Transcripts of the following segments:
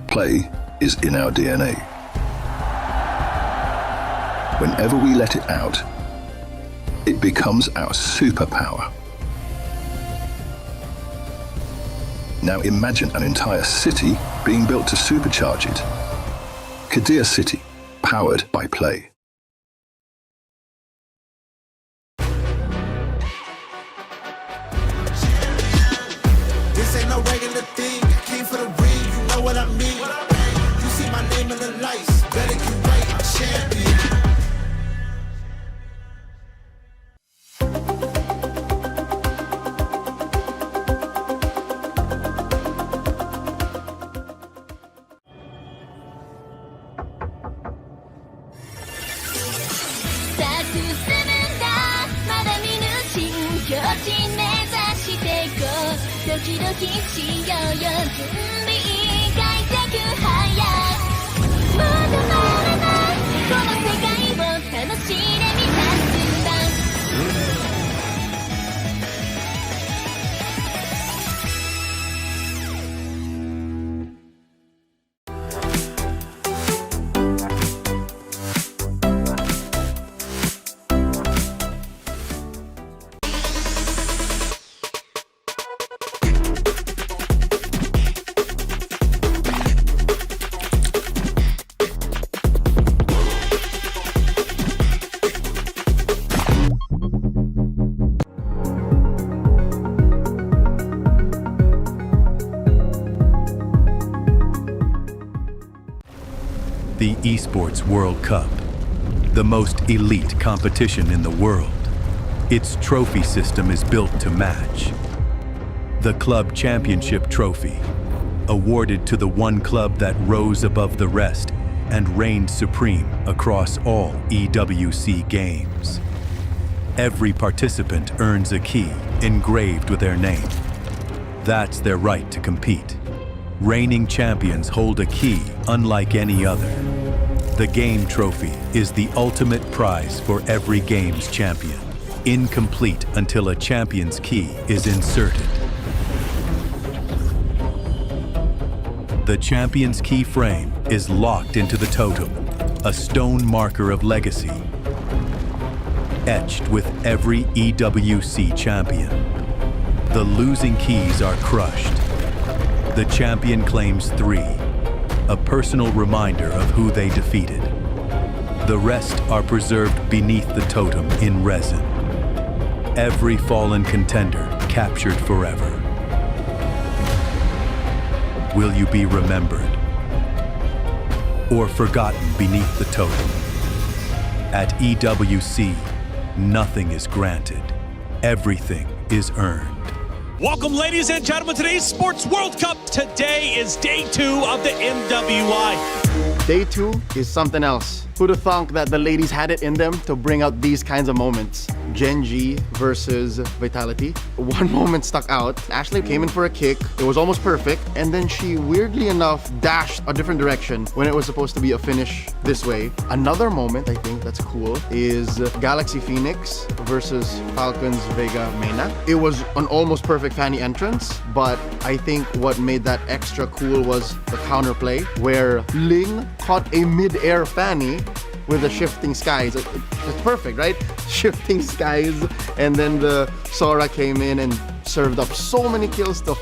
Play is in our DNA. Whenever we let it out, it becomes our superpower. Now imagine an entire city being built to supercharge it. Kadir City, powered by Play. This ain't no regular thing. I came for the ring, you know what I mean. You see my name in the lights, better get right, I'm champion. The Esports World Cup, the most elite competition in the world. Its trophy system is built to match. The Club Championship Trophy, awarded to the one club that rose above the rest and reigned supreme across all EWC games. Every participant earns a key engraved with their name. That's their right to compete. Reigning champions hold a key unlike any other. The Game Trophy is the ultimate prize for every Games champion, incomplete until a champion's key is inserted. The champion's key frame is locked into the totem, a stone marker of legacy, etched with every EWC champion. The losing keys are crushed. The champion claims 3, a personal reminder of who they defeated. The rest are preserved beneath the totem in resin. Every fallen contender captured forever. Will you be remembered or forgotten beneath the totem? At EWC, nothing is granted. Everything is earned. Welcome, ladies and gentlemen, to the Esports World Cup. Today is day 2 of the MWI. Day 2 is something else. Who'd have thunk that the ladies had it in them to bring out these kinds of moments? Gen G versus Vitality. One moment stuck out. Ashley came in for a kick. It was almost perfect. And then she, weirdly enough, dashed a different direction when it was supposed to be a finish this way. Another moment, I think, that's cool is Galaxy Phoenix versus Falcons Vega Mena. It was an almost perfect Fanny entrance, but I think what made that extra cool was the counterplay, where Ling caught a mid-air Fanny with the shifting skies. It's perfect, right? Shifting skies, and then the Sora came in and served up so many kills to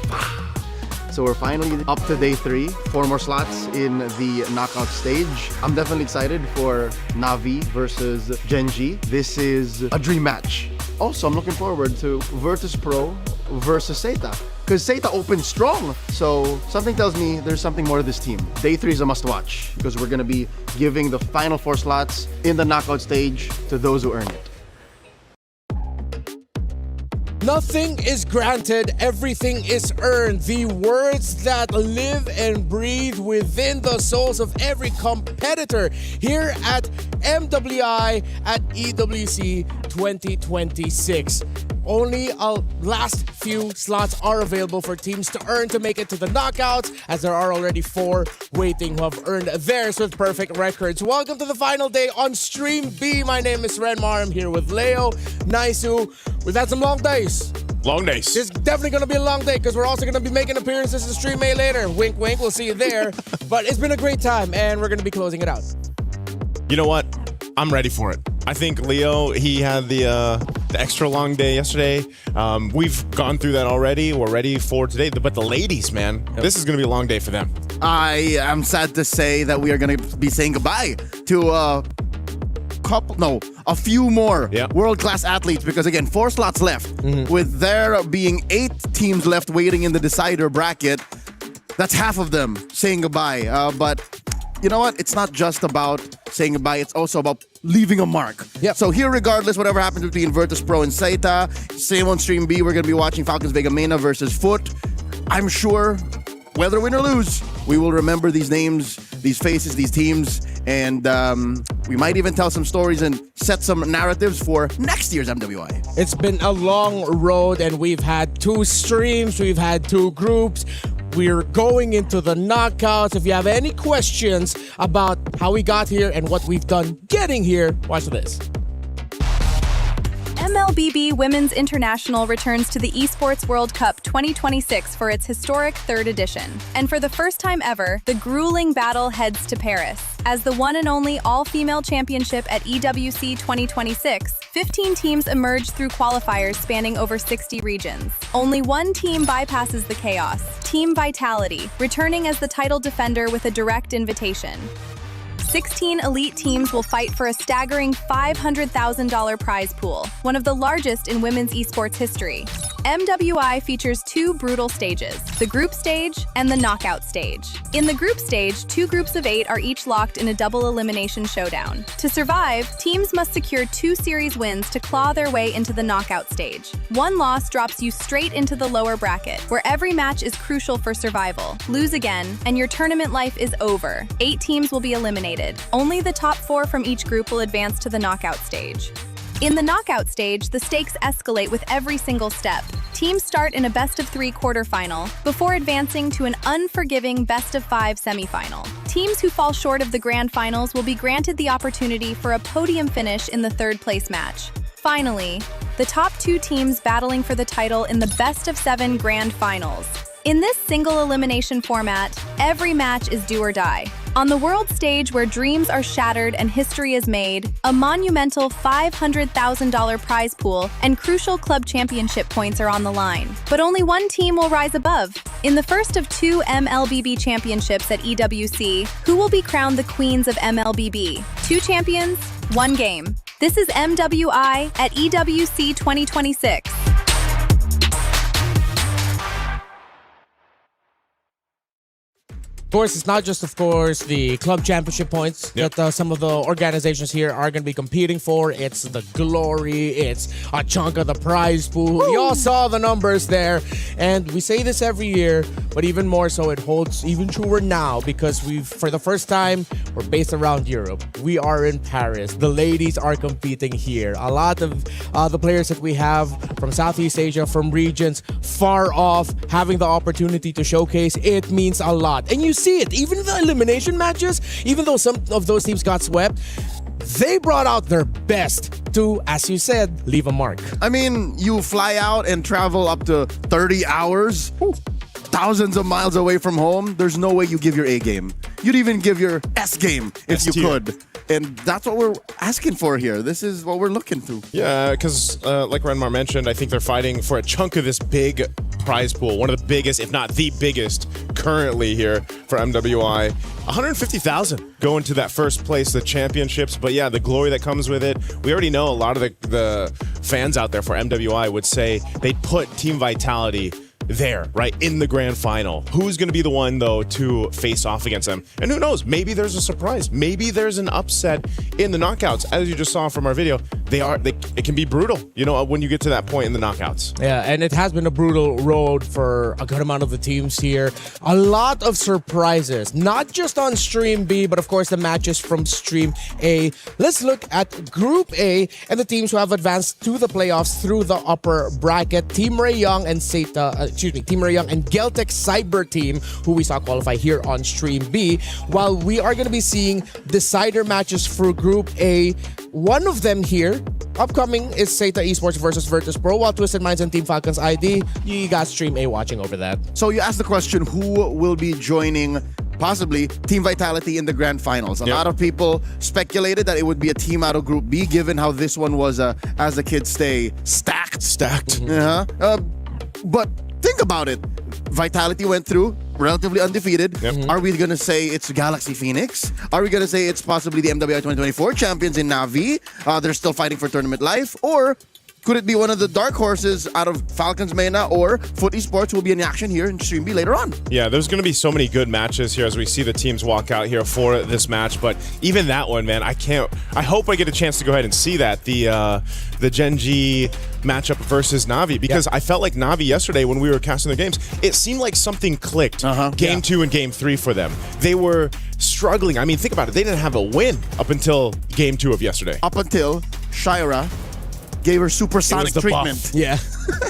So we're finally up to day 3, 4 more slots in the knockout stage. I'm definitely excited for Navi versus Gen G. This is a dream match. Also, I'm looking forward to Virtus Pro versus Zeta, because Zeta opened strong. So something tells me there's something more to this team. Day 3 is a must watch because we're gonna be giving the final 4 slots in the knockout stage to those who earn it. Nothing is granted, everything is earned. The words that live and breathe within the souls of every competitor here at MWI at EWC 2026. Only a last few slots are available for teams to earn to make it to the knockouts, as there are already 4 waiting who have earned theirs with perfect records. Welcome to the final day on Stream B. My name is Renmar. I'm here with Leo, Naisu. We've had some long days. Long days. It's definitely going to be a long day because we're also going to be making appearances in Stream A later. Wink, wink. We'll see you there. But it's been a great time, and we're going to be closing it out. You know what? I'm ready for it. I think Leo, he had the extra long day yesterday. We've gone through that already. We're ready for today. But the ladies, man, this is going to be a long day for them. I am sad to say that we are going to be saying goodbye to a few more world-class athletes because, again, 4 slots left. With there being 8 teams left waiting in the decider bracket, that's half of them saying goodbye. But you know what? It's not just about saying goodbye. It's also about leaving a mark. So here, regardless, whatever happens between Virtus Pro and Saita, same on Stream B, we're going to be watching Falcons Vega Mena versus Foot. I'm sure, whether win or lose, we will remember these names, these faces, these teams, and we might even tell some stories and set some narratives for next year's MWI. It's been a long road, and we've had 2 streams, we've had 2 groups. We're going into the knockouts. If you have any questions about how we got here and what we've done getting here, watch this. MLBB Women's International returns to the Esports World Cup 2026 for its historic 3rd edition. And for the first time ever, the grueling battle heads to Paris. As the one and only all-female championship at EWC26, 15 teams emerge through qualifiers spanning over 60 regions. Only one team bypasses the chaos, Team Vitality, returning as the title defender with a direct invitation. 16 elite teams will fight for a staggering $500,000 prize pool, one of the largest in women's esports history. MWI features 2 brutal stages, the group stage and the knockout stage. In the group stage, 2 groups of 8 are each locked in a double elimination showdown. To survive, teams must secure 2 series wins to claw their way into the knockout stage. One loss drops you straight into the lower bracket, where every match is crucial for survival. Lose again, and your tournament life is over. 8 teams will be eliminated. Only the top 4 from each group will advance to the knockout stage. In the knockout stage, the stakes escalate with every single step. Teams start in a best-of-3 quarterfinal before advancing to an unforgiving best-of-5 semifinal. Teams who fall short of the grand finals will be granted the opportunity for a podium finish in the 3rd-place match. Finally, the top 2 teams battling for the title in the best-of-7 grand finals. In this single elimination format, every match is do or die. On the world stage where dreams are shattered and history is made, a monumental $500,000 prize pool and crucial club championship points are on the line. But only one team will rise above. In the first of 2 MLBB championships at EWC, who will be crowned the queens of MLBB? 2 champions, 1 game. This is MWI at EWC 2026. Of course, it's not just, of course, the club championship points that some of the organizations here are going to be competing for. It's the glory. It's a chunk of the prize pool. Woo! You all saw the numbers there. And we say this every year, but even more so, it holds even truer now because for the first time, we're based around Europe. We are in Paris. The ladies are competing here. A lot of the players that we have from Southeast Asia, from regions far off, having the opportunity to showcase, it means a lot. And you see it, even the elimination matches, even though some of those teams got swept, they brought out their best to, as you said, leave a mark. I mean, you fly out and travel up to 30 hours, thousands of miles away from home. There's no way you give your A game. You'd even give your S game if you could. And that's what we're asking for here. This is what we're looking to. Yeah, because like Renmar mentioned, I think they're fighting for a chunk of this big prize pool. One of the biggest, if not the biggest, currently here for MWI. 150,000 going to that first place, the championships. But yeah, the glory that comes with it. We already know a lot of the fans out there for MWI would say they'd put Team Vitality there, right, in the grand final. Who's going to be the one, though, to face off against them? And who knows? Maybe there's a surprise. Maybe there's an upset in the knockouts. As you just saw from our video, it can be brutal, you know, when you get to that point in the knockouts. Yeah, and it has been a brutal road for a good amount of the teams here. A lot of surprises, not just on Stream B, but of course the matches from Stream A. Let's look at Group A and the teams who have advanced to the playoffs through the upper bracket. Team Ray Young and Team Ray Young and Geltec Cyber Team, who we saw qualify here on Stream B. While we are going to be seeing decider matches for Group A, one of them here upcoming is Seta Esports versus Virtus Pro, while Twisted Minds and Team Falcons ID, you got Stream A watching over that. So you asked the question, who will be joining possibly Team Vitality in the grand finals? A lot of people speculated that it would be a team out of Group B, given how this one was, as the kids say, stacked. But think about it. Vitality went through, relatively undefeated. Are we going to say it's Galaxy Phoenix? Are we going to say it's possibly the MWI 2024 champions in Navi? They're still fighting for tournament life? Or could it be one of the dark horses out of Falcons Mena or Foot Esports who will be in action here in Stream B later on? Yeah, there's going to be so many good matches here as we see the teams walk out here for this match. But even that one, man, I hope I get a chance to go ahead and see that. The Gen G matchup versus Navi, because I felt like Navi yesterday when we were casting their games, it seemed like something clicked game 2 and game 3 for them. They were struggling. I mean, think about it. They didn't have a win up until game 2 of yesterday. Up until Shira gave her supersonic treatment. Buff. Yeah.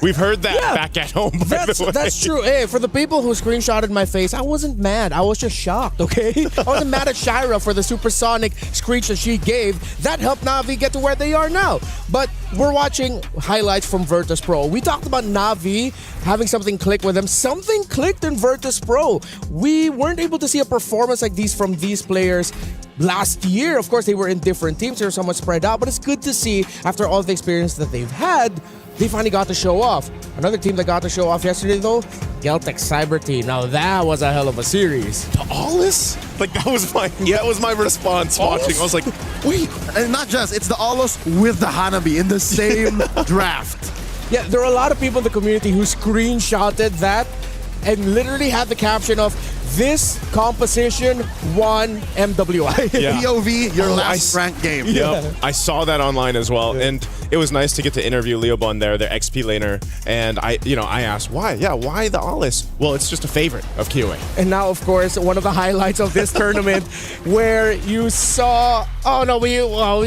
We've heard that back at home, by the way. That's true. Hey, for the people who screenshotted my face, I wasn't mad. I was just shocked, okay? I wasn't mad at Shira for the supersonic screech that she gave. That helped Navi get to where they are now. But we're watching highlights from Virtus Pro. We talked about Navi having something click with them. Something clicked in Virtus Pro. We weren't able to see a performance like these from these players last year. Of course, they were in different teams. They were somewhat spread out, but it's good to see after all the experience that they've had, they finally got to show off. Another team that got to show off yesterday, though, Geltec Cyber Team. Now that was a hell of a series. To Aulus? Like that was my response watching. I was like, wait, and not just, it's the Aulus with the Hanabi in the same draft. Yeah, there are a lot of people in the community who screenshotted that and literally had the caption of, "This composition won MWI." POV, your last ranked game. Yep. I saw that online as well, and it was nice to get to interview Leobon there, their XP laner, and I asked why. Yeah, why the Aulus? Well, it's just a favorite of KOA. And now, of course, one of the highlights of this tournament where you saw. Oh no, we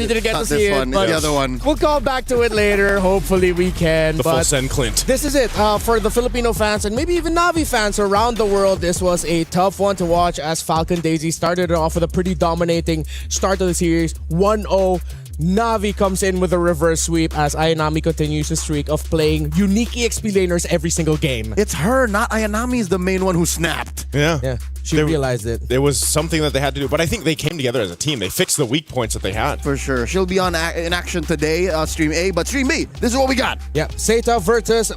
didn't get to see it. But the other one. We'll call back to it later. Hopefully, we can. The full send Clint. This is it for the Filipino fans and maybe even Navi fans around the world. This was a tough one to watch as Falcon Daisy started it off with a pretty dominating start of the series. 1-0. Navi comes in with a reverse sweep as Ayanami continues the streak of playing unique EXP laners every single game. It's her, not Ayanami is the main one who snapped. Yeah. She realized it. It was something that they had to do, but I think they came together as a team. They fixed the weak points that they had. For sure. She'll be in action today, Stream A, but Stream B, this is what we got. Yeah, Seta Virtus,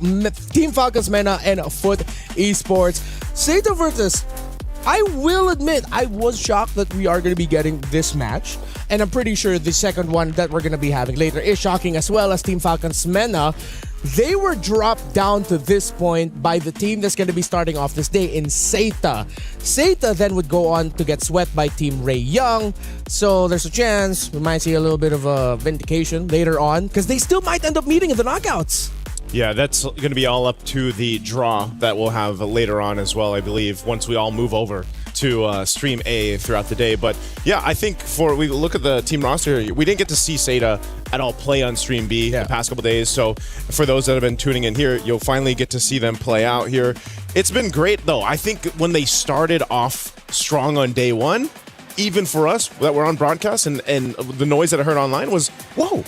Team Falcons Mena, and Foot Esports. Seta Virtus, I will admit, I was shocked that we are going to be getting this match. And I'm pretty sure the second one that we're going to be having later is shocking as well, as Team Falcons Mena. They were dropped down to this point by the team that's going to be starting off this day in Seta. Seta then would go on to get swept by Team Ray Young. So there's a chance we might see a little bit of a vindication later on, because they still might end up meeting in the knockouts. Yeah, that's going to be all up to the draw that we'll have later on as well, I believe, once we all move over to Stream A throughout the day. But yeah, I think we look at the team roster, we didn't get to see Seta at all play on Stream B the past couple days. So for those that have been tuning in here, you'll finally get to see them play out here. It's been great, though. I think when they started off strong on day one, even for us that were on broadcast and the noise that I heard online was, whoa.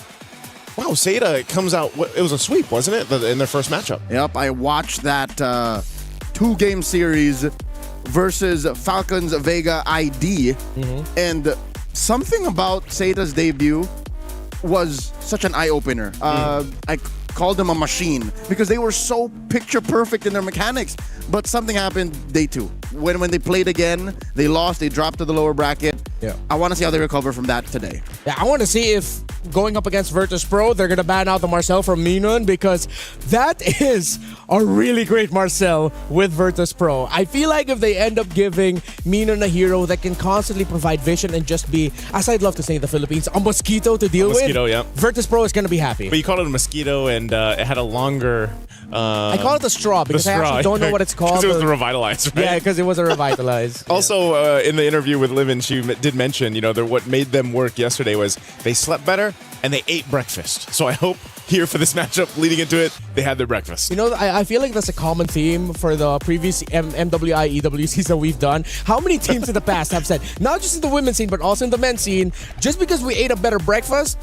Wow, Seta comes out, it was a sweep, wasn't it, in their first matchup? Yep, I watched that 2-game series versus Falcons Vega ID, and something about Seta's debut was such an eye-opener. I called them a machine because they were so picture-perfect in their mechanics, but something happened day 2. When they played again, they lost, they dropped to the lower bracket. Yeah. I want to see how they recover from that today. Yeah, I want to see if going up against Virtus Pro, they're going to ban out the Marcel from Minun, because that is a really great Marcel with Virtus Pro. I feel like if they end up giving Minun a hero that can constantly provide vision and just be, as I'd love to say in the Philippines, a mosquito to deal with. Mosquito, yeah. Virtus Pro is going to be happy. But you called it a mosquito, and it had a longer... I call it a straw because I actually don't know what it's called. Because it was the Revitalize, right? Yeah, because it was a Revitalize. Also, in the interview with Livin, she did mention, what made them work yesterday was they slept better and they ate breakfast. So I hope here for this matchup, leading into it, they had their breakfast. I feel like that's a common theme for the previous MWI EWCs that we've done. How many teams in the past have said, not just in the women's scene, but also in the men's scene, just because we ate a better breakfast,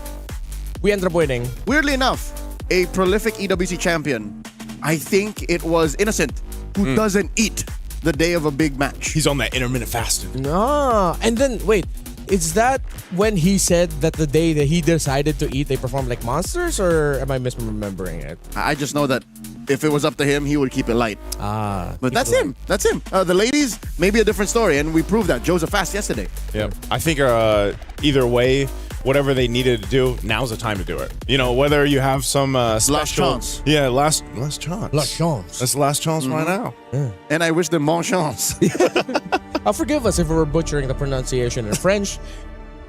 we ended up winning. Weirdly enough, a prolific EWC champion, I think it was Innocent, who doesn't eat the day of a big match. He's on that intermittent fasting. Ah, and then wait, is that when he said that the day that he decided to eat, they performed like monsters, or am I misremembering it? I just know that if it was up to him, he would keep it light. But that's him. That's him. The ladies, maybe a different story, and we proved that. Joseph fast yesterday. Yeah, I think either way, whatever they needed to do, now's the time to do it. You know, whether you have some special... Last chance. Yeah, last chance. La chance. That's the last chance right now. And I wish them bon chance. Forgive us if we're butchering the pronunciation in French.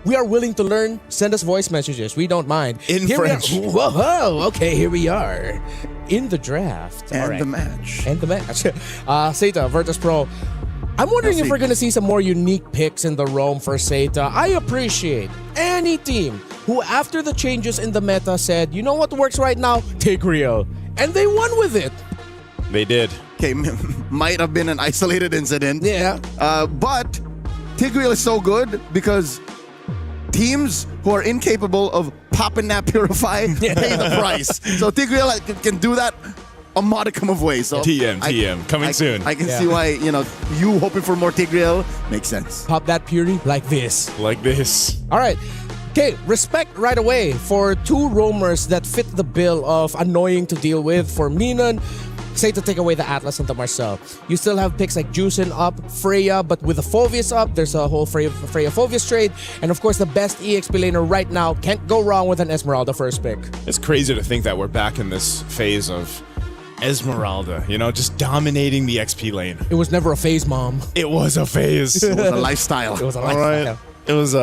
We are willing to learn. Send us voice messages. We don't mind. In French. Whoa, okay, here we are. In the draft. And the match. And the match. Seta, Virtus Pro. I'm wondering if we're going to see some more unique picks in the Rome for Seta. I appreciate any team who, after the changes in the meta, said, you know what works right now? Tigreal. And they won with it. They did. Okay, might have been an isolated incident. Yeah. But Tigreal is so good because teams who are incapable of pop and nap purify pay the price. So Tigreal can do that a modicum of ways. So TM, coming soon. I can see why, you hoping for more Tigreal makes sense. Pop that purity like this. Like this. All right. Okay, respect right away for two roamers that fit the bill of annoying to deal with. For Minan, say to take away the Atlas and the Marcel. You still have picks like Juicin up, Freya, but with the Phoveus up, there's a whole Freya Phoveus trade. And of course, the best EXP laner right now, can't go wrong with an Esmeralda first pick. It's crazy to think that we're back in this phase of Esmeralda, just dominating the XP lane. It was never a phase, Mom. It was a phase. It was a lifestyle. It was a lifestyle. Right. It was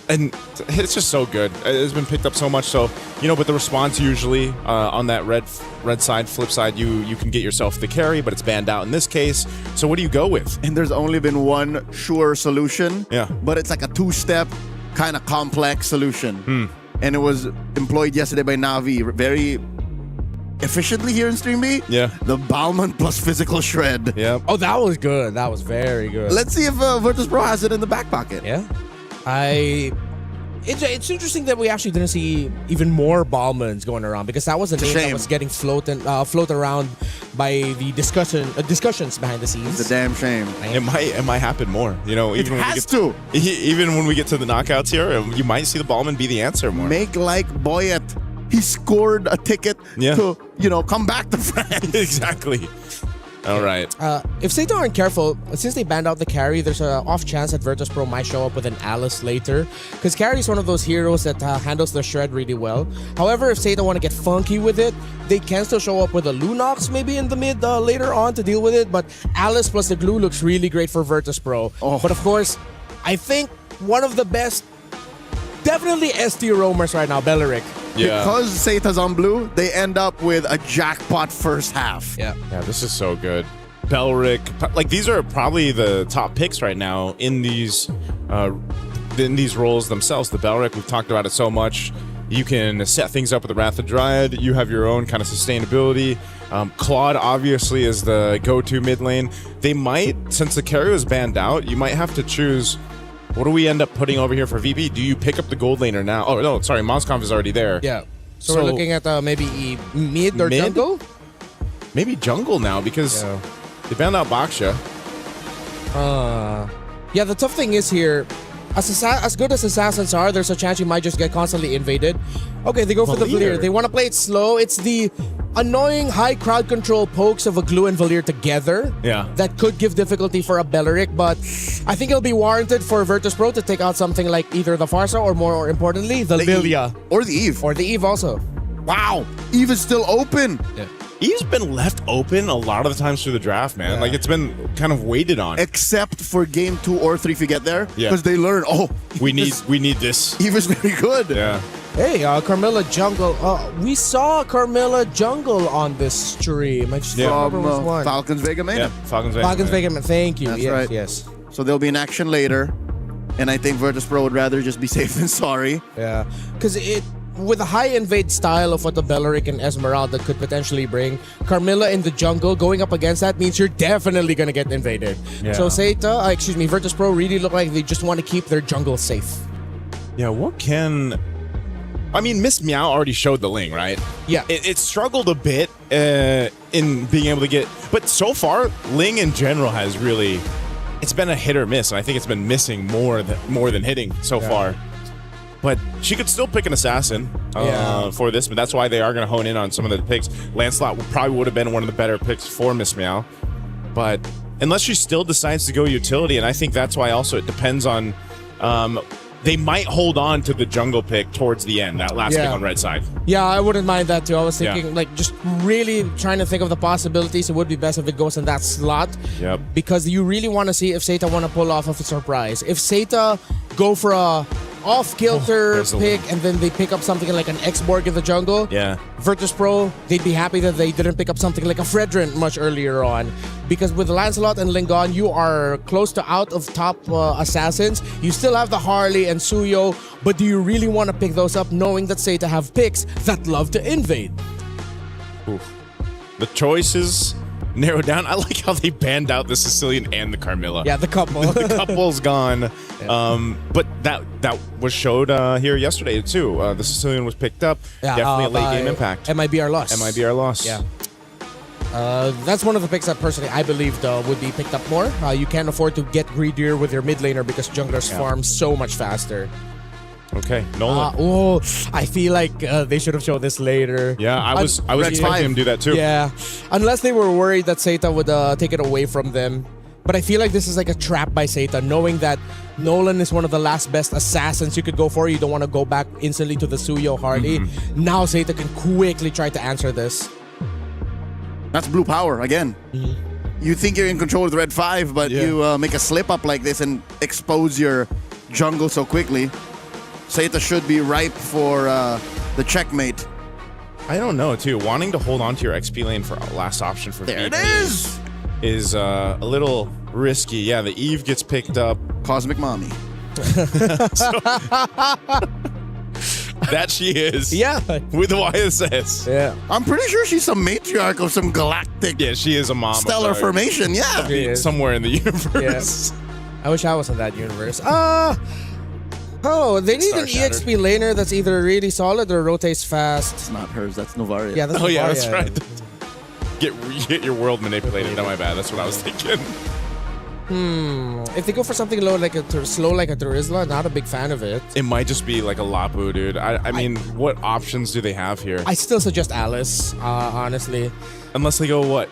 and it's just so good. It's been picked up so much. So but the response usually on that red side, flip side, you can get yourself the carry, but it's banned out in this case. So what do you go with? And there's only been one sure solution. Yeah. But it's like a two-step kind of complex solution. And it was employed yesterday by Navi very efficiently here in Stream B. Yeah. The Balmond plus physical shred. Yeah. Oh, that was good. That was very good. Let's see if Virtus Pro has it in the back pocket. Yeah. It's interesting that we actually didn't see even more Balmons going around, because that was a name that was getting float around by the discussions behind the scenes. It's a damn shame. It might happen more. It has to. Even when we get to the knockouts here, you might see the Ballman be the answer more. Make like Boyet. He scored a ticket to, come back to France. Exactly. All right. If Seta aren't careful, since they banned out the carry, there's an off chance that Virtus Pro might show up with an Alice later, because carry is one of those heroes that handles the shred really well. However, if Seta want to get funky with it, they can still show up with a Lunox maybe in the mid later on to deal with it, but Alice plus the glue looks really great for Virtus Pro. Oh. But of course, I think one of the best, definitely ST roamers right now, Beleric. Yeah. Because Seta's on blue, they end up with a jackpot first half. Yeah, this is so good. Belric, these are probably the top picks right now in these roles themselves. The Belric, we've talked about it so much. You can set things up with the Wrath of Dryad. You have your own kind of sustainability. Claude obviously is the go-to mid lane. They might, since the carry was banned out, you might have to choose. What do we end up putting over here for VP? Do you pick up the gold laner now? Oh, no, sorry, Monsconf is already there. Yeah. So we're looking at maybe mid or jungle? Maybe jungle now, because they banned out Baksha. Yeah, the tough thing is here, as good as assassins are, there's a chance you might just get constantly invaded. Okay, they go for the Valier. They want to play it slow. It's the annoying high crowd control pokes of a Glue and Valier together. Yeah. That could give difficulty for a Beleric, but I think it'll be warranted for Virtus Pro to take out something like either the Farsa or, more importantly, the Lilia. Or the Eve. Or the Eve also. Wow. Eve is still open. Yeah. Eve's been left open a lot of the times through the draft, man. Yeah. It's been kind of waited on. Except for game 2 or 3 if you get there. Yeah. Because they learn, we need this. Eve is very good. Yeah. Hey, Carmilla Jungle. We saw Carmilla Jungle on this stream. I just remember which one. Falcons Vega Main. Yeah, Falcons Vega Main. Thank you. That's yes, right. yes. So they'll be in action later. And I think Virtus Pro would rather just be safe than sorry. Yeah. Because with a high invade style of what the Beleric and Esmeralda could potentially bring, Carmilla in the jungle going up against that means you're definitely going to get invaded. Yeah. So Virtus Pro really look like they just want to keep their jungle safe. Yeah, what can I mean, Miss Meow already showed the Ling, right? Yeah. It struggled a bit in being able to get, but so far, Ling in general has really, it's been a hit or miss, and I think it's been missing more than hitting so far. But she could still pick an assassin for this, but that's why they are going to hone in on some of the picks. Lancelot probably would have been one of the better picks for Miss Meow, but unless she still decides to go utility, and I think that's why also it depends on, they might hold on to the jungle pick towards the end, that last pick on red side. Yeah, I wouldn't mind that too. I was thinking, like, just really trying to think of the possibilities. It would be best if it goes in that slot. Yep. Because you really want to see if Seta want to pull off of a surprise. If Seta go for a off-kilter pick and then they pick up something like an X-Borg in the jungle, Virtus Pro, they'd be happy that they didn't pick up something like a Fredrin much earlier on. Because with Lancelot and Lingon, you are close to out of top assassins. You still have the Harley and Suyo, but do you really want to pick those up knowing that Seta have picks that love to invade? Oof. The choices narrow down. I like how they banned out the Sicilian and the Carmilla. Yeah, the couple. The couple's gone. But that was showed here yesterday too. The Sicilian was picked up. Definitely a late game impact. MIBR loss. MIBR loss. Yeah. That's one of the picks that personally I believe would be picked up more. You can't afford to get greedier with your mid laner because junglers farm so much faster. Okay, Nolan. I feel like they should have shown this later. Yeah, I was expecting him to do that too. Yeah, unless they were worried that Seta would take it away from them. But I feel like this is like a trap by Seta, knowing that Nolan is one of the last best assassins you could go for. You don't want to go back instantly to the Suyo Harley. Now Seta can quickly try to answer this. That's blue power again. You think you're in control with red 5, but you make a slip up like this and expose your jungle so quickly. Seta should be ripe for the checkmate. I don't know, too. Wanting to hold on to your XP lane for a last option for there VP it is a little risky. Yeah, the Eve gets picked up. Cosmic Mommy. That she is. Yeah. With the YSS. Yeah. I'm pretty sure she's some matriarch of some galactic Yeah, she is a mom. stellar formation. Yeah. She is. Somewhere in the universe. I wish I was in that universe. Oh, they need an Star-shattered. EXP laner that's either really solid or rotates fast. It's not hers. That's Novaria. Yeah, that's Oh, yeah, Novaria. that's right. Get your world manipulated. Not my bad. That's what I was thinking. If they go for something low like slow like a Turisla, not a big fan of it. It might just be like a Lapu, dude. I mean, what options do they have here? I still suggest Alice, honestly. Unless they go what?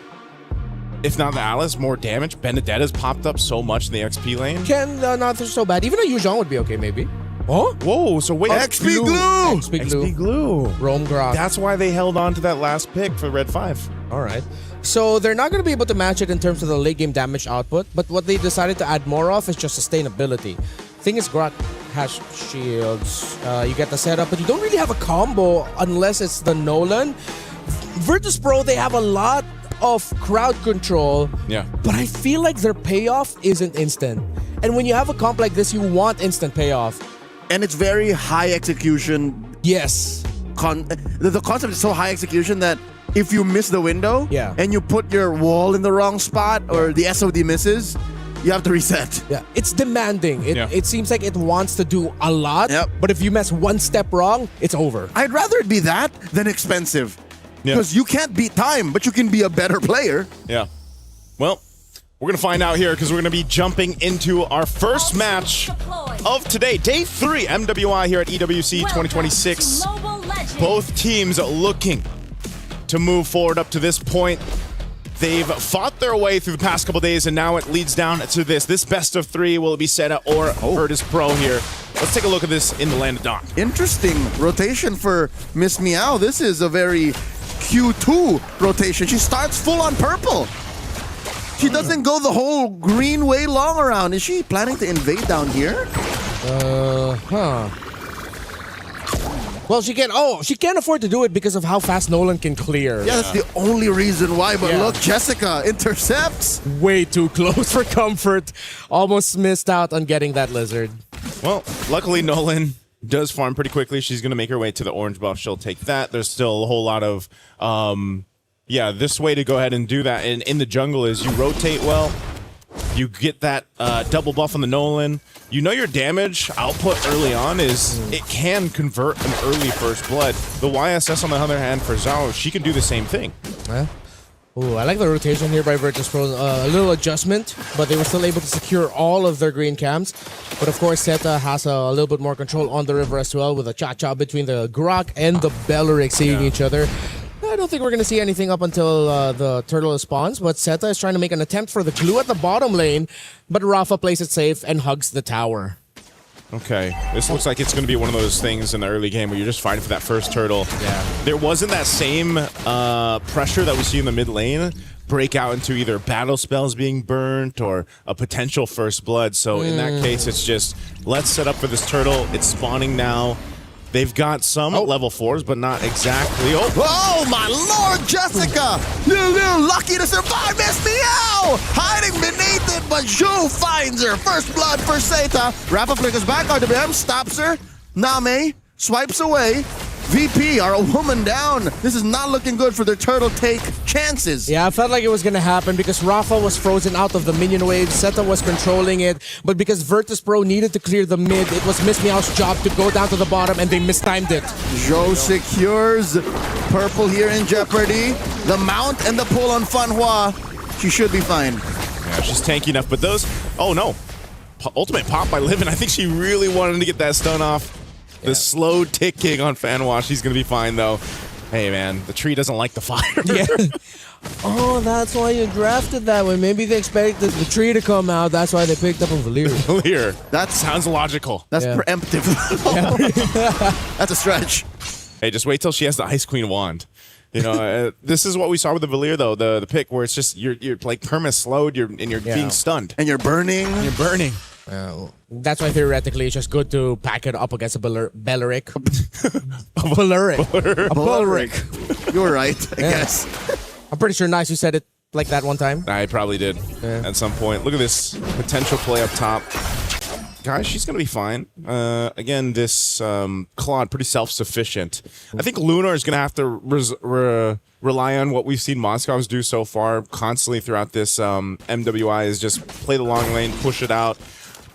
If not the Alice, more damage. Benedetta's popped up so much in the XP lane. Ken, not so bad. Even a Yuzhong would be okay, maybe. Oh? Whoa, so wait. XP glue! XP glue. XP glue. Rome Grok. That's why they held on to that last pick for Red 5. All right. So they're not going to be able to match it in terms of the late game damage output, but what they decided to add more of is just sustainability. Thing is, Grok has shields. You get the setup, but you don't really have a combo unless it's the Nolan. Virtus Pro, they have a lot of crowd control, but I feel like their payoff isn't instant. And when you have a comp like this, you want instant payoff. And it's very high execution. Yes. The concept is so high execution that if you miss the window and you put your wall in the wrong spot or the SOD misses, you have to reset. Yeah, it's demanding. It seems like it wants to do a lot, but if you mess one step wrong, it's over. I'd rather it be that than expensive. Because you can't beat time, but you can be a better player. Yeah. Well, we're going to find out here because we're going to be jumping into our first match of today. Day 3, MWI here at EWC26. Both teams looking to move forward up to this point. They've fought their way through the past couple days, and now it leads down to this. This best of 3, will it be Seta or Virtus Pro here? Let's take a look at this in the land of Dawn. Interesting rotation for Miss Meow. This is a very Q2 rotation. She starts full on purple. She doesn't go the whole green way long around. Is she planning to invade down here? Well, she can't afford to do it because of how fast Nolan can clear. Yeah, that's the only reason why. But look, Jessica intercepts. Way too close for comfort. Almost missed out on getting that lizard. Well, luckily Nolan does farm pretty quickly. She's going to make her way to the orange buff. She'll take that. There's still a whole lot of, this way to go ahead and do that. And in the jungle is you rotate well. You get that double buff on the Nolan. You know your damage output early on is it can convert an early first blood. The YSS on the other hand for Zhao, she can do the same thing. Yeah. Ooh, I like the rotation here by Virtus.pro. A little adjustment, but they were still able to secure all of their green cams. But of course, Zeta has a little bit more control on the river as well with a cha-cha between the Grok and the Belleric seeing each other. I don't think we're going to see anything up until the turtle spawns, but Zeta is trying to make an attempt for the glue at the bottom lane, but Rafa plays it safe and hugs the tower. Okay, this looks like it's going to be one of those things in the early game where you're just fighting for that first turtle. Yeah. There wasn't that same pressure that we see in the mid lane break out into either battle spells being burnt or a potential first blood. So in that case, it's just, let's set up for this turtle. It's spawning now. They've got some level 4s, but not exactly. Oh, my Lord, Jessica! Little lucky to survive, Miss Meow! Hiding beneath it, but Zhou finds her. First blood for Zeta. Rafa flickers back, RWM stops her. Name swipes away. VP are a woman down. This is not looking good for their turtle take chances. Yeah, I felt like it was going to happen because Rafa was frozen out of the minion wave. Zeta was controlling it. But because Virtus.pro needed to clear the mid, it was Miss Meow's job to go down to the bottom and they mistimed it. Zhou secures purple here in jeopardy. The mount and the pull on Fanhua. She should be fine. Yeah, she's tanky enough, but those... Oh, no. Ultimate pop by Livin. I think she really wanted to get that stun off. The slow ticking on Fanhua. She's going to be fine, though. Hey, man, the tree doesn't like the fire. Yeah. Oh, that's why you drafted that way. Maybe they expected the tree to come out. That's why they picked up a Valir. Valir. That sounds logical. That's preemptive. That's a stretch. Hey, just wait till she has the Ice Queen wand. You know, this is what we saw with the Valir, though. The pick where it's just you're like perma slowed, and you're being stunned, and you're burning. That's why theoretically it's just good to pack it up against a Belleric. Belleric. You're right, I guess. I'm pretty sure Nice, you said it like that one time. I probably did at some point. Look at this potential play up top. Guys, she's going to be fine. Again, this Claude, pretty self-sufficient. I think Lunar is going to have to rely on what we've seen Moscow's do so far constantly throughout this MWI is just play the long lane, push it out.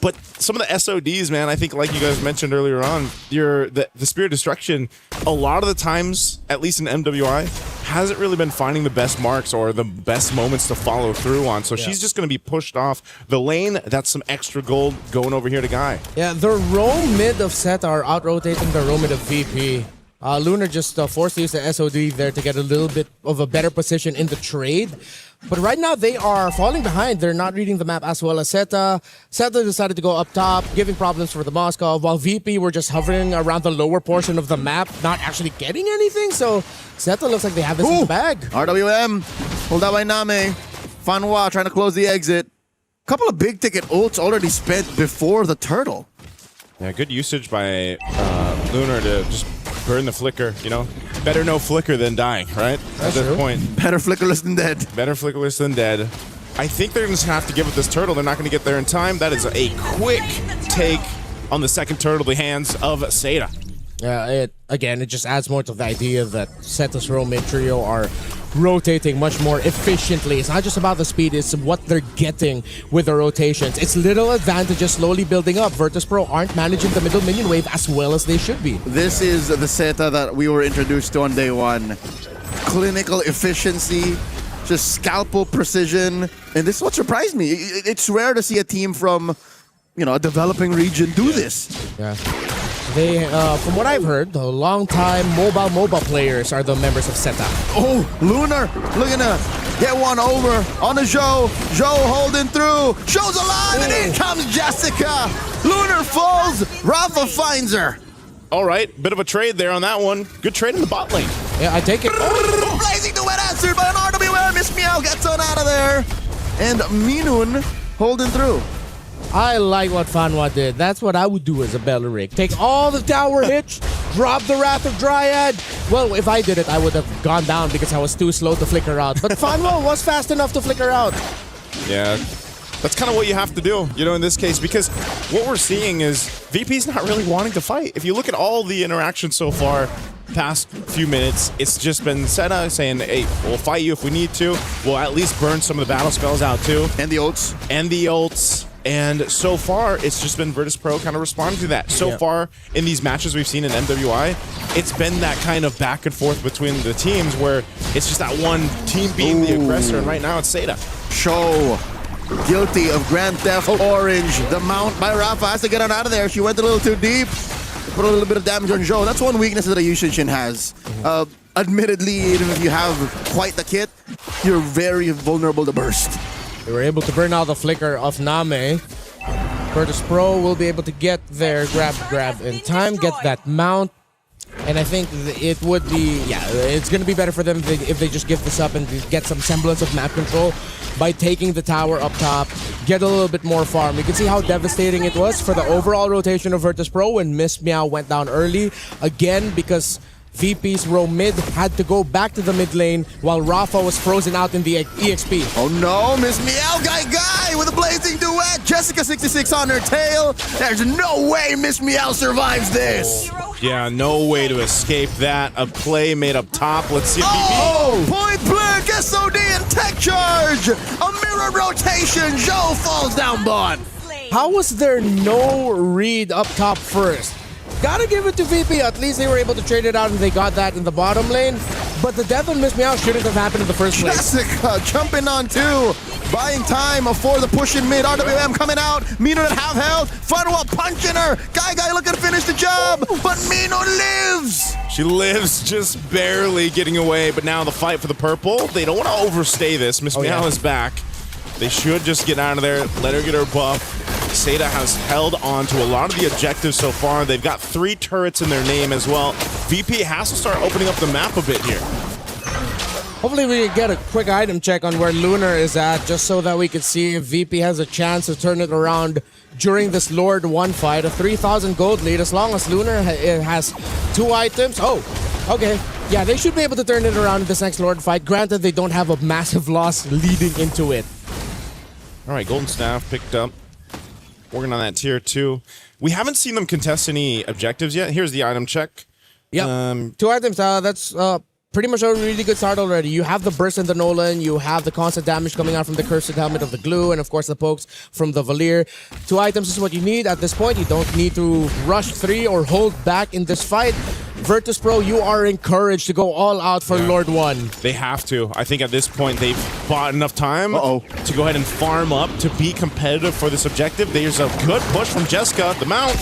But some of the SODs, man, I think like you guys mentioned earlier on, the Spirit of Destruction, a lot of the times, at least in MWI, hasn't really been finding the best marks or the best moments to follow through on. So she's just going to be pushed off the lane. That's some extra gold going over here to Guy. Yeah, the roam mid of Zeta are out-rotating the roam mid of VP. Lunar just forced to use the SOD there to get a little bit of a better position in the trade. But right now, they are falling behind. They're not reading the map as well as Zeta. Zeta decided to go up top, giving problems for the Moscow, while VP were just hovering around the lower portion of the map, not actually getting anything. So Zeta looks like they have this in the bag. RWM, pulled out by Name. Fanhua trying to close the exit. Couple of big ticket ults already spent before the turtle. Yeah, good usage by Lunar to just burn the flicker, you know? Better no flicker than dying, right? At this point. Better flickerless than dead. Better flickerless than dead. I think they're just going to have to give it this turtle. They're not going to get there in time. That is a quick take on the second turtle, the hands of Zeta. Yeah, it just adds more to the idea that Zeta's roam mid trio are rotating much more efficiently. It's not just about the speed, it's what they're getting with the rotations. It's little advantages slowly building up. Virtus.pro aren't managing the middle minion wave as well as they should be. This is the Zeta that we were introduced to on day one. Clinical efficiency, just scalpel precision. And this is what surprised me. It's rare to see a team from, you know, a developing region do this. Yeah. They, from what I've heard, the long-time mobile players are the members of Zeta. Oh, Lunar looking to get one over on the Zhou. Zhou holding through. Zhou's alive, and in comes Jessica. Lunar falls. Rafa finds her. All right, bit of a trade there on that one. Good trade in the bot lane. Yeah, I take it. Blazing to wet answered by an RWM. Miss Meow gets on out of there. And Minun holding through. I like what Fanhua did. That's what I would do as a Belleric. Take all the tower hits, drop the Wrath of Dryad. Well, if I did it, I would have gone down because I was too slow to flicker out. But Fanhua was fast enough to flicker out. Yeah, that's kind of what you have to do, you know, in this case, because what we're seeing is VP's not really wanting to fight. If you look at all the interactions so far, past few minutes, it's just been Zeta saying, hey, we'll fight you if we need to. We'll at least burn some of the battle spells out too. And the ults. And so far, it's just been Virtus Pro kind of responding to that. So far, in these matches we've seen in MWI, it's been that kind of back and forth between the teams where it's just that one team being the aggressor, and right now it's Zeta. Show guilty of Grand Theft Orange. The mount by Rafa has to get on out of there. She went a little too deep. Put a little bit of damage on Joe. That's one weakness that a Yushin has. Admittedly, even if you have quite the kit, you're very vulnerable to burst. They were able to burn out the flicker of Name. Virtus Pro will be able to get their grab in time, get that mount. And I think it would be, it's going to be better for them if they just give this up and get some semblance of map control by taking the tower up top, get a little bit more farm. You can see how devastating it was for the overall rotation of Virtus Pro when Miss Meow went down early. Again, because VP's row mid had to go back to the mid lane while Rafa was frozen out in the EXP. Oh no, Miss Meow Guy with a blazing duet. Jessica66 on her tail. There's no way Miss Meow survives this. Yeah, no way to escape that. A play made up top. Let's see if Point blank, SOD and tech charge. A mirror rotation. Joe falls down bot. How was there no read up top first? Gotta give it to VP. At least they were able to trade it out and they got that in the bottom lane. But the death on Miss Meow shouldn't have happened in the first place. Jessica jumping on two. Buying time for the push in mid. RWM coming out. Mino at half health. Funwell punching her. Guy looking to finish the job. But Mino lives. She lives, just barely getting away. But now the fight for the purple. They don't want to overstay this. Miss Meow is back. They should just get out of there. Let her get her buff. Zeta has held on to a lot of the objectives so far. They've got 3 turrets in their name as well. VP has to start opening up the map a bit here. Hopefully we can get a quick item check on where Lunar is at, just so that we can see if VP has a chance to turn it around during this Lord 1 fight. A 3,000 gold lead, as long as Lunar has 2 items. Oh, okay. Yeah, they should be able to turn it around in this next Lord fight. Granted, they don't have a massive loss leading into it. All right, Golden Staff picked up. Working on that tier 2. We haven't seen them contest any objectives yet. Here's the item check. Yep. 2 items. That's pretty much a really good start already. You have the burst in the Nolan. You have the constant damage coming out from the Cursed Helmet of the Glue. And of course the pokes from the Valir. 2 items is what you need at this point. You don't need to rush 3 or hold back in this fight. Virtus Pro, you are encouraged to go all out for Lord 1. They have to. I think at this point they've bought enough time to go ahead and farm up to be competitive for this objective. There's a good push from Jessica. The mount.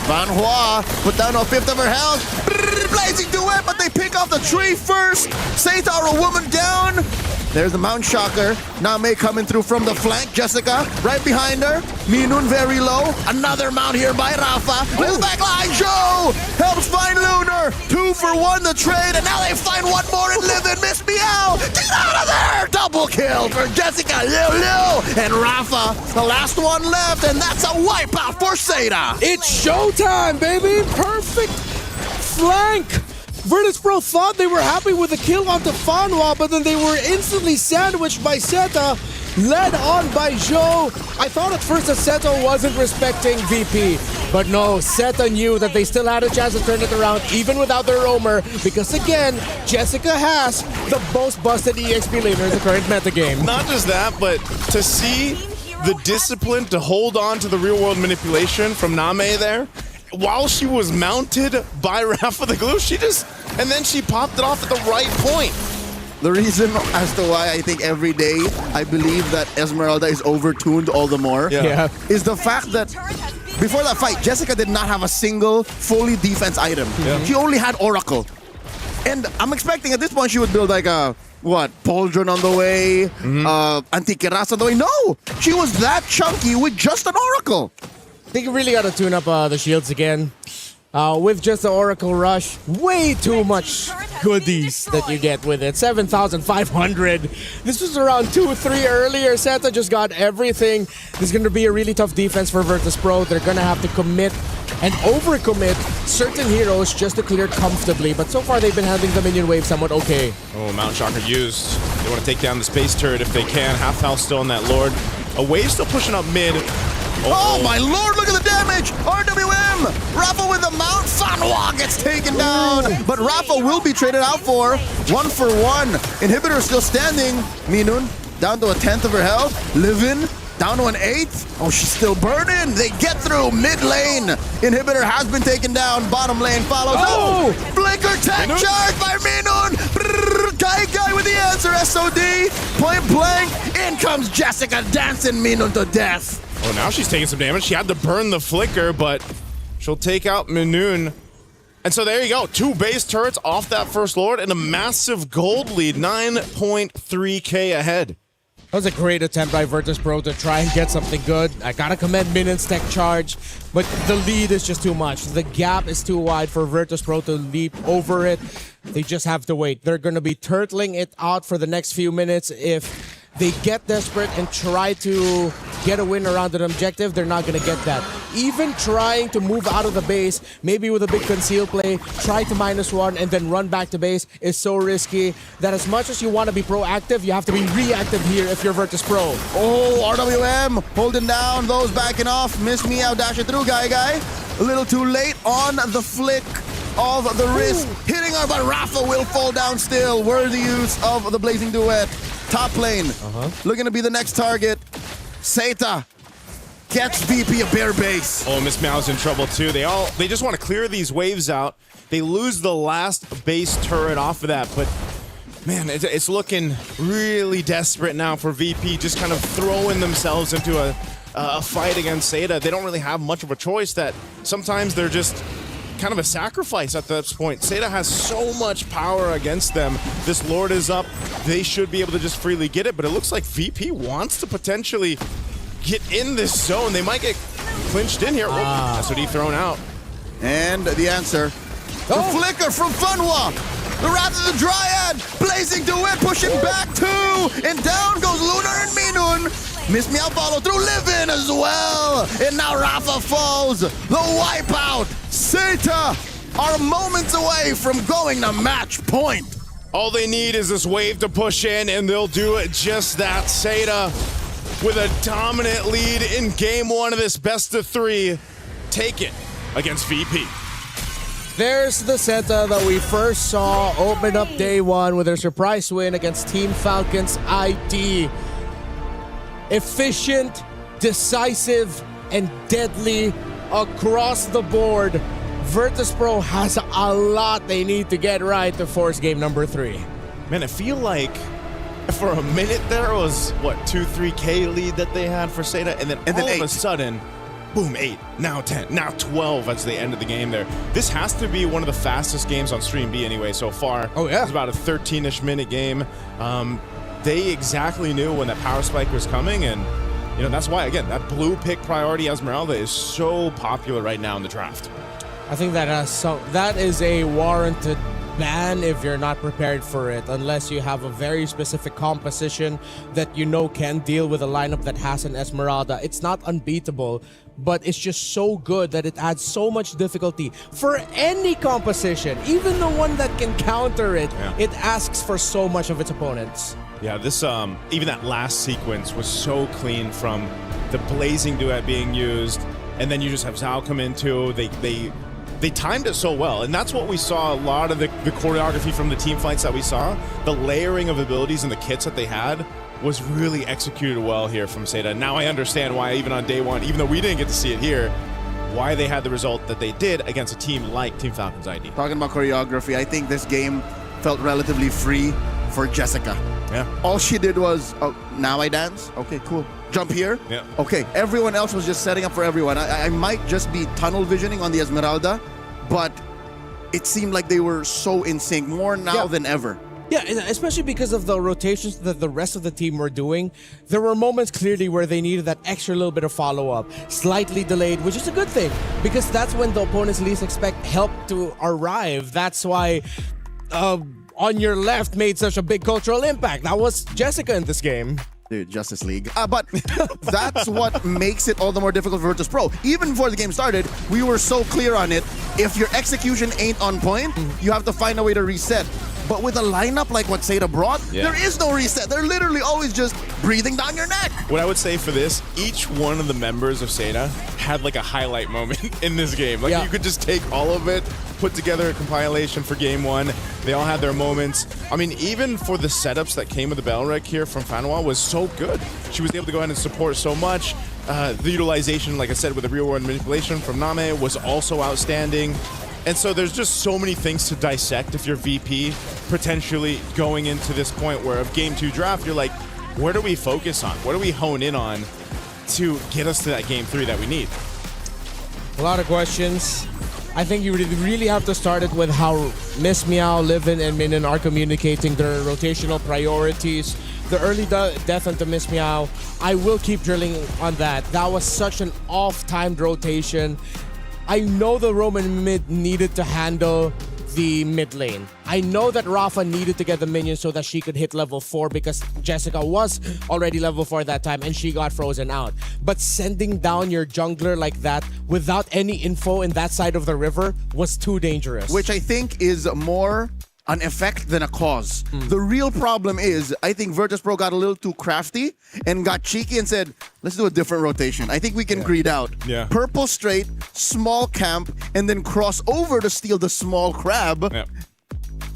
Van Hua put down a 5th of her health. Blazing duet, but they pick off the tree first. Zeta, a woman down. There's the Mount Shocker. Name coming through from the flank. Jessica right behind her. Minun very low. Another mount here by Rafa. Little back line. Joe helps find Lunar. 2 for 1 the trade, and now they find one more and live in Miss Meow. Get out of there! Double kill for Jessica. Lulu and Rafa. The last one left, and that's a wipeout for Zeta. It's showtime, baby! Perfect flank! Virtus Pro thought they were happy with the kill onto Fanwa, but then they were instantly sandwiched by Zeta, led on by Joe. I thought at first that Zeta wasn't respecting VP, but no, Zeta knew that they still had a chance to turn it around even without their roamer, because again, Jessica has the most busted EXP laner in the current metagame. Not just that, but to see the discipline to hold on to the real-world manipulation from Name there, while she was mounted by Rafa the Glue, and then she popped it off at the right point. The reason as to why I think every day I believe that Esmeralda is overtuned all the more is the fact that before that fight, Jessica did not have a single fully defense item. She only had Oracle. And I'm expecting at this point she would build like a, Pauldron on the way, Antiquiras on the way. No! She was that chunky with just an Oracle. I think you really got to tune up the shields again. With just the Oracle Rush, way too much goodies that you get with it. 7,500. This was around 2 or 3 earlier. Zeta just got everything. This is going to be a really tough defense for Virtus Pro. They're going to have to commit and overcommit certain heroes just to clear comfortably. But so far, they've been handling the minion wave somewhat okay. Oh, Mount Shocker used. They want to take down the space turret if they can. Half health still on that Lord. A wave still pushing up mid. Oh my lord, look at the damage! RWM! Rafa with the mount. Fanwa gets taken down. But Rafa will be traded out for 1-for-1. Inhibitor still standing. Minun down to 1/10 of her health. Livin down to 1/8. Oh, she's still burning. They get through mid lane. Inhibitor has been taken down. Bottom lane follows up. Flicker tech charge by Minun. Guy with the answer. SOD. Point blank. In comes Jessica dancing Minun to death. Oh, now she's taking some damage. She had to burn the flicker, but she'll take out Minun. And so there you go. 2 base turrets off that first lord and a massive gold lead. 9.3k ahead. That was a great attempt by Virtus.pro to try and get something good. I gotta commend Minun's tech charge, but the lead is just too much. The gap is too wide for Virtus.pro to leap over it. They just have to wait. They're gonna be turtling it out for the next few minutes. If they get desperate and try to get a win around an objective, they're not gonna get that. Even trying to move out of the base, maybe with a big conceal play, try to -1 and then run back to base is so risky that as much as you want to be proactive, you have to be reactive here if you're Virtus.pro. Oh, RWM holding down those backing off. Miss me out, dash it through, guy. A little too late on the flick of the wrist. Hitting her, but Rafa will fall down still. Worthy use of the Blazing Duet. Top lane, looking to be the next target. Seita gets VP a bare base. Oh, Miss Meow's in trouble too. They just want to clear these waves out. They lose the last base turret off of that, but man, it's looking really desperate now for VP, just kind of throwing themselves into a fight against Seita. They don't really have much of a choice. That sometimes they're just kind of a sacrifice at this point. Seita has so much power against them. This Lord is up. They should be able to just freely get it, but it looks like VP wants to potentially get in this zone. They might get clinched in here. SOD thrown out. And the answer, the flicker from Fanwa. The Wrath of the Dryad, Blazing Duet pushing back too. And down goes Lunar and Minun. Miss Meow follow through, Livin as well. And now Rafa falls. The wipeout. Seita are moments away from going to match point. All they need is this wave to push in, and they'll do it just that. Seita with a dominant lead in game 1 of this best of 3. Take it against VP. There's the Seita that we first saw open up day 1 with their surprise win against Team Falcons ID. Efficient, decisive, and deadly across the board. Virtus.pro has a lot they need to get right to force game number 3. Man, I feel like for a minute there was, 2-3k lead that they had for Seita, and then all of a sudden, boom, 8, now 10, now 12 as they end of the game there. This has to be one of the fastest games on Stream B anyway so far. Oh yeah. It's about a 13-ish minute game. They exactly knew when that power spike was coming, and that's why, again, that blue pick priority Esmeralda is so popular right now in the draft. I think that is a warranted ban if you're not prepared for it, unless you have a very specific composition that can deal with a lineup that has an Esmeralda. It's not unbeatable, but it's just so good that it adds so much difficulty for any composition, even the one that can counter it. Yeah. It asks for so much of its opponents. Yeah, this even that last sequence was so clean from the Blazing Duet being used, and then you just have Zhao come in too. They timed it so well, and that's what we saw. A lot of the choreography from the team fights that we saw, the layering of abilities and the kits that they had was really executed well here from Seita. Now I understand why even on day 1, even though we didn't get to see it here, why they had the result that they did against a team like Team Falcons ID. Talking about choreography, I think this game felt relatively free for Jessica. Yeah. All she did was, now I dance? Okay, cool. Jump here? Yeah. Okay, everyone else was just setting up for everyone. I might just be tunnel visioning on the Esmeralda, but it seemed like they were so in sync, more now than ever. Yeah, especially because of the rotations that the rest of the team were doing. There were moments clearly where they needed that extra little bit of follow-up, slightly delayed, which is a good thing, because that's when the opponents least expect help to arrive. That's why On Your Left made such a big cultural impact. That was Jessica in this game. Dude, Justice League. But that's what makes it all the more difficult for Virtus.pro. Even before the game started, we were so clear on it. If your execution ain't on point, you have to find a way to reset. But with a lineup like what Seda brought, there is no reset. They're literally always just breathing down your neck. What I would say for this, each one of the members of Seda had like a highlight moment in this game. Like you could just take all of it, put together a compilation for game one. They all had their moments. I mean, even for the setups that came with the Bell Rec here from Fanwa was so good. She was able to go ahead and support so much. The utilization, like I said, with the real world manipulation from Name was also outstanding. And so there's just so many things to dissect if you're VP, potentially going into this point where of game 2 draft, you're like, where do we focus on? What do we hone in on to get us to that game 3 that we need? A lot of questions. I think you really have to start it with how Miss Meow, Livin, and Minin are communicating their rotational priorities. The early death onto Miss Meow, I will keep drilling on that. That was such an off-timed rotation. I know the Roman mid needed to handle the mid lane. I know that Rafa needed to get the minions so that she could hit level 4 because Jessica was already level 4 at that time and she got frozen out. But sending down your jungler like that without any info in that side of the river was too dangerous. Which I think is more an effect than a cause. The real problem is, I think Virtus Pro got a little too crafty and got cheeky and said, let's do a different rotation. I think we can greed out. Purple straight, small camp, and then cross over to steal the small crab.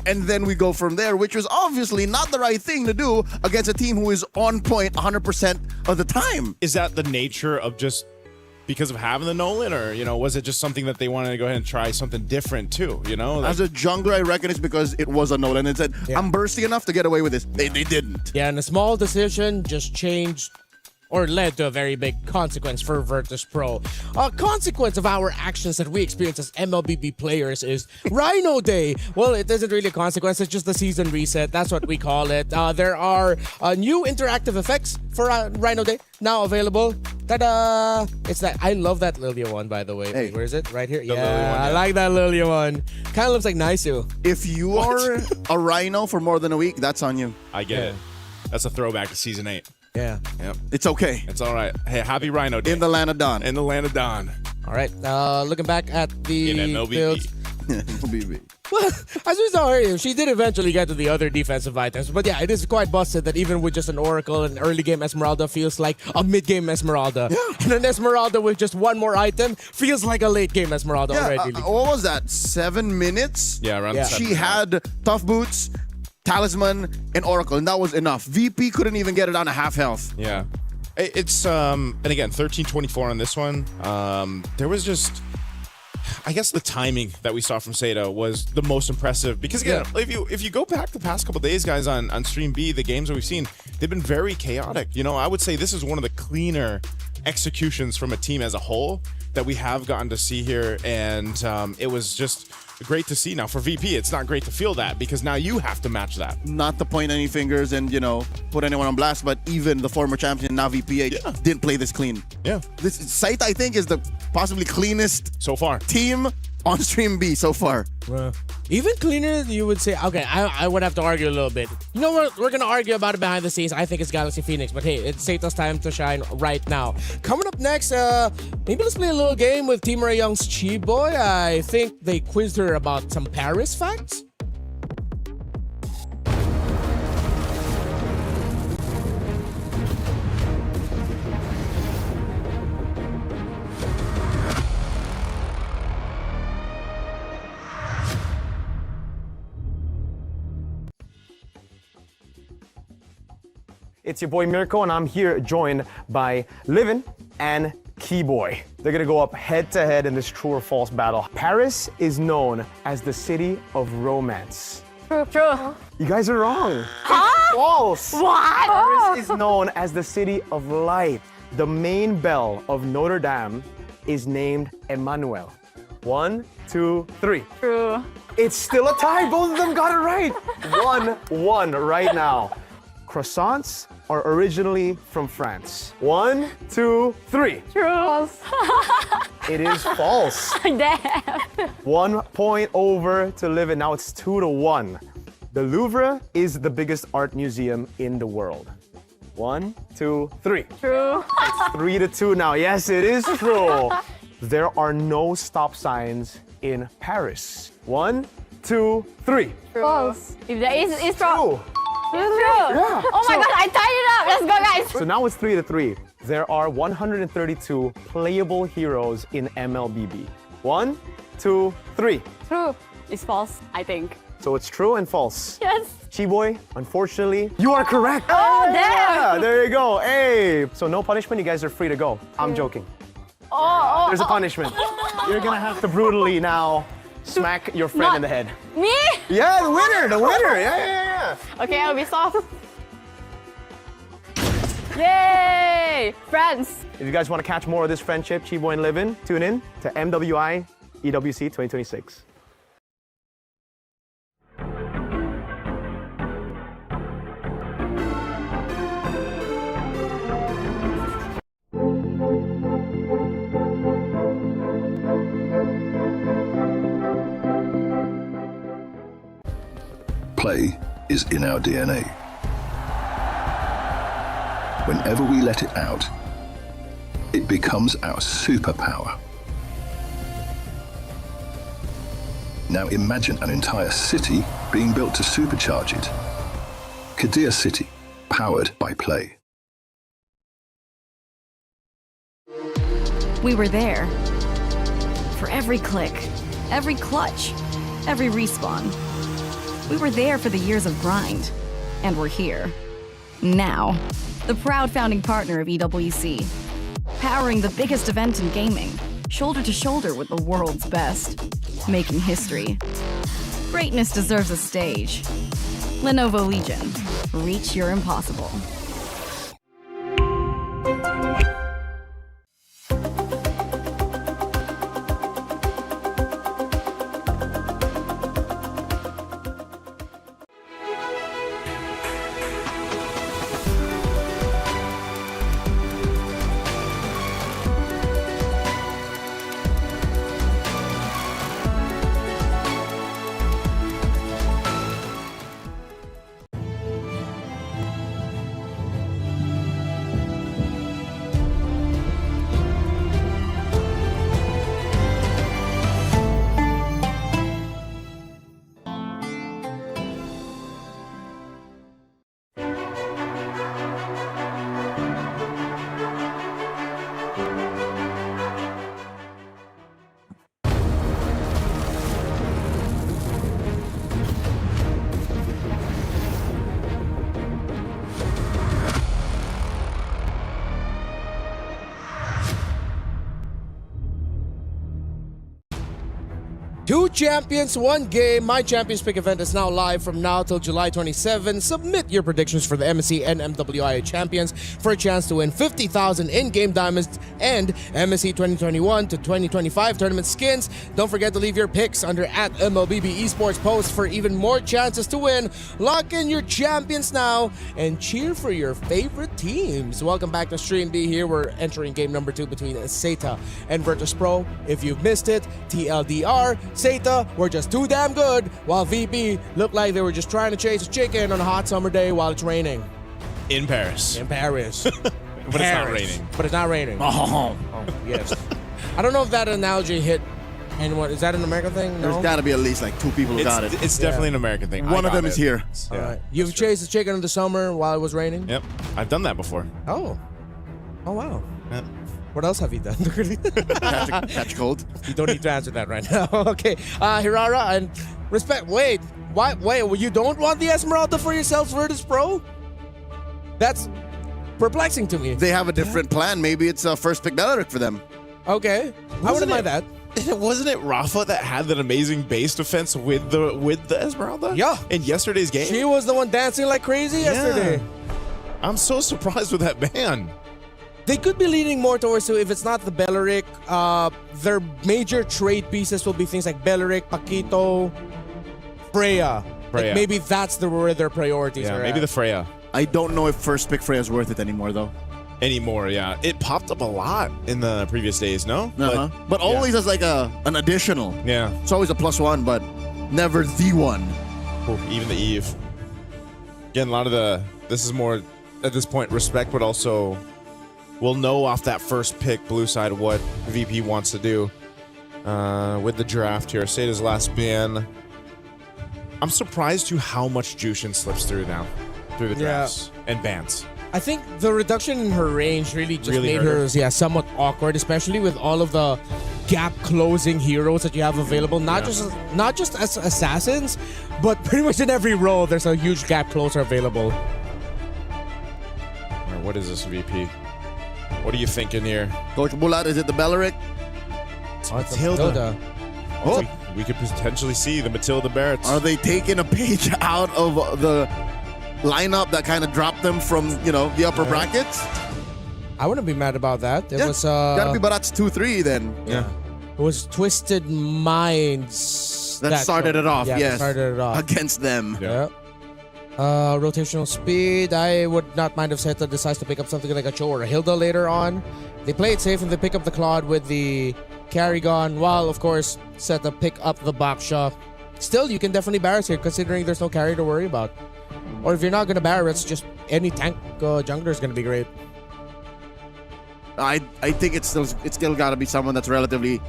And then we go from there, which was obviously not the right thing to do against a team who is on point 100% of the time. Is that the nature of just because of having the Nolan, or was it just something that they wanted to go ahead and try something different too? As a jungler, I reckon it's because it was a Nolan and said, I'm bursty enough to get away with this. They didn't. Yeah, and a small decision just changed or led to a very big consequence for Virtus Pro. A consequence of our actions that we experience as MLBB players is Rhino Day. Well, it isn't really a consequence, it's just the season reset. That's what we call it. There are new interactive effects for Rhino Day now available. Ta-da! It's that. I love that Lilia one, by the way. Hey. Where is it? Right here? The Lilia one, I like that Lilia one. Kind of looks like Naisu. If you are a Rhino for more than a week, that's on you. I get it. That's a throwback to season 8. Yeah. Yep. It's okay. It's all right. Hey, happy Rhino Day. In the land of Dawn. In the land of Dawn. All right. Looking back at the In MLBB. builds. MLBB. Well, as we saw earlier, she did eventually get to the other defensive items. But yeah, it is quite busted that even with just an Oracle, an early game Esmeralda feels like a mid game Esmeralda. Yeah. And an Esmeralda with just one more item feels like a late game Esmeralda already. What was that? 7 minutes? Yeah, around 7 She had Tough Boots, Talisman, and Oracle, and that was enough. VP couldn't even get it down to half health. Yeah. It's, and again, 13-24 on this one. There was just, I guess the timing that we saw from Seda was the most impressive because again, if you go back the past couple days, guys, on Stream B, the games that we've seen, they've been very chaotic. I would say this is one of the cleaner executions from a team as a whole that we have gotten to see here, and it was just great to see. Now for VP, it's not great to feel that because now you have to match that. Not to point any fingers and put anyone on blast, but even the former champion, now VPH, didn't play this clean. Yeah. This site, I think, is the possibly cleanest so far team on Stream B so far. Even cleaner, you would say. Okay, I would have to argue a little bit. We're going to argue about it behind the scenes. I think it's Galaxy Phoenix, but hey, it's Sata's time to shine right now. Coming up next, maybe let's play a little game with Team Ray Young's Chi Boy. I think they quizzed her about some Paris facts. It's your boy Mirko, and I'm here joined by Livin and Keyboy. They're gonna go up head to head in this true or false battle. Paris is known as the city of romance. True. You guys are wrong. It's false. What? Paris is known as the city of light. The main bell of Notre Dame is named Emmanuel. 1, 2, 3. True. It's still a tie. Both of them got it right. 1-1 right now. Croissants are originally from France. 1, 2, 3. True. False. It is false. Damn. 1 point over to Livin. Now it's 2-1. The Louvre is the biggest art museum in the world. 1, 2, 3. True. It's 3-2 now. Yes, it is true. There are no stop signs in Paris. 1, 2, 3. False. If there is, it's wrong. True. It's true. Oh my God, I tied it up. Let's go, guys. So now it's 3-3. There are 132 playable heroes in MLBB. 1, 2, 3. True. It's false, I think. So it's true and false. Yes. Chiboy, unfortunately, you are correct. Oh, damn. Yeah, there you go. Hey. So no punishment, you guys are free to go. I'm joking. Oh, There's a punishment. You're gonna have to brutally now smack your friend in the head. Me? Yeah, the winner. Yeah. Okay, I'll be soft. Yay! Friends. If you guys want to catch more of this friendship, Chiboy and Livin, tune in to MWI EWC26. Play is in our DNA. Whenever we let it out, it becomes our superpower. Now imagine an entire city being built to supercharge it. Kadir City, powered by play. We were there. For every click, every clutch, every respawn. We were there for the years of grind. And we're here. Now. The proud founding partner of EWC. Powering the biggest event in gaming. Shoulder to shoulder with the world's best. Making history. Greatness deserves a stage. Lenovo Legion. Reach your impossible. Two champions, one game. My Champions Pick event is now live from now till July 27. Submit your predictions for the MSC and MWI champions for a chance to win 50,000 in-game diamonds and MSC 2021 to 2025 tournament skins. Don't forget to leave your picks under @MLBB Esports post for even more chances to win. Lock in your champions now and cheer for your favorite teams. Welcome back to Stream B. Here we're entering game number 2 between Zeta and Virtus Pro. If you've missed it, TLDR, Zeta were just too damn good, while VP looked like they were just trying to chase a chicken on a hot summer day while it's raining. In Paris. In Paris. But it's not raining. But it's not raining. Oh. Yes. I don't know if that analogy hit anyone. Is that an American thing? No? There's got to be at least like 2 people who got it. It's definitely an American thing. One of them is here. All right. You've chased a chicken in the summer while it was raining? Yep. I've done that before. Oh. Oh, wow. Yep. What else have you done? Catch cold. You don't need to answer that right now. Okay. Hirara, and respect. Wait. Why? Wait. You don't want the Esmeralda for yourselves, Virtus Pro? That's perplexing to me. They have a different plan. Maybe it's a first pick Beleric for them. Okay. I wouldn't mind that. Wasn't it Rafa that had that amazing base defense with the Esmeralda? Yeah. In yesterday's game? She was the one dancing like crazy yesterday. I'm so surprised with that ban. They could be leaning more towards, so if it's not the Beleric, their major trade pieces will be things like Beleric, Paquito, Freya. Like maybe that's where their priorities are. Maybe the Freya. I don't know if first pick Freya is worth it anymore, though. Anymore, yeah. It popped up a lot in the previous days, no? But always as like an additional. Yeah. It's always a +1, but never the one. Ooh, even the Eve. Again, a lot of this is more, at this point, respect, but also we'll know off that first pick, blue side, what VP wants to do with the draft here. Zeta's last ban I'm surprised to how much Jushin slips through now, through the drafts and bands. I think the reduction in her range really just made hurt her somewhat awkward, especially with all of the gap closing heroes that you have available. Not just as assassins, but pretty much in every role there's a huge gap closer available. What is this VP? What are you thinking here? Coach Bulat, is it the Belleric? It's Matilda. Oh, we could potentially see the Matilda Barretts. Are they taking a page out of the lineup that kind of dropped them from, the upper brackets? I wouldn't be mad about that. It was gotta be Barat's 2-3 then. Yeah. It was Twisted Minds that started it off. Yeah, yes, started it off against them. Yeah. Rotational speed. I would not mind if Zeta decides to pick up something like a Cho or a Hilda later on. They play it safe and they pick up the Claude with the Carrygon, while of course Zeta pick up the Baksha. Still, you can definitely Barret here considering there's no carry to worry about. Or if you're not gonna Barret, it's just any tank jungler is gonna be great. I think it's still gotta be someone that's relatively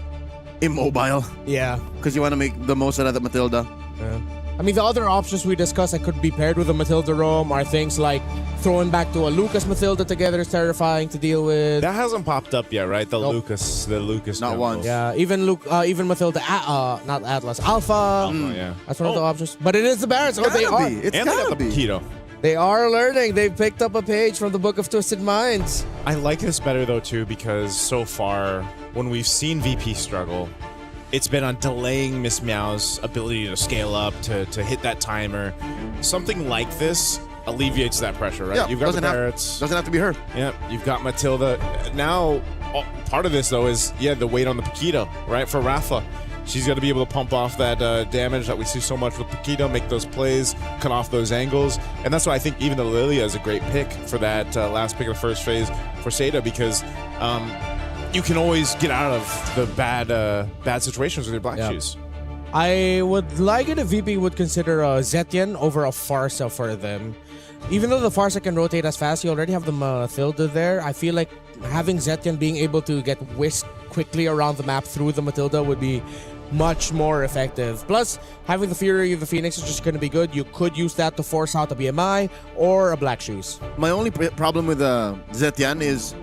immobile. Yeah. Because you want to make the most out of the Matilda. Yeah. I mean, the other options we discussed that could be paired with a Matilda roam are things like throwing back to a Lucas Matilda together is terrifying to deal with. That hasn't popped up yet, right? The Lucas. Not once. Yeah, even Matilda, not Atlas, Alpha. Yeah. That's one of the options. But it is the Barretts. Oh, they are. It's And they gotta got the be. Keto. They are learning. They've picked up a page from the Book of Twisted Minds. I like this better though too because so far when we've seen VP struggle, it's been on delaying Miss Meow's ability to scale up to hit that timer. Something like this alleviates that pressure, right? Yeah, You've got the Barretts. Doesn't have to be her. Yeah, you've got Matilda. Now, part of this though is the weight on the Paquito, right? For Rafa. She's got to be able to pump off that damage that we see so much with Paquito, make those plays, cut off those angles. And that's why I think even the Lilia is a great pick for that last pick of the first phase for Seda because you can always get out of the bad situations with your Black Shoes. I would like it if VP would consider Zetian over a Farsa for them. Even though the Farsa can rotate as fast, you already have the Matilda there. I feel like having Zetian being able to get whisked quickly around the map through the Matilda would be much more effective. Plus, having the Fury of the Phoenix is just going to be good. You could use that to force out a BMI or a Black Shoes. My only problem with Zetian is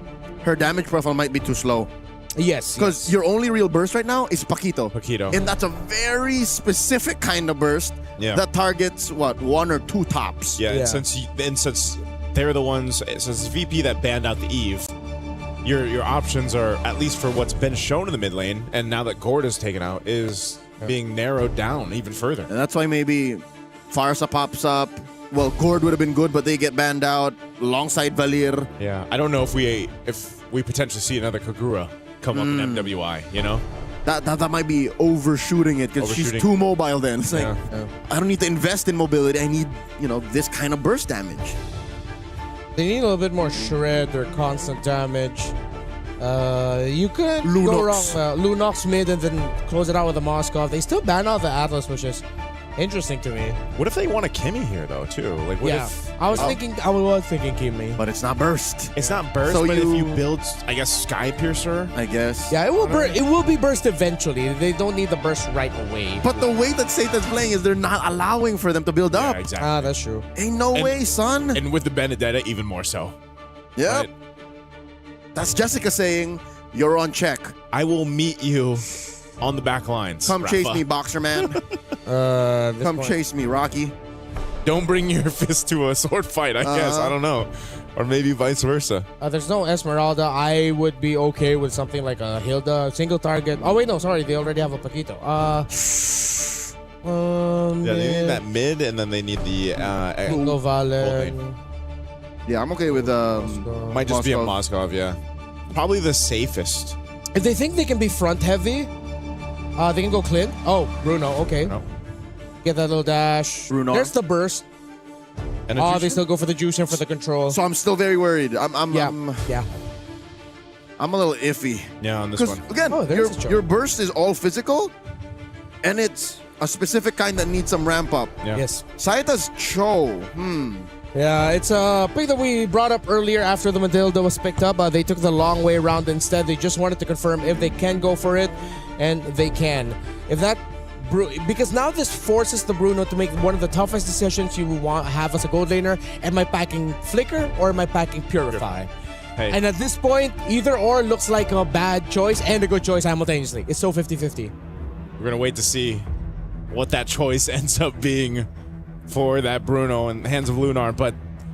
her damage profile might be too slow. Yes. Because your only real burst right now is Paquito. And that's a very specific kind of burst that targets, one or two tops. Yeah, and since they're the ones, since VP that banned out the Eve, your options are, at least for what's been shown in the mid lane, and now that Gord is taken out, is being narrowed down even further. And that's why maybe Farsa pops up. Well, Gord would have been good, but they get banned out alongside Valir. Yeah, I don't know if we potentially see another Kagura come up in MWI, That might be overshooting it because she's too mobile then. It's like, I don't need to invest in mobility. I need, this kind of burst damage. They need a little bit more shred or constant damage. You could go wrong. Lunox mid and then close it out with a Moskov. They still ban out the Atlas, which is interesting to me. What if they want a Kimmy here though too? Like what if I was thinking Kimmy. But it's not burst. It's not burst, so but if you build Sky Piercer, I guess. Yeah, it will be burst eventually. They don't need the burst right away. But the way that Sata's playing is they're not allowing for them to build up. Yeah, exactly. Ah, that's true. Ain't no way, son. And with the Benedetta, even more so. Yep. Right? That's Jessica saying, you're on check. I will meet you on the back lines. Come Rafa. chase me, boxer man. Chase me, Rocky. Don't bring your fist to a sword fight, I guess. I don't know. Or maybe vice versa. There's no Esmeralda. I would be okay with something like a Hilda, single target. Oh, wait, no, sorry. They already have a Paquito. They need that mid, and then they need the... Valen. Yeah, I'm okay with... might just be a Moskov, yeah. Probably the safest. If they think they can be front heavy, they can go Clint. Oh, Bruno, okay. Get that little dash. Bruno. There's the burst. And they still go for the juicer for the control. So I'm still very worried. I'm a little iffy. Yeah, on this one. Again, your burst is all physical, and it's a specific kind that needs some ramp up. Yeah. Yes. Saita's Cho. Yeah, it's a pick that we brought up earlier after the Matilda was picked up. They took the long way around instead. They just wanted to confirm if they can go for it, and they can. If that because now this forces the Bruno to make one of the toughest decisions you want to have as a gold laner. Am I packing Flicker or am I packing Purify? Hey. And at this point, either or looks like a bad choice and a good choice simultaneously. It's so 50-50. We're going to wait to see what that choice ends up being for that Bruno in the hands of Lunar. But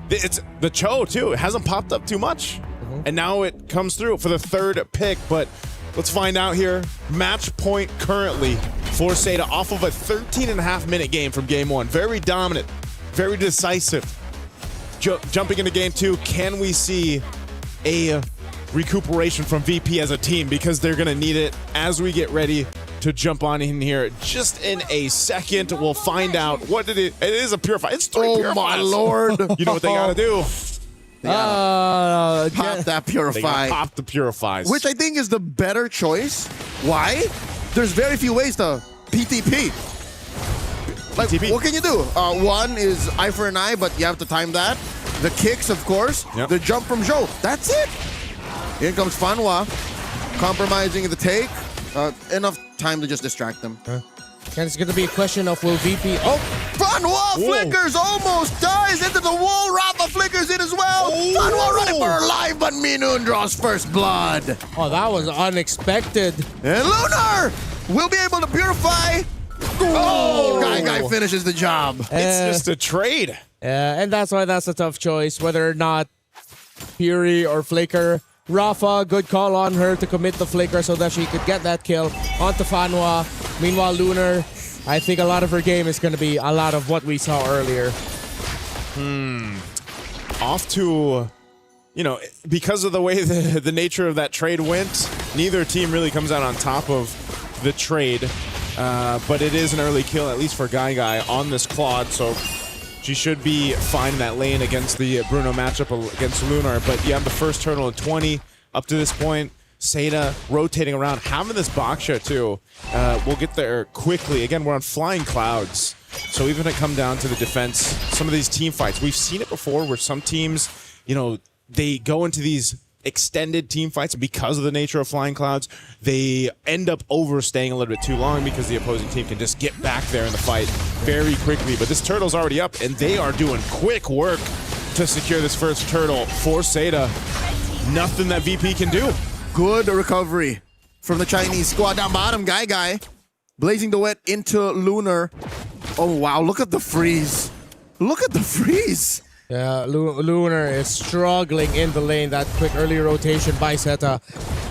it's the Cho, too. It hasn't popped up too much. And now it comes through for the third pick. But let's find out here. Match point currently for Seda off of a 13.5-minute game from game one. Very dominant, very decisive. Jumping into game two, can we see a recuperation from VP as a team? Because they're going to need it as we get ready to jump on in here just in a second. We'll find out what it is a Purify. It's 3 Purifies. Oh my lord. You know what they got to do. Pop that Purify. They gotta pop the Purifies. Which I think is the better choice. Why? There's very few ways to PTP. Like, PTP. What can you do? One is eye for an eye, but you have to time that. The kicks, of course. Yep. The jump from Zhou. That's it. Here comes Fanhua, compromising the take. Enough time to just distract them. And it's going to be a question of will VP... Oh! Fanhua flickers, almost dies into the wall. Rafa flickers it as well. Fanhua running for her life, but Minun draws first blood. Oh, that was unexpected. And Lunar will be able to purify. Oh, Guy finishes the job. It's just a trade. And that's why that's a tough choice, whether or not Fury or Flicker. Rafa, good call on her to commit the Flicker so that she could get that kill onto Fanhua. Meanwhile, Lunar, I think a lot of her game is going to be a lot of what we saw earlier. Off to, because of the way the nature of that trade went, neither team really comes out on top of the trade. But it is an early kill, at least for Guy on this Claude, so she should be fine in that lane against the Bruno matchup against Lunar. But you have the first turtle in 20 up to this point. Seda rotating around, having this box share too. We'll get there quickly. Again, we're on flying clouds. So even when it come down to the defense, some of these team fights, we've seen it before where some teams, they go into these extended team fights because of the nature of flying clouds. They end up overstaying a little bit too long because the opposing team can just get back there in the fight very quickly. But this turtle's already up, and they are doing quick work to secure this first turtle for Seda. Nothing that VP can do. Good recovery from the Chinese squad. Down bottom, Guy. Blazing the wet into Lunar. Oh, wow. Look at the freeze. Look at the freeze. Yeah, Lunar is struggling in the lane. That quick early rotation by Zeta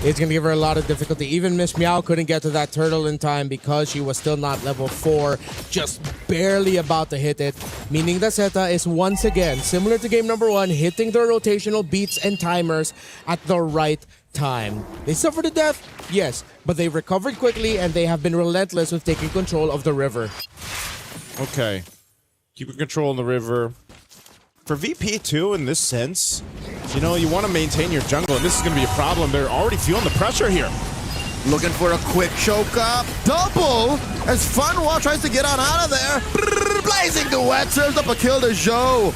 is going to give her a lot of difficulty. Even Miss Meow couldn't get to that turtle in time because she was still not level 4, just barely about to hit it. Meaning that Zeta is once again, similar to game number 1, hitting their rotational beats and timers at the right time. They suffered a death, yes, but they recovered quickly and they have been relentless with taking control of the river. Okay. Keeping control in the river. For VP too, in this sense, you want to maintain your jungle, and this is going to be a problem. They're already feeling the pressure here. Looking for a quick choke up. Double as Fanhua tries to get on out of there. Blazing the wet, serves up a kill to Zhou.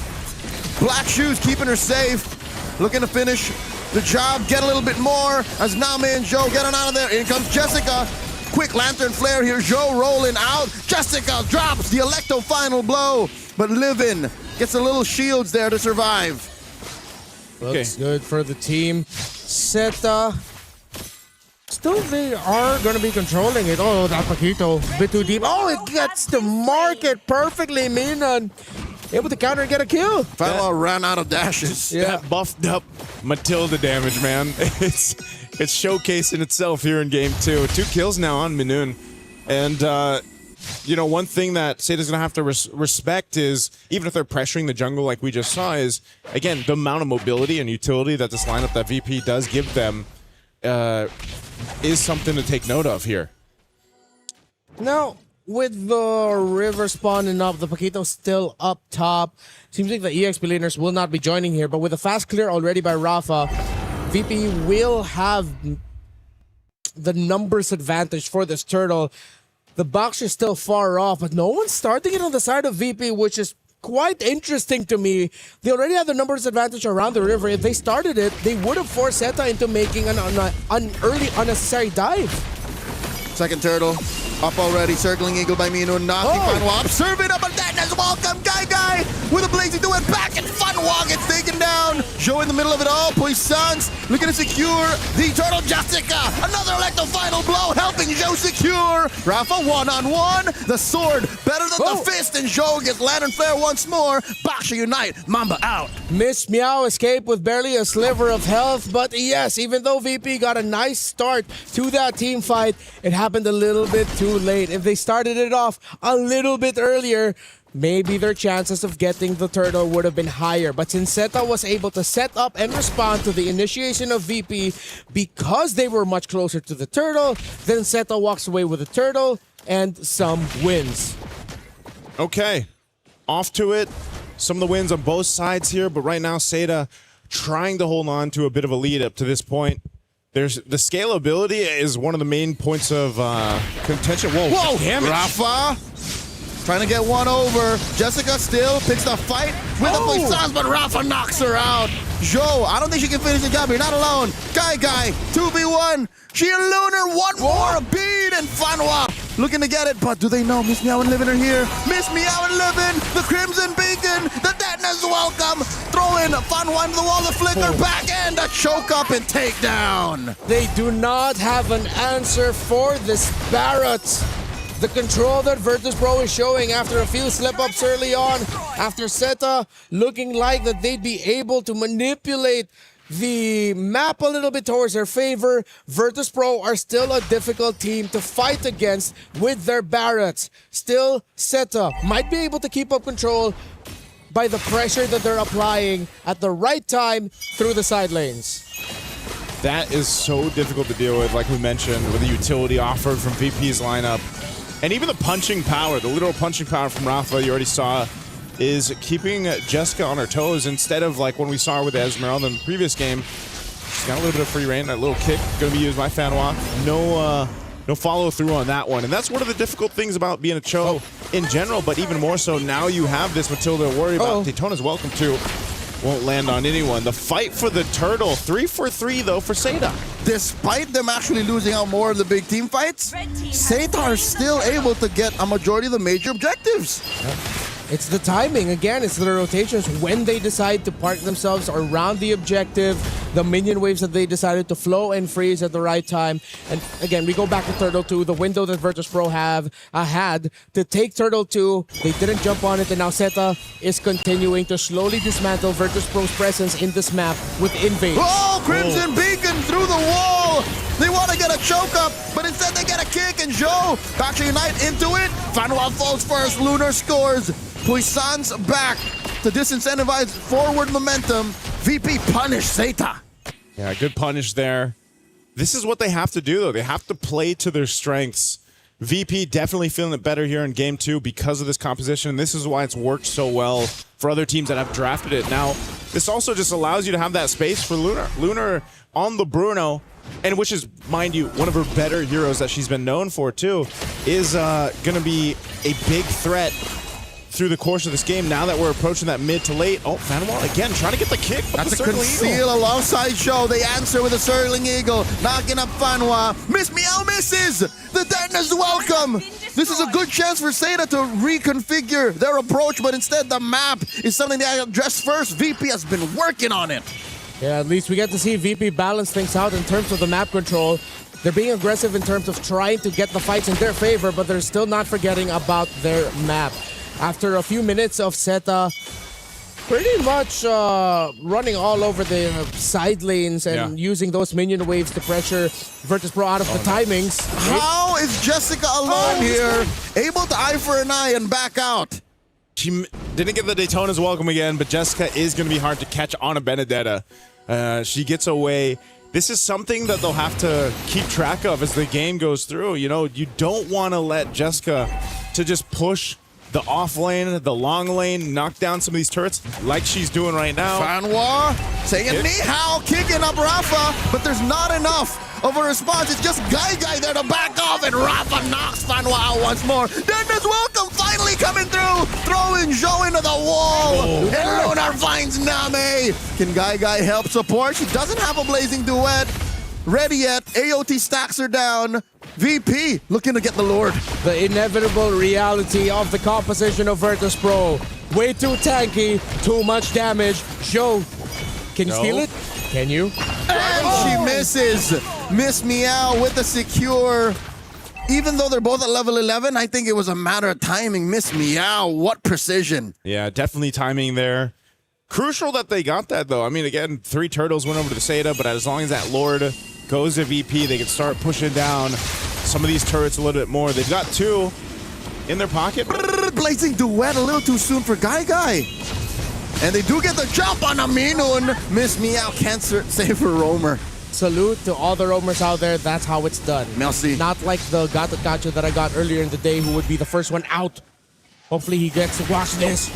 Black Shoes keeping her safe. Looking to finish the job, get a little bit more as Name and Zhou getting out of there. In comes Jessica. Quick lantern flare here. Zhou rolling out. Jessica drops the Electo final blow, but Livin gets a little shields there to survive. Looks good for the team. Zeta, still they are going to be controlling it. Oh, that Paquito, a bit too deep. Oh, it gets to mark it perfectly. Minan able to counter and get a kill. Fanhua ran out of dashes. Yeah, that buffed up Matilda damage, man. It's showcasing itself here in game 2. 2 kills now on Minun. And, one thing that Seda's going to have to respect is, even if they're pressuring the jungle like we just saw, is, again, the amount of mobility and utility that this lineup that VP does give them is something to take note of here. Now, with the river spawning up, the Paquito still up top. Seems like the EXP laners will not be joining here, but with a fast clear already by Rafa, VP will have the numbers advantage for this turtle. The box is still far off, but no one's starting it on the side of VP, which is quite interesting to me. They already have the numbers advantage around the river. If they started it, they would have forced Zeta into making an early unnecessary dive. Second turtle Up already, circling eagle by Mino, knocking Fanwa, observing up, but that is welcome. Guy with a blazing duet back, and Fanwa gets taken down. Joe in the middle of it all, Puissance looking to secure the turtle. Jessica, another electro final blow, helping Joe secure. Rafa one-on-one, the sword better than the fist, and Joe gets lantern flare once more. Baksha unite, Mamba out. Miss Meow escaped with barely a sliver of health, but yes, even though VP got a nice start to that team fight, it happened a little bit too late. If they started it off a little bit earlier, maybe their chances of getting the turtle would have been higher. But since Zeta was able to set up and respond to the initiation of VP because they were much closer to the turtle, then Zeta walks away with the turtle and some wins. Okay, off to it. Some of the wins on both sides here, but right now Zeta trying to hold on to a bit of a lead up to this point. There's the scalability is one of the main points of contention. Whoa, damage. Rafa trying to get one over. Jessica still picks the fight with the Puissance, but Rafa knocks her out. Joe, I don't think she can finish the job. You're not alone. Guy, 2v1. She and Lunar, one more beat, and Fanwa looking to get it, but do they know Miss Meow and Livin are here? Miss Meow and Livin, the Crimson Beacon, the Deadness welcome. Throw in Fanwa into the wall, the flicker back, and a choke up and takedown. They do not have an answer for this Barrett. The control that Virtus.pro is showing after a few slip-ups early on, after Zeta looking like that they'd be able to manipulate the map a little bit towards their favor, Virtus.pro are still a difficult team to fight against with their Barretts. Still, Zeta might be able to keep up control by the pressure that they're applying at the right time through the side lanes. That is so difficult to deal with, like we mentioned, with the utility offered from VP's lineup. And even the punching power, the literal punching power from Rafa, you already saw, is keeping Jessica on her toes instead of like when we saw her with Esmeralda in the previous game. She's got a little bit of free reign, that little kick going to be used by Fanwa. No follow through on that one. And that's one of the difficult things about being a Cho in general, but even more so now you have this Matilda to worry about. Daytona's welcome to. Won't land on anyone. The fight for the turtle, 3 for 3 though for Zeta. Despite them actually losing out more of the big team fights, Zeta are still able to get a majority of the major objectives. It's the timing. Again, it's the rotations when they decide to park themselves around the objective, the minion waves that they decided to flow and freeze at the right time. And again, we go back to Turtle 2, the window that Virtus.pro had to take Turtle 2. They didn't jump on it, and now Zeta is continuing to slowly dismantle Virtus.pro's presence in this map with invade. Oh, Crimson Beacon through the wall! They want to get a choke up, but instead they get a kick, and Joe Baksha unite into it. Fanwa falls first, Lunar scores. Puissance back to disincentivize forward momentum. VP punish Zeta. Yeah, good punish there. This is what they have to do, though. They have to play to their strengths. VP definitely feeling it better here in Game 2 because of this composition. This is why it's worked so well for other teams that have drafted it. Now, this also just allows you to have that space for Lunar. Lunar on the Bruno, and which is, mind you, one of her better heroes that she's been known for, too, is going to be a big threat through the course of this game. Now that we're approaching that mid to late. Oh, Fanwa again trying to get the kick. That's a conceal alongside Show. They answer with a circling eagle, knocking up Fanwa. Miss Meow misses. The Deadness welcome. This is a good chance for Zeta to reconfigure their approach, but instead the map is something they address first. VP has been working on it. Yeah, at least we get to see VP balance things out in terms of the map control. They're being aggressive in terms of trying to get the fights in their favor, but they're still not forgetting about their map. After a few minutes of Zeta pretty much running all over the side lanes and using those minion waves to pressure Virtus.pro out of the timings. How is Jessica alone here, able to eye for an eye and back out? She didn't get the Daytona's welcome again, but Jessica is going to be hard to catch on a Benedetta. She gets away. This is something that they'll have to keep track of as the game goes through. You know, you don't want to let Jessica to just push the off lane, the long lane, knock down some of these turrets like she's doing right now. Fanwa saying ni hao, kicking up Rafa, but there's not enough of a response. It's just Guy there to back off, and Rafa knocks Fanwa out once more. Deadness welcome finally coming through, throwing Joe into the wall, and Lunar finds Name. Can Guy help support? She doesn't have a blazing duet. ready yet. AOT stacks her down. VP looking to get the Lord. The inevitable reality of the composition of Virtus Pro. Way too tanky, too much damage. Joe, can you steal it? Can you? And she misses. Miss Meow with the secure. Even though they're both at level 11, I think it was a matter of timing. Miss Meow, what precision. Yeah, definitely timing there. Crucial that they got that, though. I mean, again, 3 turtles went over to the Seda, but as long as that Lord goes to VP, they can start pushing down some of these turrets a little bit more. They've got 2 in their pocket. Blazing Duet a little too soon for Guy. And they do get the jump on Aminun. Miss Meow can't save her roamer. Salute to all the roamers out there. That's how it's done. Merci. Not like the gotcha that I got earlier in the day who would be the first one out. Hopefully he gets to watch this.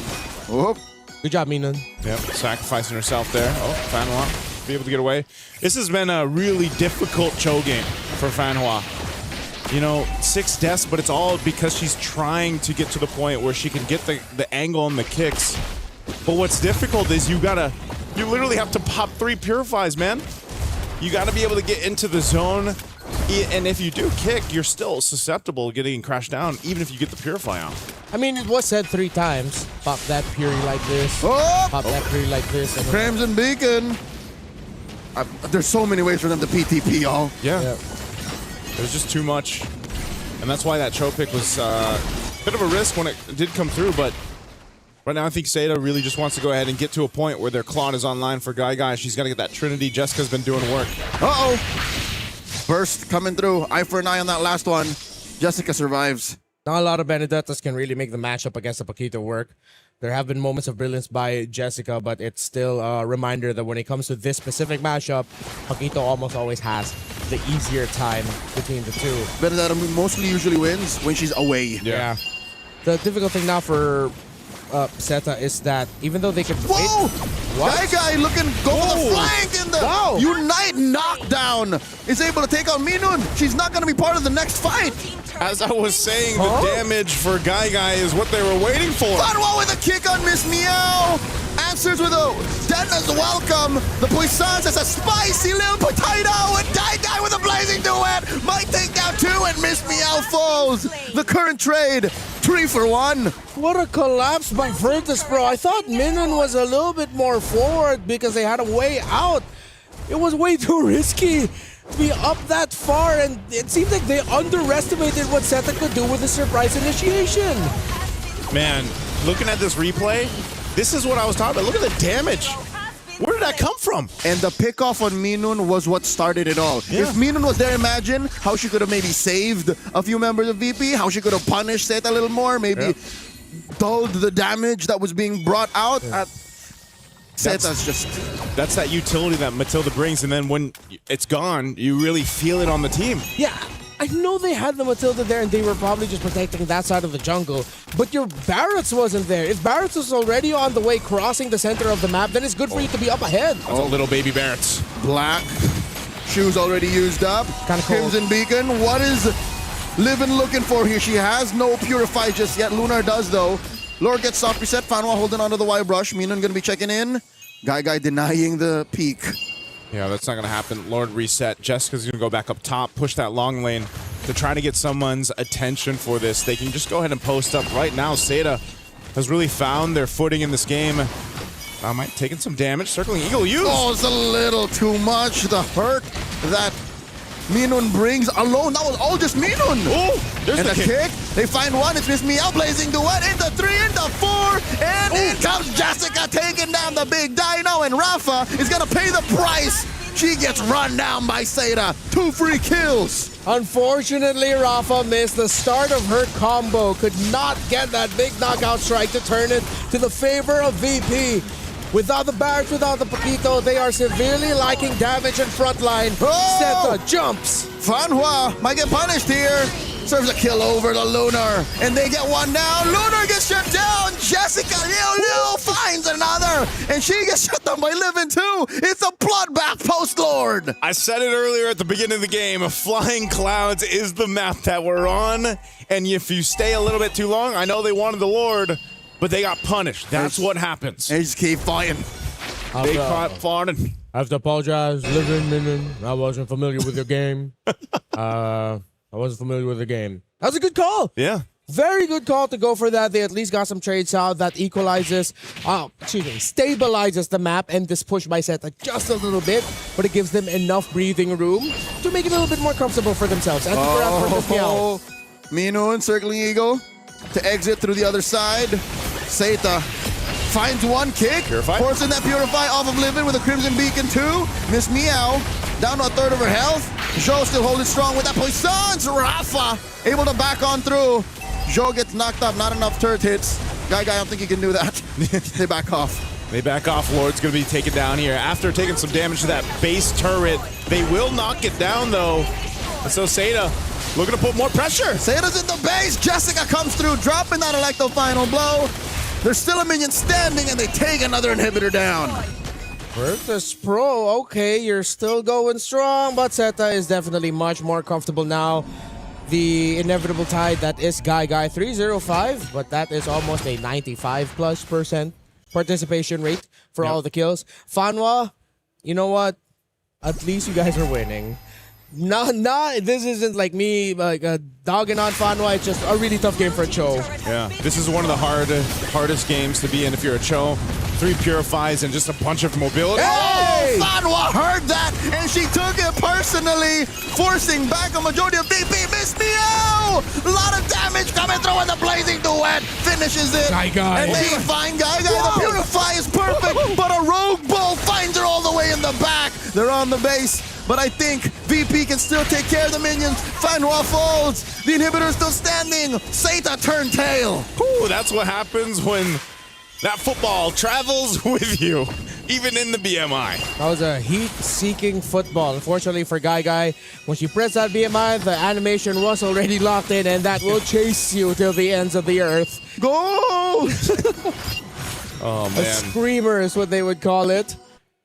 Oh. Good job, Minun. Yep, sacrificing herself there. Oh, Fanhua be able to get away. This has been a really difficult Cho game for Fanhua. You know, 6 deaths, but it's all because she's trying to get to the point where she can get the angle and the kicks. But what's difficult is you literally have to pop 3 purifies, man. You got to be able to get into the zone, and if you do kick, you're still susceptible to getting crashed down, even if you get the purify out. I mean, it was said 3 times. Pop that Puri like this. Oh! Pop that Puri like this. Crimson Beacon. There's so many ways for them to PTP, y'all. Yeah. There's just too much. And that's why that Cho pick was a bit of a risk when it did come through, but right now I think Seda really just wants to go ahead and get to a point where their Claude is online for Guy. She's got to get that Trinity. Jessica's been doing work. Uh-oh. Burst coming through. Eye for an eye on that last one. Jessica survives. Not a lot of Benedettas can really make the matchup against the Paquito work. There have been moments of brilliance by Jessica, but it's still a reminder that when it comes to this specific matchup, Paquito almost always has the easier time between the two. Benedetta mostly usually wins when she's away. Yeah. The difficult thing now for Zeta is that even though they can... Whoa! What? Guy looking go for the flank in the Unite knockdown is able to take out Minun. She's not going to be part of the next fight. As I was saying, the damage for Guy is what they were waiting for. Fanhua with a kick on Miss Meow. Answers with a Denna's welcome. The Puissance has a spicy little potato. And Guy with a blazing duet might take down 2 and Miss Meow falls. The current trade, 3 for 1. What a collapse by Virtus Pro. I thought Minun was a little bit more forward because they had a way out. It was way too risky to be up that far, and it seemed like they underestimated what Zeta could do with the surprise initiation. Man, looking at this replay, this is what I was talking about. Look at the damage. Where did that come from? And the pickoff on Minun was what started it all. Yeah. If Minun was there, imagine how she could have maybe saved a few members of VP, how she could have punished Zeta a little more, maybe dulled the damage that was being brought out at Zeta's just... That's that utility that Matilda brings, and then when it's gone, you really feel it on the team. Yeah, I know they had the Matilda there and they were probably just protecting that side of the jungle, but your Barretts wasn't there. If Barretts was already on the way crossing the center of the map, then it's good for you to be up ahead. That's a little baby Barretts. Black. Shoes already used up. Kind of cold. Crimson Beacon. What is Livin looking for here? She has no Purify just yet. Lunar does, though. Lord gets soft reset. Fanhua holding onto the Y brush. Minun gonna be checking in. Guy denying the peak. Yeah, that's not going to happen. Lord reset. Jessica's going to go back up top, push that long lane to try to get someone's attention for this. They can just go ahead and post up right now. Seda has really found their footing in this game. Might taking some damage. Circling Eagle use. Oh, it's a little too much. The hurt that Minun brings alone. That was all just Minun. Oh, there's and the kick. They find 1. It's Miss Meow blazing duet into 3, into 4. And in comes Jessica taking down the big Dino. And Rafa is going to pay the price. She gets run down by Seda. 2 free kills. Unfortunately, Rafa missed the start of her combo. Could not get that big knockout strike to turn it to the favor of VP. Without the Barretts, without the Paquito, they are severely lacking damage in front line. Zeta jumps. Fanhua might get punished here. Serves a kill over to Lunar. And they get 1 down. Lunar gets shut down. Jessica Liu finds another. And she gets shut down by Livin too. It's a bloodbath post-Lord. I said it earlier at the beginning of the game. Flying Clouds is the map that we're on. And if you stay a little bit too long, I know they wanted the Lord, but they got punished. That's what happens. They just keep fighting. They caught fighting. I have to apologize, Living Minion. I wasn't familiar with your game. I wasn't familiar with the game. That was a good call. Yeah. Very good call to go for that. They at least got some trades out that stabilizes the map and this push by Zeta just a little bit, but it gives them enough breathing room to make it a little bit more comfortable for themselves. And Minoon circling Eagle to exit through the other side. Zeta finds one kick, forcing that Purify off of Livin with a Crimson Beacon 2. Miss Meow down to a third of her health. Zhou still holding strong with that Poissons. Rafa able to back on through. Zhou gets knocked up, not enough turret hits. Guy, I don't think he can do that. They back off. They back off. Lord's going to be taken down here. After taking some damage to that base turret, they will knock it down, though. And so Zeta looking to put more pressure. Zeta's in the base. Jessica comes through, dropping that Electro final blow. There's still a minion standing, and they take another inhibitor down. Virtus Pro, okay, you're still going strong, but Zeta is definitely much more comfortable now. The inevitable tide that is Guy 305, but that is almost a 95+% participation rate for all the kills. Fanwa, you know what? At least you guys are winning. This isn't like me dogging on Fanwa. It's just a really tough game for Cho. Yeah, this is one of the hardest games to be in if you're a Cho. 3 Purifies and just a bunch of mobility. Hey! Fanwa heard that, and she took it personally, forcing back a majority of VP. Miss Meow! A lot of damage coming through, and the Blazing Duet finishes it. Guy. And they find Guy. The Purify is perfect, but a Rogue Bull finds her all the way in the back. They're on the base. But I think VP can still take care of the minions. Fanwa falls. The inhibitor is still standing. Zeta turn tail. Ooh, that's what happens when that football travels with you, even in the BMI. That was a heat-seeking football. Unfortunately for Guy, when she pressed that BMI, the animation was already locked in, and that will chase you till the ends of the earth. Go! Oh, man. A screamer is what they would call it.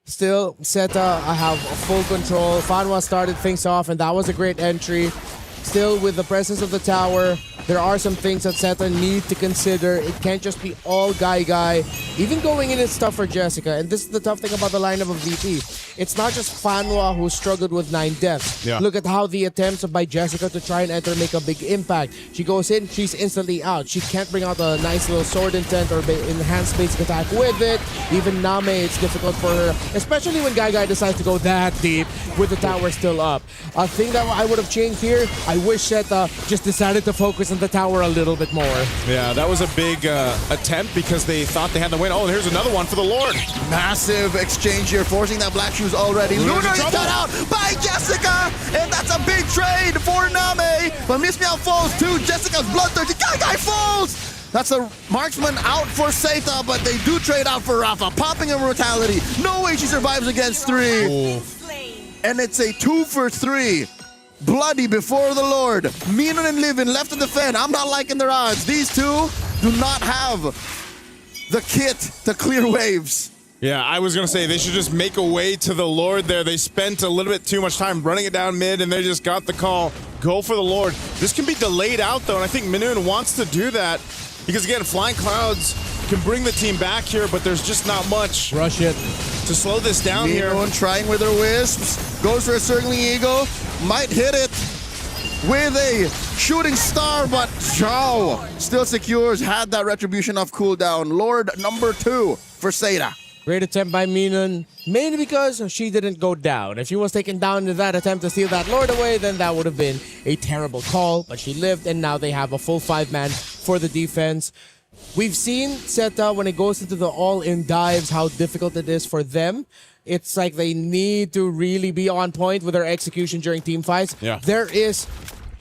Still, Zeta, I have full control. Fanwa started things off, and that was a great entry. Still, with the presence of the tower, there are some things that Zeta need to consider. It can't just be all Guy. Even going in, it's tough for Jessica. And this is the tough thing about the lineup of VP. It's not just Fanwa who struggled with 9 deaths. Yeah. Look at how the attempts by Jessica to try and enter make a big impact. She goes in, she's instantly out. She can't bring out a nice little sword intent or enhanced basic attack with it. Even Name, it's difficult for her, especially when Guy decides to go that deep with the tower still up. A thing that I would have changed here, I wish Zeta just decided to focus on the tower a little bit more. Yeah, that was a big attempt because they thought they had the win. Oh, and here's another one for the Lord. Massive exchange here, forcing that Black Shoes already. Lunar is cut out by Jessica, and that's a big trade for Name. But Miss Meow falls too. Jessica's bloodthirsty. Guy falls. That's a marksman out for Zeta, but they do trade out for Rafa, popping a brutality. No way she survives against 3. Ooh. And it's a 2 for 3. Bloody before the Lord. Minoon and Livin left to defend. I'm not liking their odds. These two do not have the kit to clear waves. Yeah, I was going to say they should just make a way to the Lord there. They spent a little bit too much time running it down mid, and they just got the call. Go for the Lord. This can be delayed out, though, and I think Minoon wants to do that because, again, Flying Clouds can bring the team back here, but there's just not much. Rush it. To slow this down here. Minoon trying with her wisps. Goes for a circling eagle. Might hit it with a shooting star, but Zhou still secures. Had that retribution off cooldown. Lord number 2 for Zeta. Great attempt by Minoon, mainly because she didn't go down. If she was taken down in that attempt to steal that Lord away, then that would have been a terrible call, but she lived, and now they have a full 5-man for the defense. We've seen Zeta, when it goes into the all-in dives, how difficult it is for them. It's like they need to really be on point with their execution during team fights. Yeah. There is,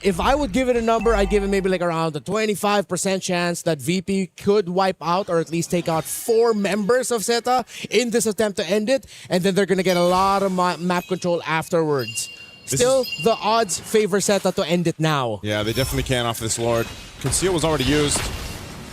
if I would give it a number, I'd give it maybe like around a 25% chance that VP could wipe out or at least take out 4 members of Zeta in this attempt to end it, and then they're going to get a lot of map control afterwards. Still, the odds favor Zeta to end it now. Yeah, they definitely can off this Lord. Conceal was already used.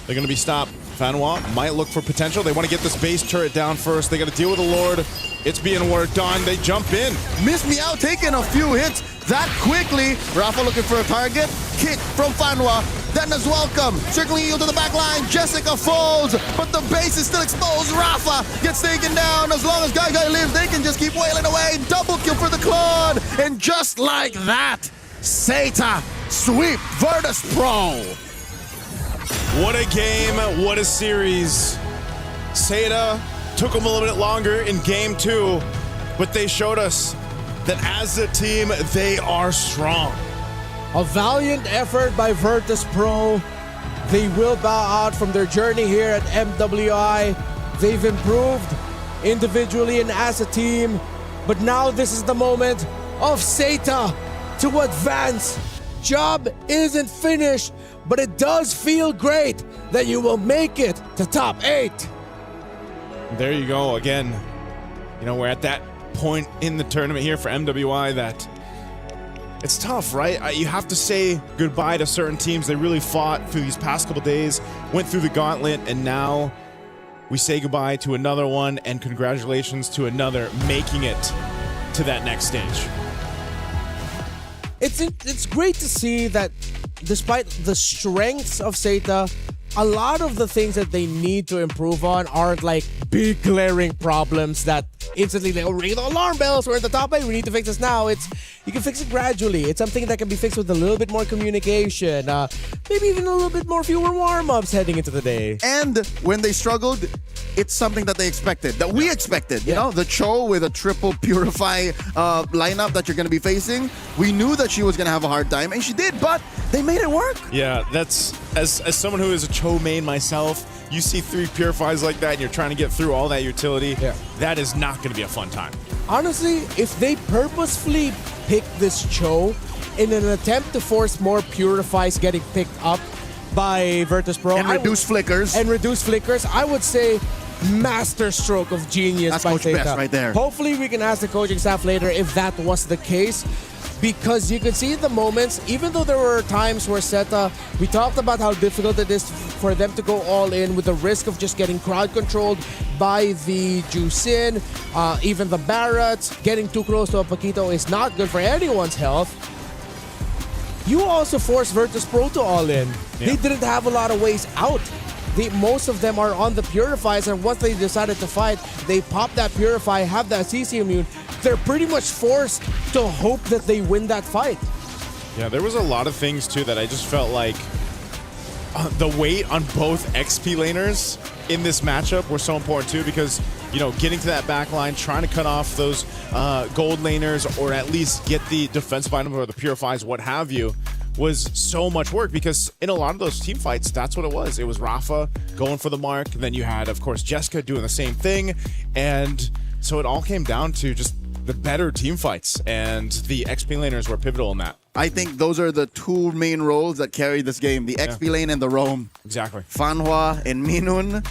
They're going to be stopped. Fanwa might look for potential. They want to get this base turret down first. They got to deal with the Lord. It's being worked on. They jump in. Miss Meow taking a few hits. that quickly. Rafa looking for a target. Kick from Fanwa. Then as welcome. Circling heel to the back line. Jessica falls, but the base is still exposed. Rafa gets taken down. As long as Guy lives, they can just keep wailing away. Double kill for the Claude. And just like that, Seita sweep Virtus Pro. What a game, what a series. Seita took them a little bit longer in game 2, but they showed us that as a team, they are strong. A valiant effort by Virtus Pro. They will bow out from their journey here at MWI. They've improved individually and as a team, but now this is the moment of Seita to advance. Job isn't finished, but it does feel great that you will make it to top 8. There you go again. You know, we're at that point in the tournament here for MWI that it's tough, right? You have to say goodbye to certain teams. They really fought through these past couple days, went through the gauntlet, and now we say goodbye to another one and congratulations to another making it to that next stage. It's great to see that despite the strengths of Seita, a lot of the things that they need to improve on aren't like big glaring problems that instantly they'll ring the alarm bells. We're at the top 8. We need to fix this now. You can fix it gradually. It's something that can be fixed with a little bit more communication. Maybe even a little bit more fewer warm-ups heading into the day. And when they struggled, it's something that they expected, that we expected. You know, the Cho with a triple Purify lineup that you're going to be facing. We knew that she was going to have a hard time, and she did, but they made it work. Yeah, that's, as someone who is a Cho main myself, you see 3 Purifies like that and you're trying to get through all that utility, that is not going to be a fun time. Honestly, if they purposefully pick this Cho in an attempt to force more Purifies getting picked up by Virtus Pro and reduce flickers, I would say master stroke of genius. That's by Coach Seita. Best right there. Hopefully we can ask the coaching staff later if that was the case, because you could see the moments, even though there were times where Seita, we talked about how difficult it is for them to go all in with the risk of just getting crowd controlled by the Jusin, even the Barretts. Getting too close to a Paquito is not good for anyone's health. You also forced Virtus Pro to all in. Yeah. They didn't have a lot of ways out. Most of them are on the Purifies, and once they decided to fight, they pop that Purify, have that CC immune. They're pretty much forced to hope that they win that fight. Yeah, there was a lot of things too that I just felt like the weight on both XP laners in this matchup were so important too, because, you know, getting to that back line, trying to cut off those gold laners, or at least get the defensive item or the Purifies, what have you, was so much work, because in a lot of those team fights, that's what it was. It was Rafa going for the mark, and then you had, of course, Jessica doing the same thing, and so it all came down to just the better team fights, and the XP laners were pivotal in that. I think those are the 2 main roles that carry this game, the XP lane and the roam. Exactly. Fanhua and Minun,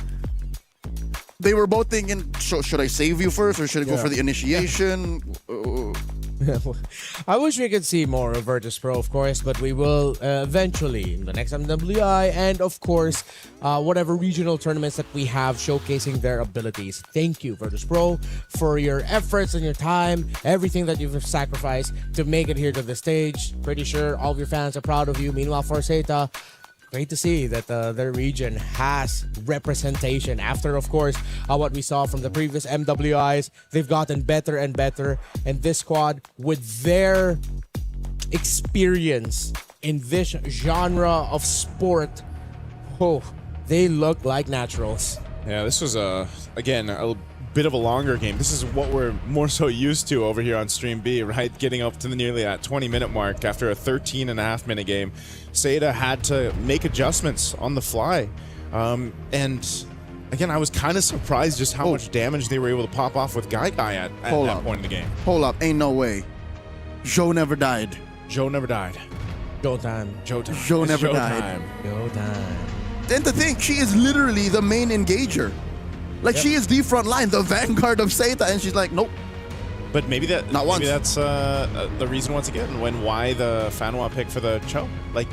they were both thinking, should I save you first, or should I go for the initiation? I wish we could see more of Virtus Pro, of course, but we will eventually in the next MWI, and of course, whatever regional tournaments that we have showcasing their abilities. Thank you, Virtus Pro, for your efforts and your time, everything that you've sacrificed to make it here to the stage. Pretty sure all of your fans are proud of you. Meanwhile, for Seita, great to see that their region has representation. After, of course, what we saw from the previous MWIs, they've gotten better and better. And this squad, with their experience in this genre of sport, they look like naturals. Yeah, this was, again, a bit of a longer game. This is what we're more so used to over here on Stream B, right? Getting up to the nearly that 20-minute mark after a 13.5-minute game. Seita had to make adjustments on the fly. And again, I was kind of surprised just how much damage they were able to pop off with Guy at that point in the game. Hold up, ain't no way. Joe never died. Joe never died. Joe time. Joe time. Joe never died. Joe time. And to think, she is literally the main engager. Like, she is the front line, the vanguard of Seita, and she's like, nope. But maybe that's the reason, once again, why the Fanwa pick for the Cho. Like,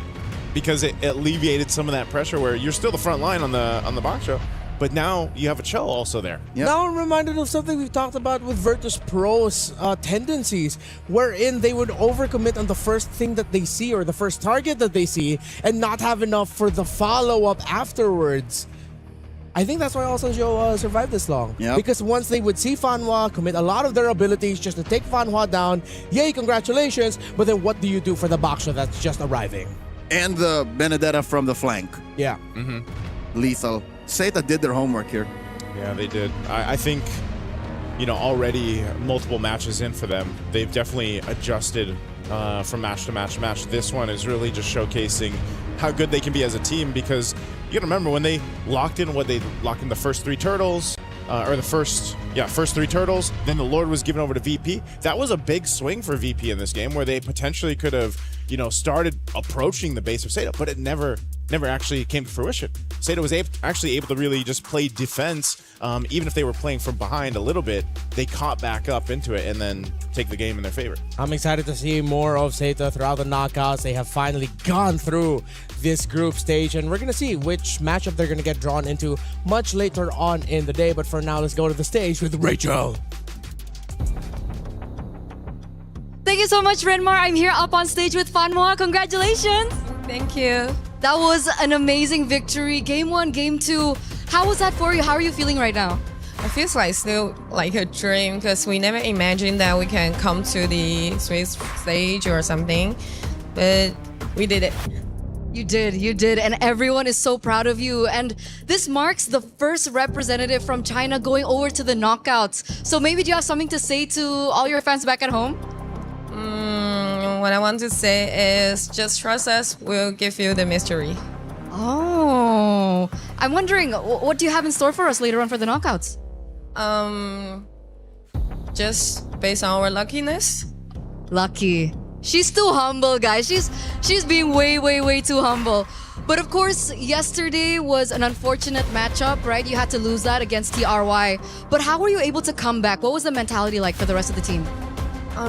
because it alleviated some of that pressure where you're still the front line on the box show, But now you have a Cho also there. Yep. Now I'm reminded of something we've talked about with Virtus Pro's tendencies, wherein they would overcommit on the first thing that they see or the first target that they see and not have enough for the follow-up afterwards. I think that's why also Joe survived this long. Yep. Because once they would see Fanhua commit a lot of their abilities just to take Fanhua down, yay, congratulations, but then what do you do for the Baksha that's just arriving? And the Benedetta from the flank. Yeah. Lethal. Seta did their homework here. Yeah, they did. I think, already multiple matches in for them, they've definitely adjusted from match to match to match. This one is really just showcasing how good they can be as a team, because you gotta remember when they locked in the first three turtles, first three turtles, then the Lord was given over to VP. That was a big swing for VP in this game, where they potentially could have, started approaching the base of Seta, but it never actually came to fruition. Seta was actually able to really just play defense, even if they were playing from behind a little bit. They caught back up into it and then take the game in their favor. I'm excited to see more of Seta throughout the knockouts. They have finally gone through this group stage, and we're going to see which matchup they're going to get drawn into much later on in the day. But for now, let's go to the stage with Rachel. Thank you so much, Renmar. I'm here up on stage with Fanhua. Congratulations. Thank you. That was an amazing victory. Game 1, Game 2. How was that for you? How are you feeling right now? It feels like still like a dream, because we never imagined that we can come to the Swiss stage or something, but we did it. You did, and everyone is so proud of you. And this marks the first representative from China going over to the knockouts. So maybe do you have something to say to all your fans back at home? What I want to say is just trust us, we'll give you the mystery. Oh, I'm wondering, what do you have in store for us later on for the knockouts? Just based on our luckiness. Lucky. She's too humble, guys. She's being way too humble. But of course, yesterday was an unfortunate matchup, right? You had to lose that against TRY. But how were you able to come back? What was the mentality like for the rest of the team?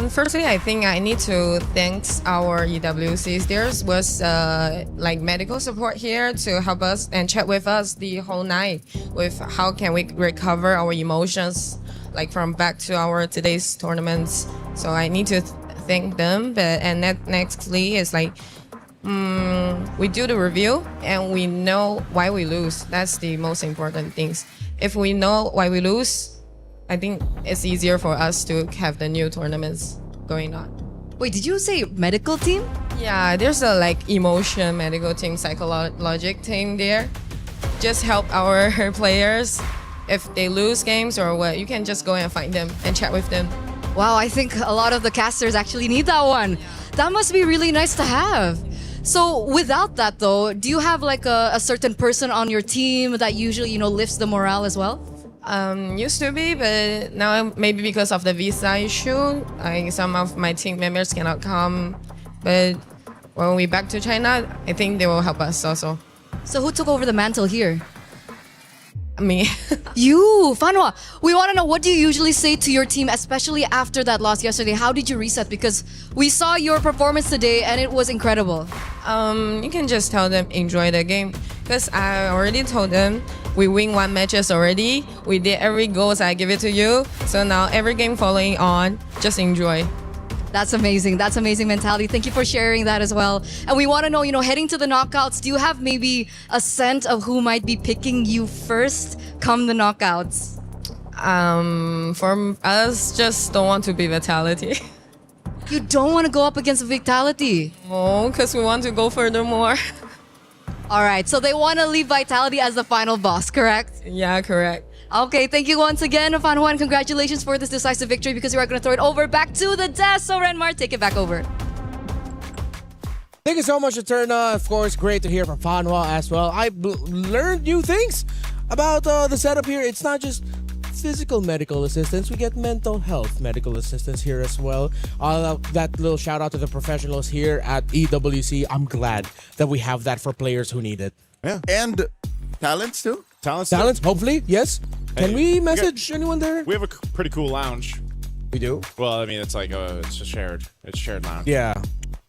Firstly, I think I need to thank our EWCs. There was like medical support here to help us and chat with us the whole night with how can we recover our emotions, like from back to our today's tournaments. So I need to thank them. And nextly is like we do the review and we know why we lose. That's the most important things. If we know why we lose, I think it's easier for us to have the new tournaments going on. Wait, did you say medical team? Yeah, there's a like emotion medical team, psychologic team there. Just help our players. If they lose games or what, you can just go and find them and chat with them. Wow, I think a lot of the casters actually need that one. That must be really nice to have. So without that though, do you have like a certain person on your team that usually, lifts the morale as well? Used to be, but now maybe because of the visa issue, some of my team members cannot come. But when we back to China, I think they will help us also. So who took over the mantle here? Me. You, Fanhua. We want to know, what do you usually say to your team, especially after that loss yesterday? How did you reset? Because we saw your performance today and it was incredible. You can just tell them enjoy the game, because I already told them we win 1 matches already. We did every goals, I give it to you. So now every game following on, just enjoy. That's amazing. That's amazing mentality. Thank you for sharing that as well. And we want to know, heading to the knockouts, do you have maybe a sense of who might be picking you first come the knockouts? For us, just don't want to be Vitality. You don't want to go up against Vitality? No, because we want to go furthermore. All right, so they want to leave Vitality as the final boss, correct? Yeah, correct. Okay, thank you once again, Fanhua, and congratulations for this decisive victory, because we are going to throw it over back to the desk. So Renmar, take it back over. Thank you so much, Eterna. Of course, great to hear from Fanhua as well. I learned new things about the setup here. It's not just physical medical assistance. We get mental health medical assistance here as well. That little shout out to the professionals here at EWC. I'm glad that we have that for players who need it. Yeah. And talents too? Talents, hopefully, yes. Can we message anyone there? We have a pretty cool lounge. We do? Well, I mean, it's like it's a shared lounge. Yeah.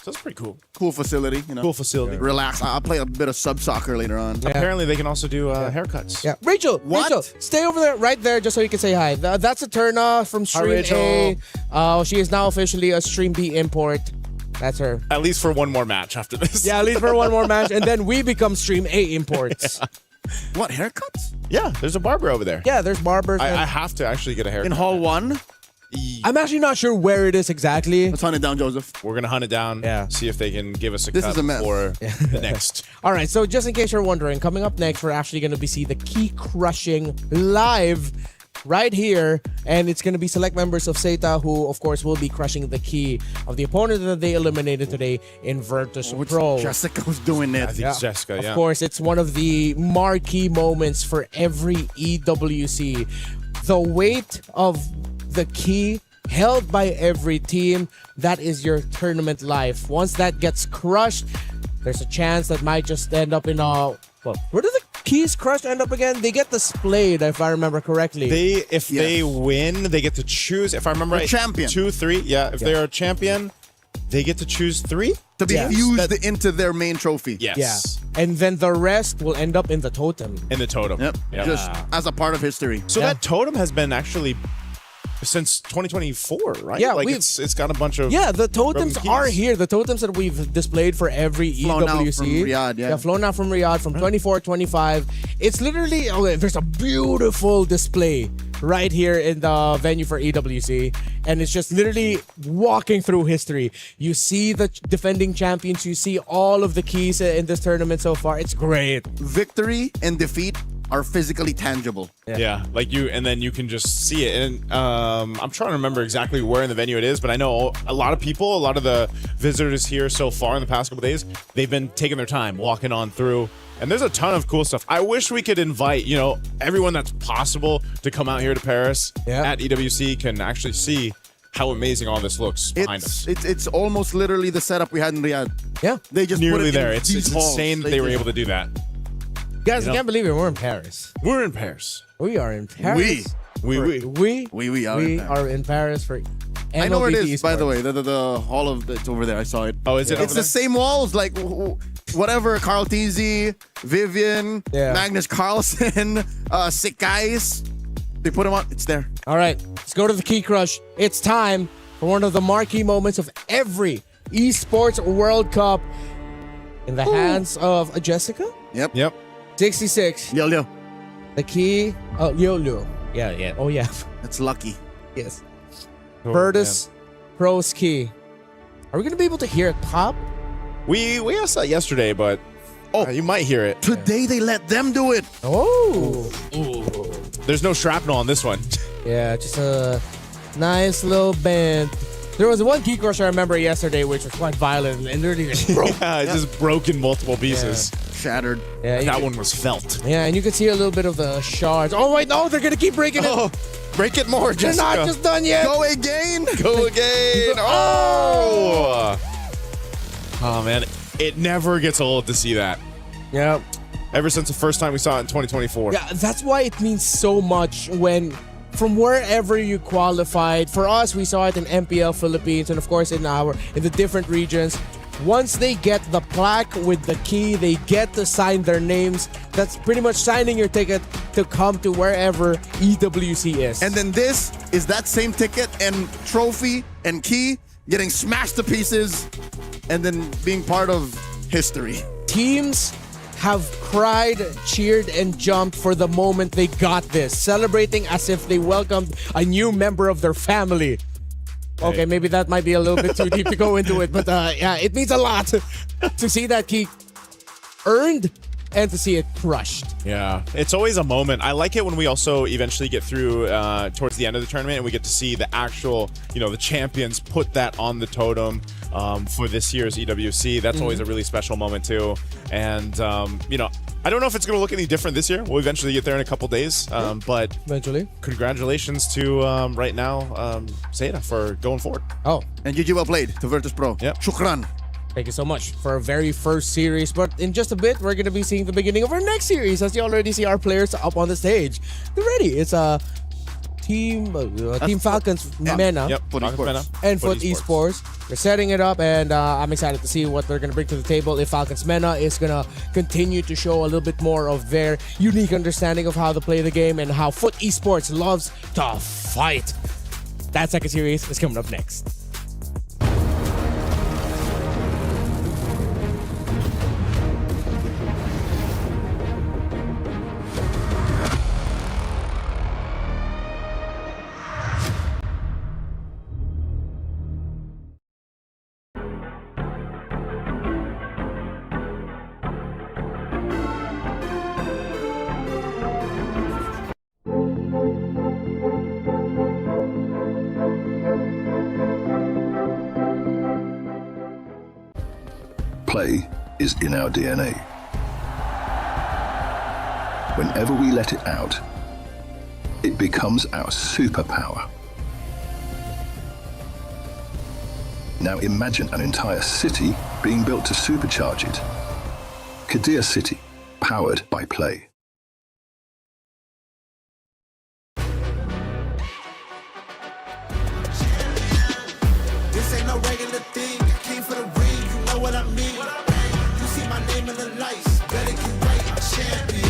So that's pretty cool. Cool facility, you know. Cool facility. Relax. I'll play a bit of sub soccer later on. Apparently, they can also do haircuts. Yeah, Rachel. What? Rachel, stay over there, right there, just so you can say hi. That's a turn from Stream A. She is now officially a Stream B import. That's her. At least for one more match after this. Yeah, at least for one more match, and then we become Stream A imports. What, haircuts? Yeah, there's a barber over there. Yeah, there's barbers. I have to actually get a haircut. In Hall 1? I'm actually not sure where it is exactly. Let's hunt it down, Joseph. We're going to hunt it down. Yeah. See if they can give us a This cut is a mess. for the next. All right, so just in case you're wondering, coming up next, we're actually going to be see the key crushing live right here, and it's going to be select members of SETA who, of course, will be crushing the key of the opponent that they eliminated today in Virtus Pro. Jessica was doing it. I think it's Jessica, yeah. Of course, it's one of the marquee moments for every EWC. The weight of the key held by every team, that is your tournament life. Once that gets crushed, there's a chance that might just end up in a... Well, where do the keys crushed end up again? They get displayed, if I remember correctly. If they win, they get to choose, if I remember right, champion. 2, 3. Yeah, if they are a champion, they get to choose 3. To be fused into their main trophy. Yes. Yeah. And then the rest will end up in the totem. In the totem. Yep. Just as a part of history. So that totem has been actually since 2024, right? Yeah, like it's got a bunch of the totems broken are keys. here. The totems that we've displayed for every Flown out EWC. from Riyadh, yeah. Flown out from Riyadh from 24, 25. It's literally there's a beautiful display right here in the venue for EWC, and it's just literally walking through history. You see the defending champions, you see all of the keys in this tournament so far. It's great. Victory and defeat are physically tangible. Yeah, like and then you can just see it. And I'm trying to remember exactly where in the venue it is, but I know a lot of people, a lot of the visitors here so far in the past couple days, they've been taking their time walking on through. And there's a ton of cool stuff. I wish we could invite, everyone that's possible to come out here to Paris at EWC can actually see how amazing all this looks behind us. It's almost literally the setup we had in Riyadh. Yeah. They just Nearly put it there. in It's these halls. insane that they were able to do that. Guys, I can't believe it. We're in Paris. We're in Paris. We are in Paris. We are in Paris for MLBB I know where it is, by Esports. the way. The hall of it's over there. I saw it. Oh, is it? It's over the same walls, like whatever. Carl Tizzi, Vivian, Magnus Carlsen, Sikais. They put them on. It's there. All right, let's go to the key crush. It's time for one of the marquee moments of every Esports World Cup in the hands of Jessica. Yep. 66. Yo. The key. Oh, Yo. Yeah. Oh, yeah. That's lucky. Yes. Virtus Pro's key. Are we going to be able to hear it pop? We asked that yesterday, but you might hear it. Today they let them do it. Oh. There's no shrapnel on this one. Yeah, just a nice little bend. There was one key crush I remember yesterday, which was quite violent and literally just broke. It just broke in multiple pieces. Shattered. Yeah, that one was felt. Yeah, and you could see a little bit of the shards. Oh, wait, no, they're going to keep breaking it. Break it more, They're Jessica. not just done yet. Go again. Go again. Oh, man. It never gets old to see that. Yeah. Ever since the first time we saw it in 2024. Yeah, that's why it means so much when from wherever you qualified. For us, we saw it in MPL Philippines and of course in the different regions. Once they get the plaque with the key, they get to sign their names. That's pretty much signing your ticket to come to wherever EWC is. And then this is that same ticket and trophy and key getting smashed to pieces and then being part of history. Teams have cried, cheered, and jumped for the moment they got this, celebrating as if they welcomed a new member of their family. Okay, maybe that might be a little bit too deep to go into it, but yeah, it means a lot to see that key earned and to see it crushed. Yeah, it's always a moment. I like it when we also eventually get through towards the end of the tournament and we get to see the actual, the champions put that on the totem for this year's EWC. That's always a really special moment too. And, I don't know if it's going to look any different this year. We'll eventually get there in a couple days. But eventually, congratulations to right now, SETA for going forward. Oh, and GG well played to Virtus Pro. Yep. Shukran. Thank you so much for our very first series. But in just a bit, we're going to be seeing the beginning of our next series as you already see our players up on the stage. They're ready. It's Team Falcons MENA. Yep, Falcons MENA. And Foot Esports. They're setting it up, and I'm excited to see what they're going to bring to the table. If Falcons MENA is going to continue to show a little bit more of their unique understanding of how to play the game and how Foot Esports loves to fight. That second series is coming up next. Play is in our DNA. Whenever we let it out, it becomes our superpower. Now imagine an entire city being built to supercharge it. Kadir City, powered by play. This ain't no regular thing. I came for the ring, you know what I mean. You see my name in the lights, better get right, I'm champion.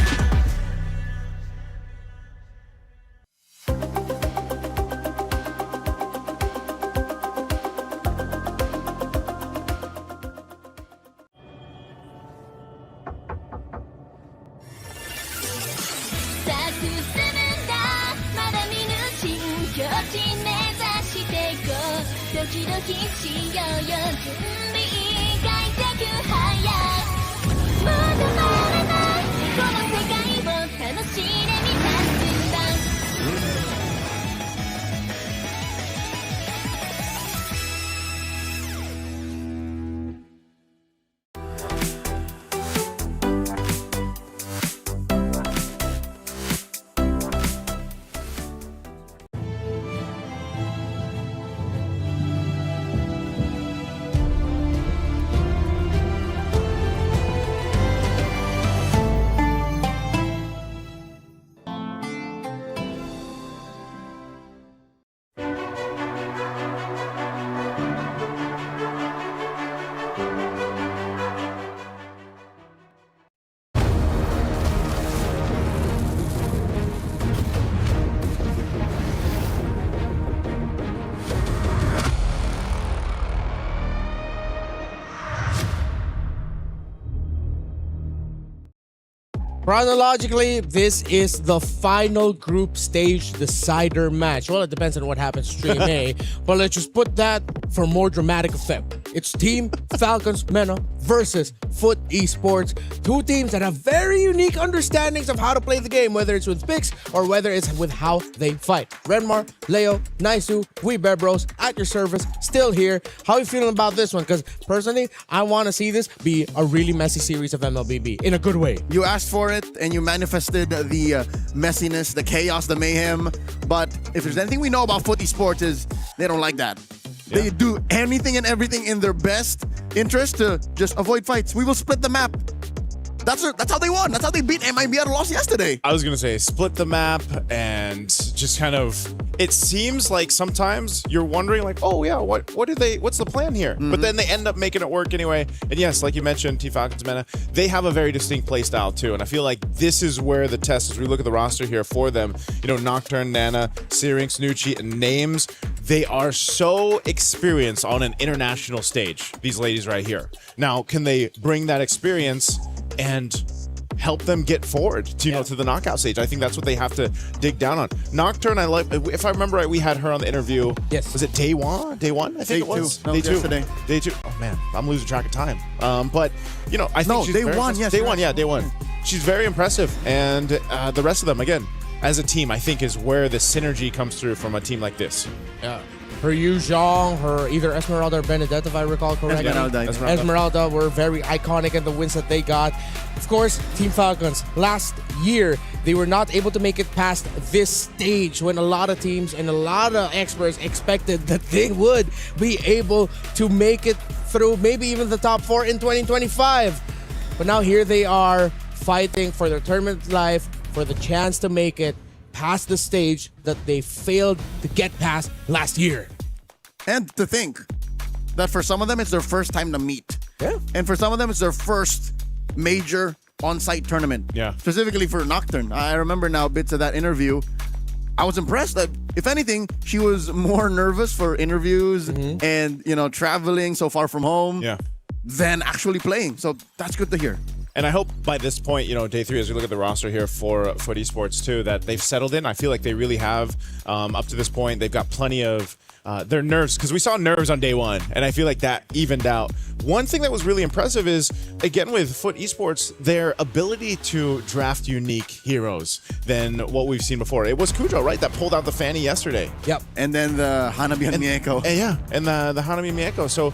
Chronologically, this is the final group stage decider match. Well, it depends on what happens stream A, but let's just put that for more dramatic effect. It's Team Falcons MENA versus Foot Esports. Two teams that have very unique understandings of how to play the game, whether it's with picks or whether it's with how they fight. Renmar, Leo, Naisu, we Bebros, at your service, still here. How are you feeling about this one? Because personally, I want to see this be a really messy series of MLBB in a good way. You asked for it and you manifested the messiness, the chaos, the mayhem. But if there's anything we know about Foot Esports is they don't like that. Yeah. They do anything and everything in their best interest to just avoid fights. We will split the map. That's how they won. That's how they beat MIB at a loss yesterday. I was going to say split the map and just kind of, it seems like sometimes you're wondering like, oh yeah, what's the plan here? But then they end up making it work anyway. And yes, like you mentioned, Team Falcons MENA, they have a very distinct play style too. And I feel like this is where the test, as we look at the roster here for them, you know, Nocturne, Nana, Syrinx, Nucci, and Names, they are so experienced on an international stage, these ladies right here. Now, can they bring that experience and help them get forward to, you know, to the knockout stage? I think that's what they have to dig down on. Nocturne, I like, if I remember right, we had her on the interview. Yes. Was it day one? I think it was. Day two. Yesterday. Day two. Oh man, I'm losing track of time. But, you know, I think she's day very one. impressive. Yes, day one, yeah, day one. She's very impressive. And the rest of them, again, as a team, I think is where the synergy comes through from a team like this. Yeah. Her Yu Zhang, her either Esmeralda or Benedetta, if I recall correctly. Esmeralda were very iconic in the wins that they got. Of course, Team Falcons, last year, they were not able to make it past this stage when a lot of teams and a lot of experts expected that they would be able to make it through maybe even the top 4 in 2025. But now here they are fighting for their tournament life, for the chance to make it past the stage that they failed to get past last year. And to think that for some of them, it's their first time to meet. Yeah. And for some of them, it's their first major on-site tournament. Yeah. Specifically for Nocturne. I remember now bits of that interview. I was impressed that, if anything, she was more nervous for interviews and, traveling so far from home than actually playing. So that's good to hear. And I hope by this point, day 3, as we look at the roster here for Esports too, that they've settled in. I feel like they really have. Up to this point, they've got plenty of their nerves, because we saw nerves on day 1, and I feel like that evened out. One thing that was really impressive is, again, with Foot Esports, their ability to draft unique heroes than what we've seen before. It was Kujo, right, that pulled out the Fanny yesterday. Yep. And then the Hanabi and Mieko. And the Hanabi and Mieko. So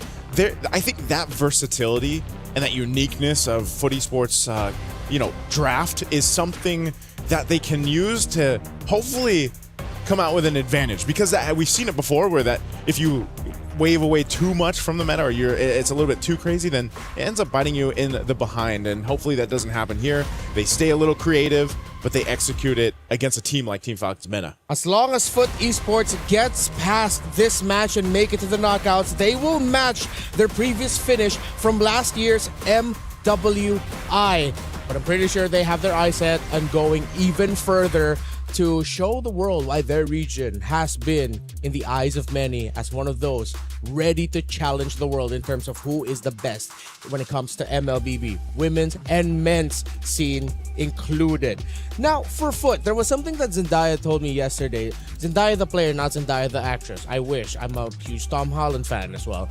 I think that versatility and that uniqueness of Foot Esports, draft is something that they can use to hopefully come out with an advantage, because we've seen it before where that if you wave away too much from the meta or it's a little bit too crazy, then it ends up biting you in the behind, and hopefully that doesn't happen here. They stay a little creative, but they execute it against a team like Team Falcons Meta. As long as Foot Esports gets past this match and make it to the knockouts, they will match their previous finish from last year's MWI. But I'm pretty sure they have their eyes set on going even further to show the world why their region has been, in the eyes of many, as one of those ready to challenge the world in terms of who is the best when it comes to MLBB, women's and men's scene included. Now, for Foot, there was something that Zendaya told me yesterday. Zendaya the player, not Zendaya the actress. I wish. I'm a huge Tom Holland fan as well.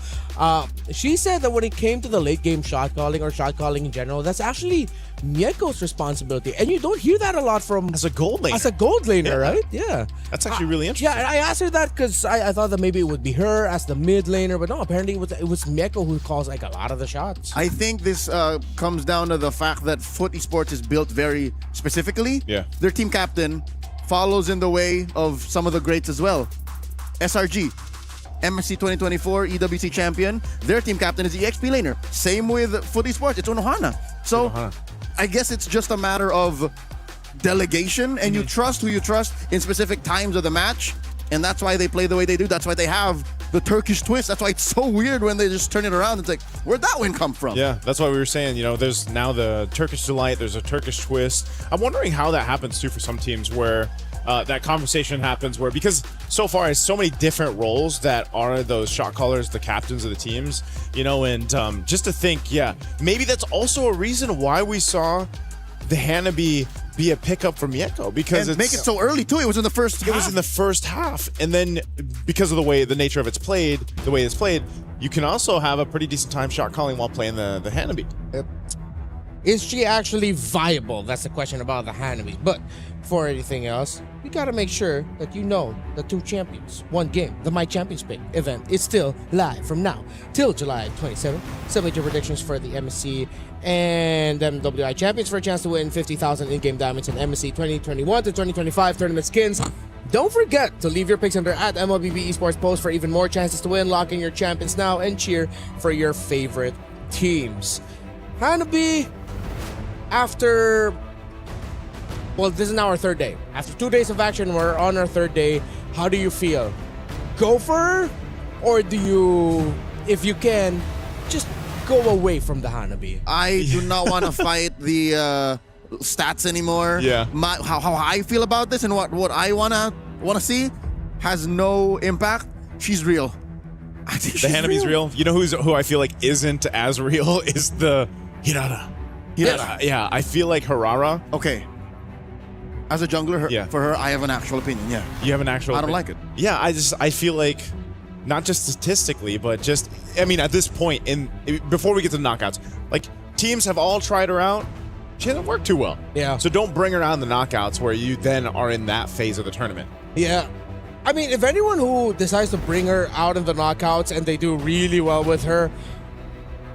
She said that when it came to the late game shot calling or shot calling in general, that's actually Mieko's responsibility. And you don't hear that a lot from... As a gold laner. As a gold laner, right? Yeah. That's actually really interesting. Yeah, I asked her that because I thought that maybe it would be her as the mid laner, but no, apparently it was Mieko who calls like a lot of the shots. I think this comes down to the fact that Foot Esports is built very specifically. Yeah. Their team captain follows in the way of some of the greats as well. SRG, MSC 2024 EWC champion. Their team captain is the XP laner. Same with Foot Esports, it's Unohana. So I guess it's just a matter of delegation, and you trust who you trust in specific times of the match, and that's why they play the way they do. That's why they have the Turkish twist. That's why it's so weird when they just turn it around. It's like, where'd that win come from? Yeah, that's why we were saying, there's now the Turkish delight, there's a Turkish twist. I'm wondering how that happens too for some teams where that conversation happens where, because so far it's so many different roles that are those shot callers, the captains of the teams, and just to think, maybe that's also a reason why we saw the Hanabi be a pickup for Mieko, because and make it so early too. It was in the first half. It was in the first half, and then because of the nature of it's played, you can also have a pretty decent time shot calling while playing the Hanabi. Is she actually viable? That's the question about the Hanabi. But for anything else, we gotta make sure that the 2 champions, 1 game, the My Champions Pick event is still live from now till July 27th. Submit your predictions for the MSC and MWI champions for a chance to win 50,000 in-game diamonds in MSC 2021 to 2025 tournament skins. Don't forget to leave your picks under @MLBB Esports post for even more chances to win. Lock in your champions now and cheer for your favorite teams. Hanabi, after... Well, this is now our 3rd day. After 2 days of action, we're on our 3rd day. How do you feel? Go for her? Or do you, if you can, just go away from the Hanabi? I do not want to fight the stats anymore. Yeah. How I feel about this and what I wanna see has no impact. She's real. I think The Hanabi's real. You know who I feel like isn't as real is the Hirara. Yeah, I feel like Hirara. Okay. As a jungler, for her, I have an actual opinion, yeah. You have an actual I don't opinion. like it. Yeah, I feel like, not just statistically, but just, at this point, before we get to the knockouts, like, teams have all tried her out. She hasn't worked too well. Yeah. So don't bring her out in the knockouts where you then are in that phase of the tournament. Yeah. If anyone who decides to bring her out in the knockouts and they do really well with her,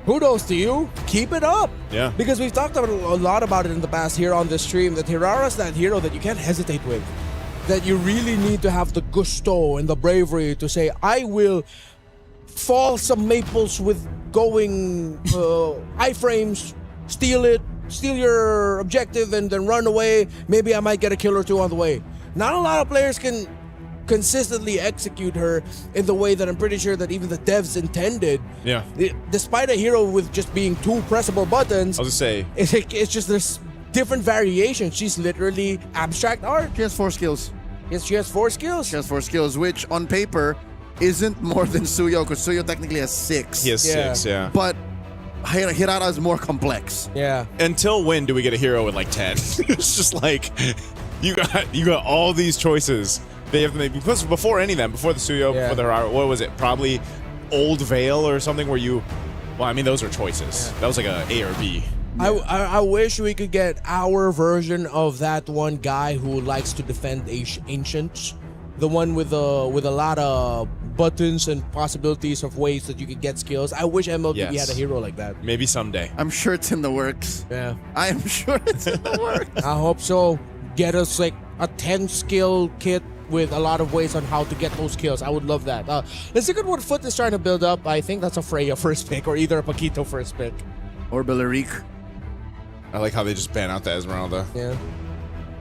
kudos to you. Keep it up. Yeah. Because we've talked a lot about it in the past here on this stream, that Hirara's that hero that you can't hesitate with. That you really need to have the gusto and the bravery to say, I will fall some maples with going iframes, steal your objective, and then run away. Maybe I might get a kill or 2 on the way. Not a lot of players can consistently execute her in the way that I'm pretty sure that even the devs intended. Yeah. Despite a hero with just being 2 pressable buttons, I was gonna say, it's just there's different variations. She's literally abstract art. She has 4 skills. Yes, she has 4 skills. She has 4 skills, which on paper isn't more than Suyo, because Suyo technically has 6. he has 6, yeah. But Hirata is more complex. Yeah. Until when do we get a hero with like 10? It's just like you got all these choices they have to make. Because before any of them, before the Suyo, before the Hirata, what was it? Probably Old Veil or something where you. Well, I mean, those are choices. That was like a or B. I wish we could get our version of that one guy who likes to defend ancients, the one with a lot of buttons and possibilities of ways that you could get skills. I wish MLBB had a hero like that. Maybe someday. I'm sure it's in the works. Yeah, I am sure it's in the works. I hope so. Get us like a 10 skill kit with a lot of ways on how to get those kills. I would love that. Let's look at what Foot is trying to build up. I think that's a Freya first pick or either a Paquito first pick. Or Bellerique. I like how they just ban out the Esmeralda. Yeah.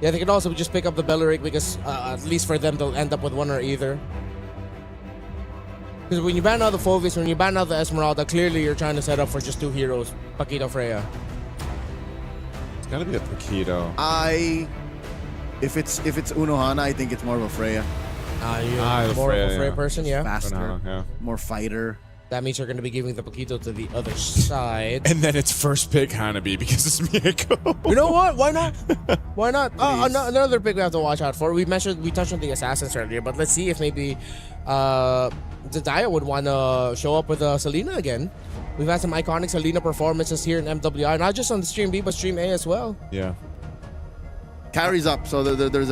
Yeah, they could also just pick up the Belleric because at least for them they'll end up with one or either. Because when you ban out the Fovis, when you ban out the Esmeralda, clearly you're trying to set up for just 2 heroes, Paquito, Freya. It's gotta be a Paquito. If it's Unohana, I think it's more of a Freya. More of a Freya person, yeah. Faster, more fighter. That means you're going to be giving the Paquito to the other side. And then it's first pick Hanabi because it's Miyako. You know what? Why not? Why not? Another pick we have to watch out for. We touched on the Assassins earlier, but let's see if maybe Zendaya would want to show up with Selena again. We've had some iconic Selena performances here in MWI, not just on the Stream B, but Stream A as well. Yeah. Carries up, so there's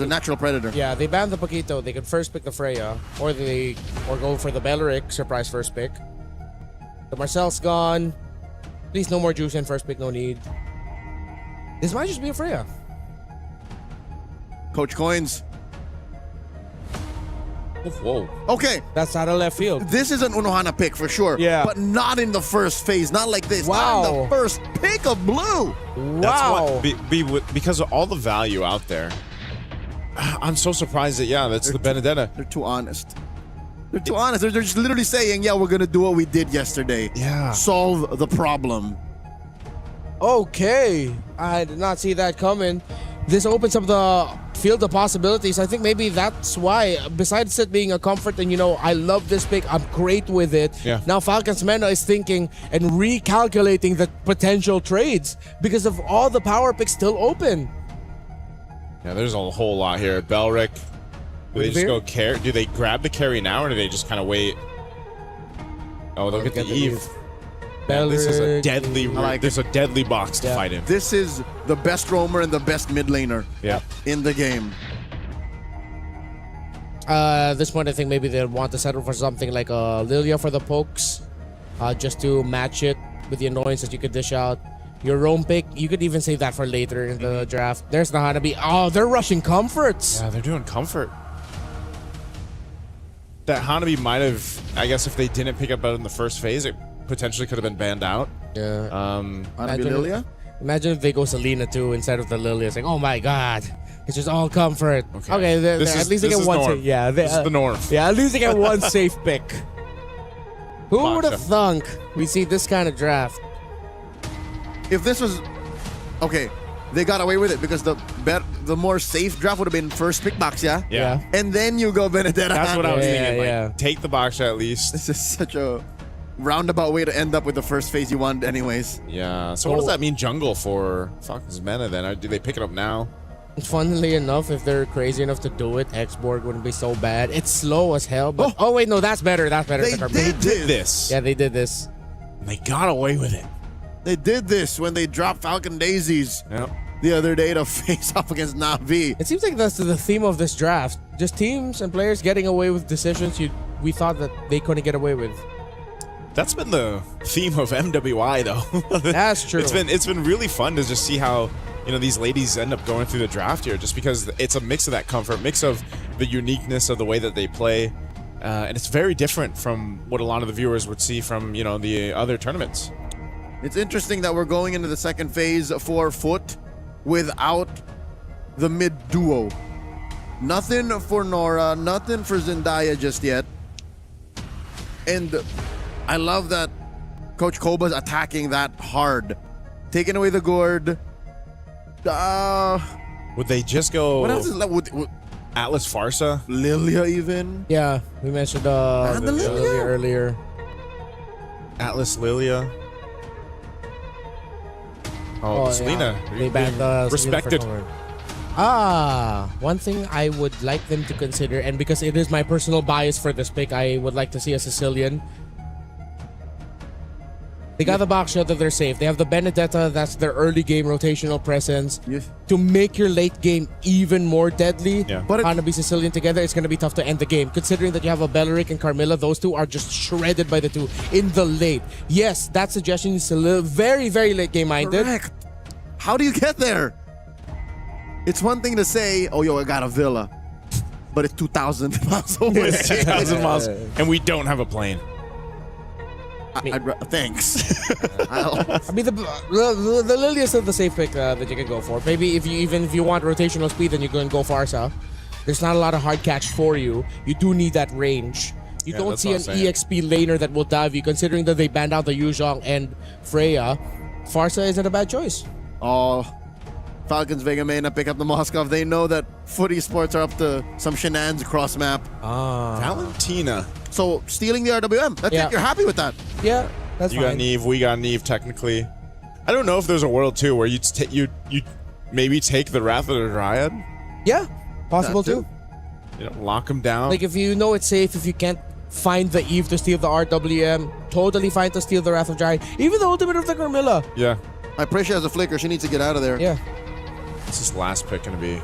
a natural predator. Yeah, they banned the Paquito. They could first pick the Freya, or go for the Belleric surprise first pick. The Marcel's gone. Please, no more juice in first pick. No need. This might just be a Freya. Coach Coins. Whoa. Okay. That's out of left field. This is an Unohana pick for sure. Yeah. But not in the first phase. Not like this. Wow. Not in the first pick of blue. Wow. That's what, because of all the value out there. I'm so surprised that, that's the Benedetta. They're too honest. They're too honest. They're just literally saying, yeah, we're going to do what we did yesterday. Yeah. Solve the problem. Okay. I did not see that coming. This opens up the field of possibilities. I think maybe that's why, besides it being a comfort and, I love this pick, I'm great with it. Yeah. Now Falcons Mena is thinking and recalculating the potential trades because of all the power picks still open. Yeah, there's a whole lot here. Belleric, do they just go carry? Do they grab the carry now, or do they just kind of wait? Oh, they'll get the Eve. Yeah, this is a deadly. There's a deadly box to fight in. This is the best roamer and the best mid laner in the game. At this point, I think maybe they want to settle for something like a Lilia for the pokes, just to match it with the annoyance that you could dish out. Your roam pick, you could even save that for later in the draft. There's the Hanabi. Oh, they're rushing comforts. Yeah, they're doing comfort. That Hanabi might have, I guess if they didn't pick up out in the first phase, it potentially could have been banned out. Yeah. Hanabi Lilia? Imagine if they go Selena too instead of the Lilia. It's like, oh my god. It's just all comfort. Okay, at least they get one safe. Yeah, this is the norm. Yeah, at least they get one safe pick. Who would have thunk we see this kind of draft? If this was okay, they got away with it because the more safe draft would have been first pick box, yeah. And then you go Benedetta. That's what I was thinking. Take the box at least. This is such a roundabout way to end up with the first phase you want, anyways. Yeah. So what does that mean, jungle for Falcons Mena? Then do they pick it up now? Funnily enough, if they're crazy enough to do it, Expo wouldn't be so bad. It's slow as hell. But oh wait, no, that's better. That's better. They did this. Yeah, they did this. They got away with it. They did this when they dropped Falcon Daisies the other day to face off against Na'Vi. It seems like that's the theme of this draft. Just teams and players getting away with decisions we thought that they couldn't get away with. That's been the theme of MWI, though. That's true. It's been really fun to just see how these ladies end up going through the draft here, just because it's a mix of that comfort, mix of the uniqueness of the way that they play, and it's very different from what a lot of the viewers would see from the other tournaments. It's interesting that we're going into the second phase for Foot without the mid duo. Nothing for Nora, nothing for Zendaya just yet. And I love that Coach Koba's attacking that hard. Taking away the gourd. Would they just go... What else is left? Atlas Farsa? Lilia even? Yeah, we mentioned Lilia earlier. Atlas Lilia. Oh, Selena. Yeah. They banned respected. One thing I would like them to consider, and because it is my personal bias for this pick, I would like to see a Sicilian. They got the box shot that they're safe. They have the Benedetta, that's their early game rotational presence. Yes. To make your late game even more deadly, But Hanabi Sicilian together, it's going to be tough to end the game. Considering that you have a Belleric and Carmilla, those two are just shredded by the two in the late. Yes, that suggestion is very, very late game minded. Correct. How do you get there? It's one thing to say, oh, yo, I got a villa. But it's 2,000 miles away. It's 2,000 miles. And we don't have a plane. Thanks. I mean, the Lilia is still the safe pick that you can go for. Maybe if you want rotational speed, then you can go Farsa. There's not a lot of hard catch for you. You do need that range. You don't see an EXP laner that will dive you, considering that they banned out the Yuzhong and Freya. Farsa isn't a bad choice. Oh, Falcons Vega Mena pick up the Moskov. They know that Foot Esports are up to some shenanigans across map. Valentina. So stealing the RWM. That's it. You're happy with that? Yeah, that's fine. You got Neve. We got Neve. Technically, I don't know if there's a world too where you maybe take the Wrath of the Dryad. Yeah, possible too. You know, lock him down. Like if you know it's safe, if you can't find the Eve to steal the RWM, totally fine to steal the Wrath of Dryad. Even the ultimate of the Carmilla. Yeah. I pray she has a flicker. She needs to get out of there. Yeah. What's this last pick gonna be?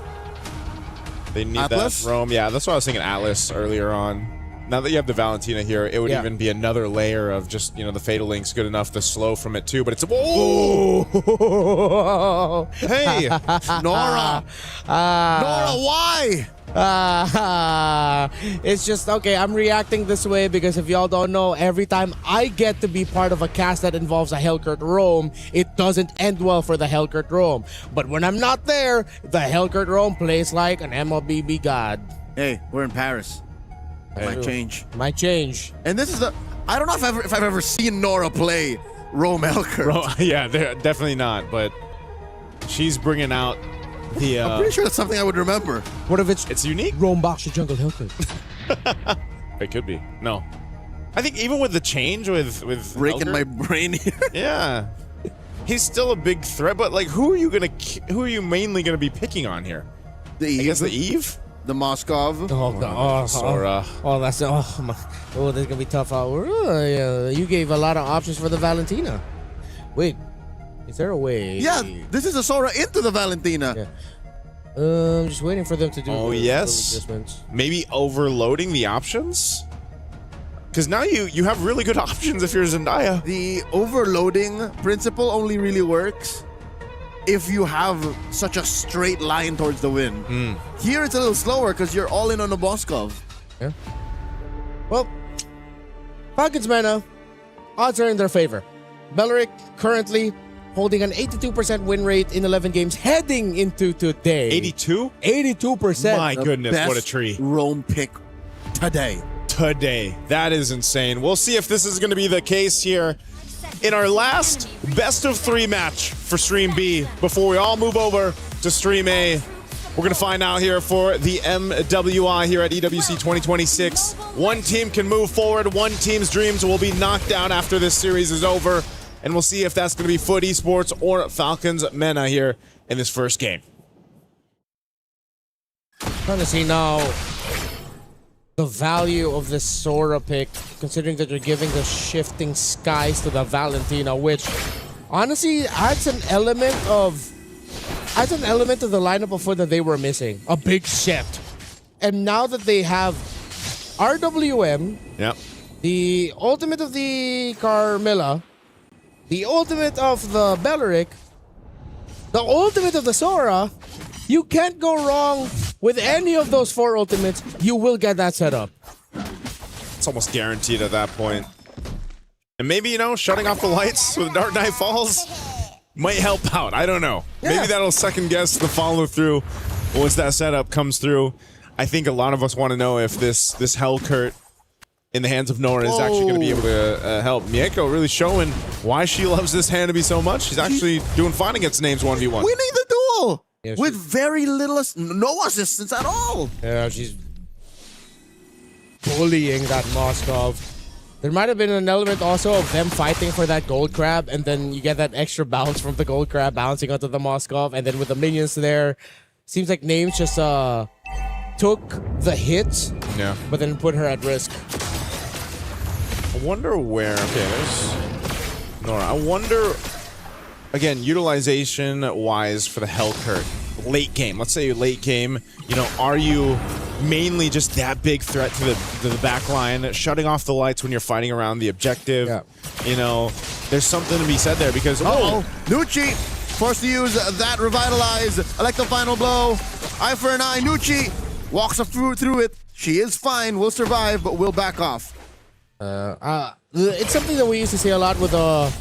They need Atlas? that Rome. Yeah, that's what I was thinking. Atlas earlier on. Now that you have the Valentina here, it would even be another layer of just, the Fatal Link's good enough to slow from it too, but it's hey! Nora! Nora, why? It's just, okay, I'm reacting this way because if y'all don't know, every time I get to be part of a cast that involves a Hellkurt Rome, it doesn't end well for the Hellkurt Rome. But when I'm not there, the Hellkurt Rome plays like an MLBB god. Hey, we're in Paris. Might change. Might change. And this is I don't know if I've ever seen Nora play Rome Hellkurt. Yeah, they're definitely not, but she's bringing out the... I'm pretty sure that's something I would remember. What if it's unique? Rome Boxer Jungle Hellkurt. It could be. No. I think even with the change with breaking Elgert, my brain here. Yeah. He's still a big threat, but like who are you mainly gonna be picking on here? The Eve. I guess the Eve? The Moskov. Sora. That's gonna be tough. You gave a lot of options for the Valentina. Wait, is there a way? Yeah, this is a Sora into the Valentina. Yeah. I'm just waiting for them to do. Oh yes. Maybe overloading the options. Because now you have really good options if you're Zendaya. The overloading principle only really works if you have such a straight line towards the win. Here it's a little slower because you're all in on the Moskov. Yeah. Well, Falcons Mena, odds are in their favor. Belleric currently holding an 82% win rate in 11 games heading into today. 82? 82%. My goodness, what a tree. Rome pick today. That is insane. We'll see if this is going to be the case here in our last best of 3 match for Stream B before we all move over to Stream A. We're going to find out here for the MWI here at EWC26. One team can move forward. One team's dreams will be knocked down after this series is over. And we'll see if that's going to be Foot Esports or Falcons Mena here in this first game. Trying to see now the value of this Sora pick, considering that you're giving the shifting skies to the Valentina, which honestly adds an element to the lineup of Foot that they were missing. A big shift. And now that they have RWM, the ultimate of the Carmilla, the ultimate of the Belleric, the ultimate of the Sora, you can't go wrong with any of those 4 ultimates. You will get that set up. It's almost guaranteed at that point. And maybe, shutting off the lights with Dark Knight Falls might help out. I don't know. Yeah. Maybe that'll second guess the follow through once that setup comes through, I think a lot of us want to know if this Hellcurt in the hands of Nora is actually going to be able to help. Mieko really showing why she loves this Hanabi so much. She's actually doing fine against Names 1v1. Winning the duel with very little, no assistance at all. Yeah, she's bullying that Moskov. There might have been an element also of them fighting for that gold crab, and then you get that extra bounce from the gold crab bouncing onto the Moskov, and then with the minions there, seems like Names just took the hit, but then put her at risk. I wonder where. Okay, there's Nora. I wonder, again, utilization-wise for the Hellcurt, late game. Let's say late game, you know, are you mainly just that big threat to the back line, shutting off the lights when you're fighting around the objective? Yeah. You know, there's something to be said there because Nucci forced to use that revitalize. Electro final blow. Eye for an eye. Nucci walks through it. She is fine. Will survive, but will back off. It's something that we used to see a lot with the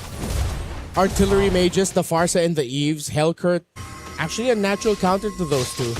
artillery mages, the Farsa and the Eves. Hellcurt, actually a natural counter to those two.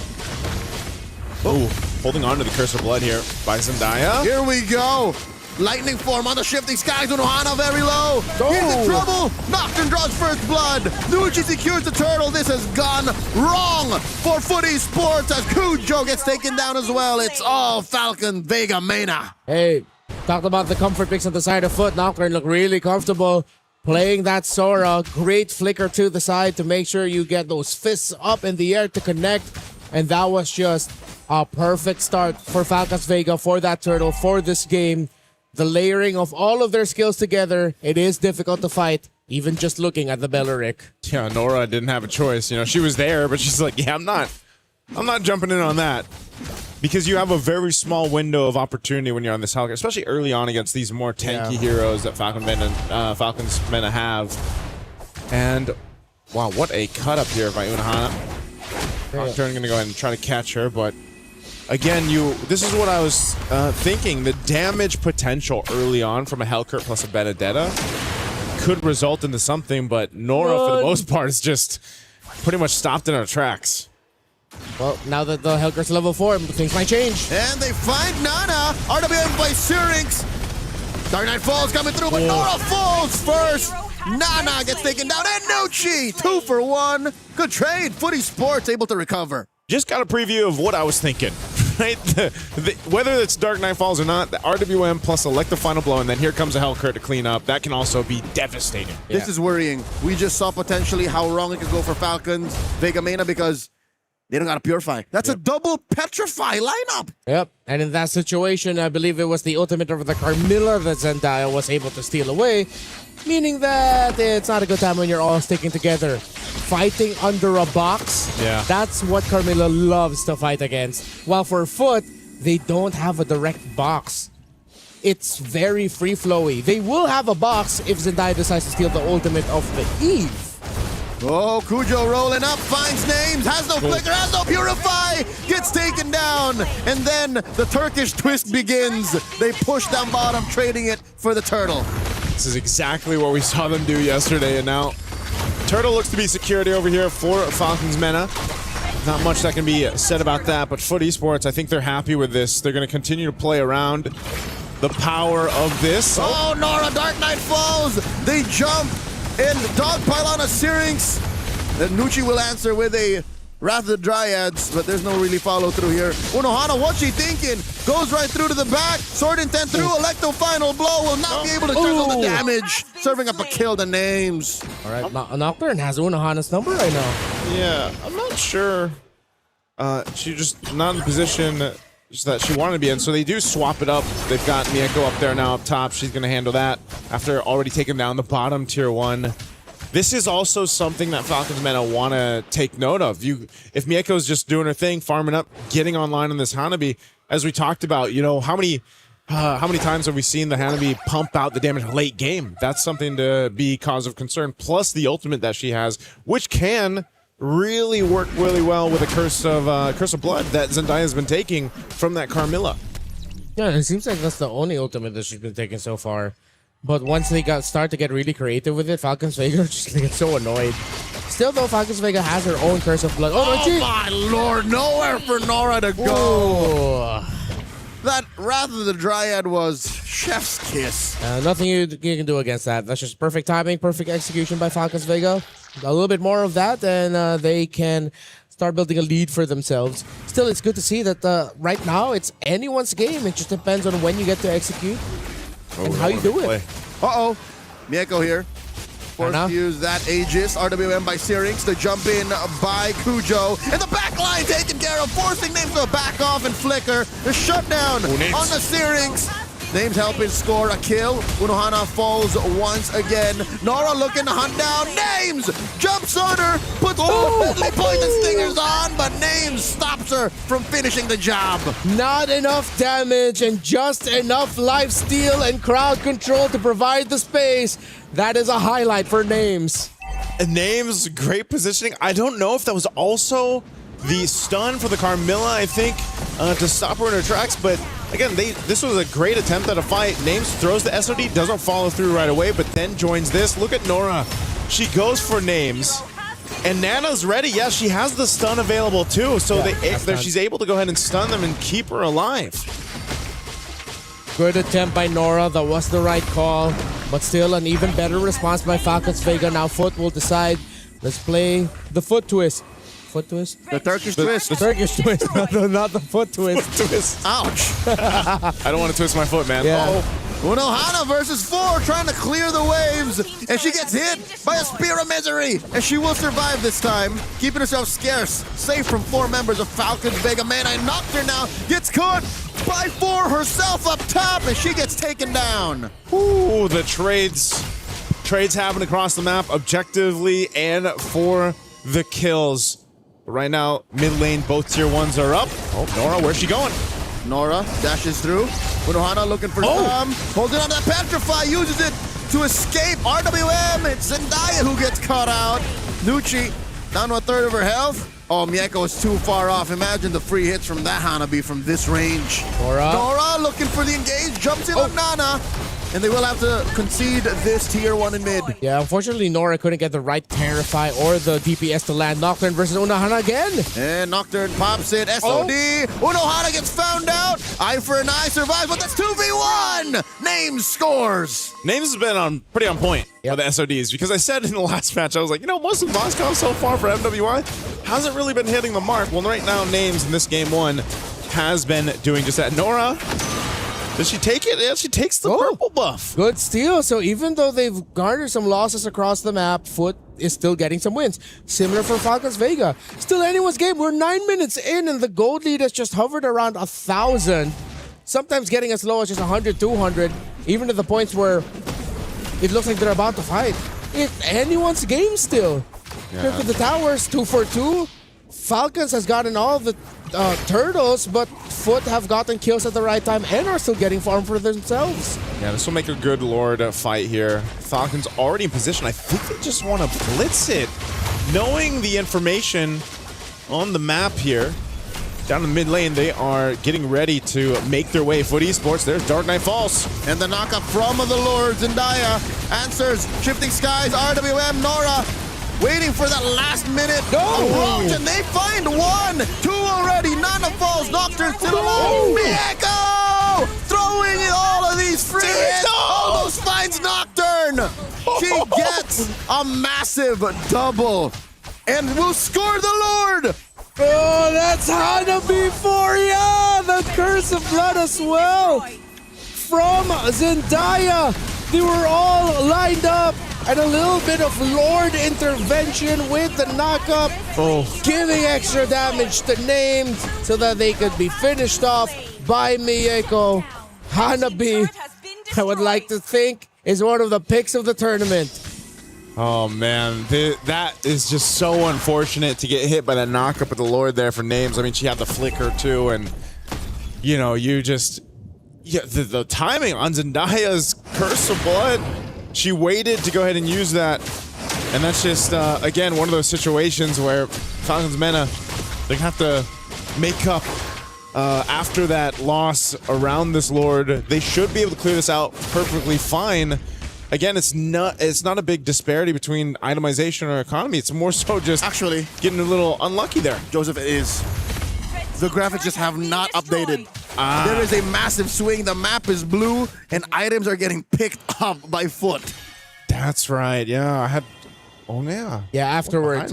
Oh, holding on to the Curse of Blood here by Zendaya. Here we go. Lightning form on the shifting skies. Unohana very low. Into trouble. Nocturne draws first blood. Nucci secures the turtle. This has gone wrong for Foot Esports as Kujo gets taken down as well. It's all Falcon Vega Mena. Hey, talked about the comfort picks on the side of Foot. Nocturne look really comfortable playing that Sora. Great flicker to the side to make sure you get those fists up in the air to connect. And that was just a perfect start for Falcons Vega, for that turtle, for this game. The layering of all of their skills together, it is difficult to fight, even just looking at the Belleric. Yeah, Nora didn't have a choice. You know, she was there, but she's like, yeah, I'm not jumping in on that. Because you have a very small window of opportunity when you're on this Hellcurt, especially early on against these more tanky heroes that Falcons Mena have. And, wow, what a cut up here by Unohana. Nocturne gonna go ahead and try to catch her, but again, this is what I was thinking. The damage potential early on from a Hellcurt plus a Benedetta could result into something, but Nora, for the most part, is just pretty much stopped in her tracks. Well, now that the Hellcurt's level 4, things might change. And they find Nana. RWM by Syrinx. Dark Knight Falls coming through, but Nora falls first. Nana gets taken down, and Nucci 2 for 1. Good trade. Foot Esports able to recover. Just got a preview of what I was thinking, right? Whether it's Dark Knight Falls or not, the RWM plus Electro Final Blow, and then here comes a Hellcurt to clean up. That can also be devastating. This is worrying. We just saw potentially how wrong it could go for Falcons Vega Mena because they don't got to Purify. That's a double Petrify lineup. Yep. And in that situation, I believe it was the ultimate of the Carmilla that Zendaya was able to steal away, meaning that it's not a good time when you're all sticking together. Fighting under a box, that's what Carmilla loves to fight against. While for Foot, they don't have a direct box. It's very free-flowy. They will have a box if Zendaya decides to steal the ultimate of the Eve. Oh, Kujo rolling up, finds Names, has no flicker, has no Purify, gets taken down, and then the Turkish twist begins. They push down bottom, trading it for the turtle. This is exactly what we saw them do yesterday, and now turtle looks to be security over here for Falcons Mena. Not much that can be said about that, but Foot Esports, I think they're happy with this. They're going to continue to play around the power of this. Oh, Nora, Dark Knight Falls, they jump. And dogpile on a Syrinx. Then Nucci will answer with a Wrath of the Dryads, but there's no really follow through here. Unohana, what's she thinking? Goes right through to the back. Sword intent through. Electro final blow will not be able to juggle the damage. Serving up a kill to Names. All right, Nocturne has Unohana's number right now. Yeah, I'm not sure. She's just not in the position that she wanted to be in, so they do swap it up. They've got Mieko up there now up top. She's going to handle that after already taking down the bottom tier 1. This is also something that Falcons Mena want to take note of. If Mieko's just doing her thing, farming up, getting online on this Hanabi, as we talked about, you know, how many times have we seen the Hanabi pump out the damage late game? That's something to be cause of concern. Plus the ultimate that she has, which can really work really well with a Curse of Blood that Zendaya's been taking from that Carmilla. Yeah, it seems like that's the only ultimate that she's been taking so far. But once they start to get really creative with it, Falcons Vega just get so annoyed. Still, though, Falcons Vega has her own curse of blood. Oh my lord, nowhere for Nora to go. That Wrath of the Dryad was chef's kiss. Nothing you can do against that. That's just perfect timing, perfect execution by Falcons Vega. A little bit more of that, and they can start building a lead for themselves. Still, it's good to see that right now it's anyone's game. It just depends on when you get to execute and how you do it. Uh-oh. Mieko here. Forced to use that Aegis. RWM by Syrinx. The jump in by Kujo. And the back line taken care of. Forcing Names to back off and flicker. The shutdown on the Syrinx. Names helping score a kill. Unohana falls once again. Nora looking to hunt down Names. Jumps on her. Puts deadly poison stingers on. But Names stops her from finishing the job. Not enough damage and just enough lifesteal and crowd control to provide the space. That is a highlight for Names. Names, great positioning. I don't know if that was also the stun for the Carmilla, I think, to stop her in her tracks. But again, this was a great attempt at a fight. Names throws the SOD, doesn't follow through right away, but then joins this. Look at Nora. She goes for Names. And Nana's ready. Yeah, she has the stun available too. So she's able to go ahead and stun them and keep her alive. Good attempt by Nora. That was the right call. But still, an even better response by Falcons Vega. Now Foot will decide. Let's play the foot twist. Foot twist? The Turkish twist. The Turkish twist, not the foot twist. Foot twist. Ouch. I don't want to twist my foot, man. Yeah. Unohana versus 4 trying to clear the waves. And she gets hit by a Spear of Misery. And she will survive this time, keeping herself scarce. Safe from 4 members of Falcons Vega. Man, I knocked her now. Gets caught by 4 herself up top. And she gets taken down. Ooh, the trades happen across the map objectively and for the kills. Right now, mid lane, both tier 1s are up. Oh, Nora, where's she going? Nora dashes through. Unohana looking for some. Holding on that Petrify, uses it to escape. RWM, it's Zendaya who gets caught out. Nucci down to 1/3 of her health. Oh, Mieko is too far off. Imagine the free hits from that Hanabi from this range. Nora looking for the engage, jumps in on Nana. And they will have to concede this tier 1 in mid. Yeah, unfortunately, Nora couldn't get the right Terrify or the DPS to land. Nocturne versus Unohana again. And Nocturne pops it. SOD. Unohana gets found out. Eye for an eye survives, but that's 2v1. Names scores. Names has been pretty on point for the SODs, because I said in the last match, I was like, most of Moscow so far for MWI hasn't really been hitting the mark. Well, right now, Names in this game 1 has been doing just that. Nora, does she take it? Yeah, she takes the purple buff. Good steal. So even though they've garnered some losses across the map, Foot is still getting some wins. Similar for Falcons Vega. Still anyone's game. We're 9 minutes in and the gold lead has just hovered around 1,000. Sometimes getting as low as just 100, 200. Even to the points where it looks like they're about to fight. It's anyone's game still. Look at the towers, 2 for 2. Falcons has gotten all the turtles, but Foot have gotten kills at the right time and are still getting farm for themselves. Yeah, this will make a good Lord fight here. Falcons already in position. I think they just want to blitz it. Knowing the information on the map here, down in the mid lane, they are getting ready to make their way. Foot Esports, there's Dark Knight Falls. And the knockup from the Lord. Zendaya answers. Shifting Skies, RWM, Nora. Waiting for that last minute approach, and they find 1, 2 already. Nana falls, Nocturne still alive. Mieko throwing all of these free hits. Almost finds Nocturne. She gets a massive double and will score the Lord. Oh, that's Hanabi for ya! The Curse of Blood as well. From Zendaya, they were all lined up. And a little bit of Lord intervention with the knockup, giving extra damage to Names so that they could be finished off by Mieko. Hanabi, I would like to think, is one of the picks of the tournament. Oh man, that is just so unfortunate to get hit by that knockup of the Lord there for Names. I mean, she had the flicker too, and the timing on Zendaya's Curse of Blood. She waited to go ahead and use that. And that's just, again, one of those situations where Falcons Mena, they have to make up after that loss around this Lord. They should be able to clear this out perfectly fine. again, it's not a big disparity between itemization or economy. It's more so just actually getting a little unlucky there. Joseph, it is. The graphics just have not updated. There is a massive swing. The map is blue, and items are getting picked up by foot. That's right. Yeah, I had. Oh yeah. Yeah, afterwards.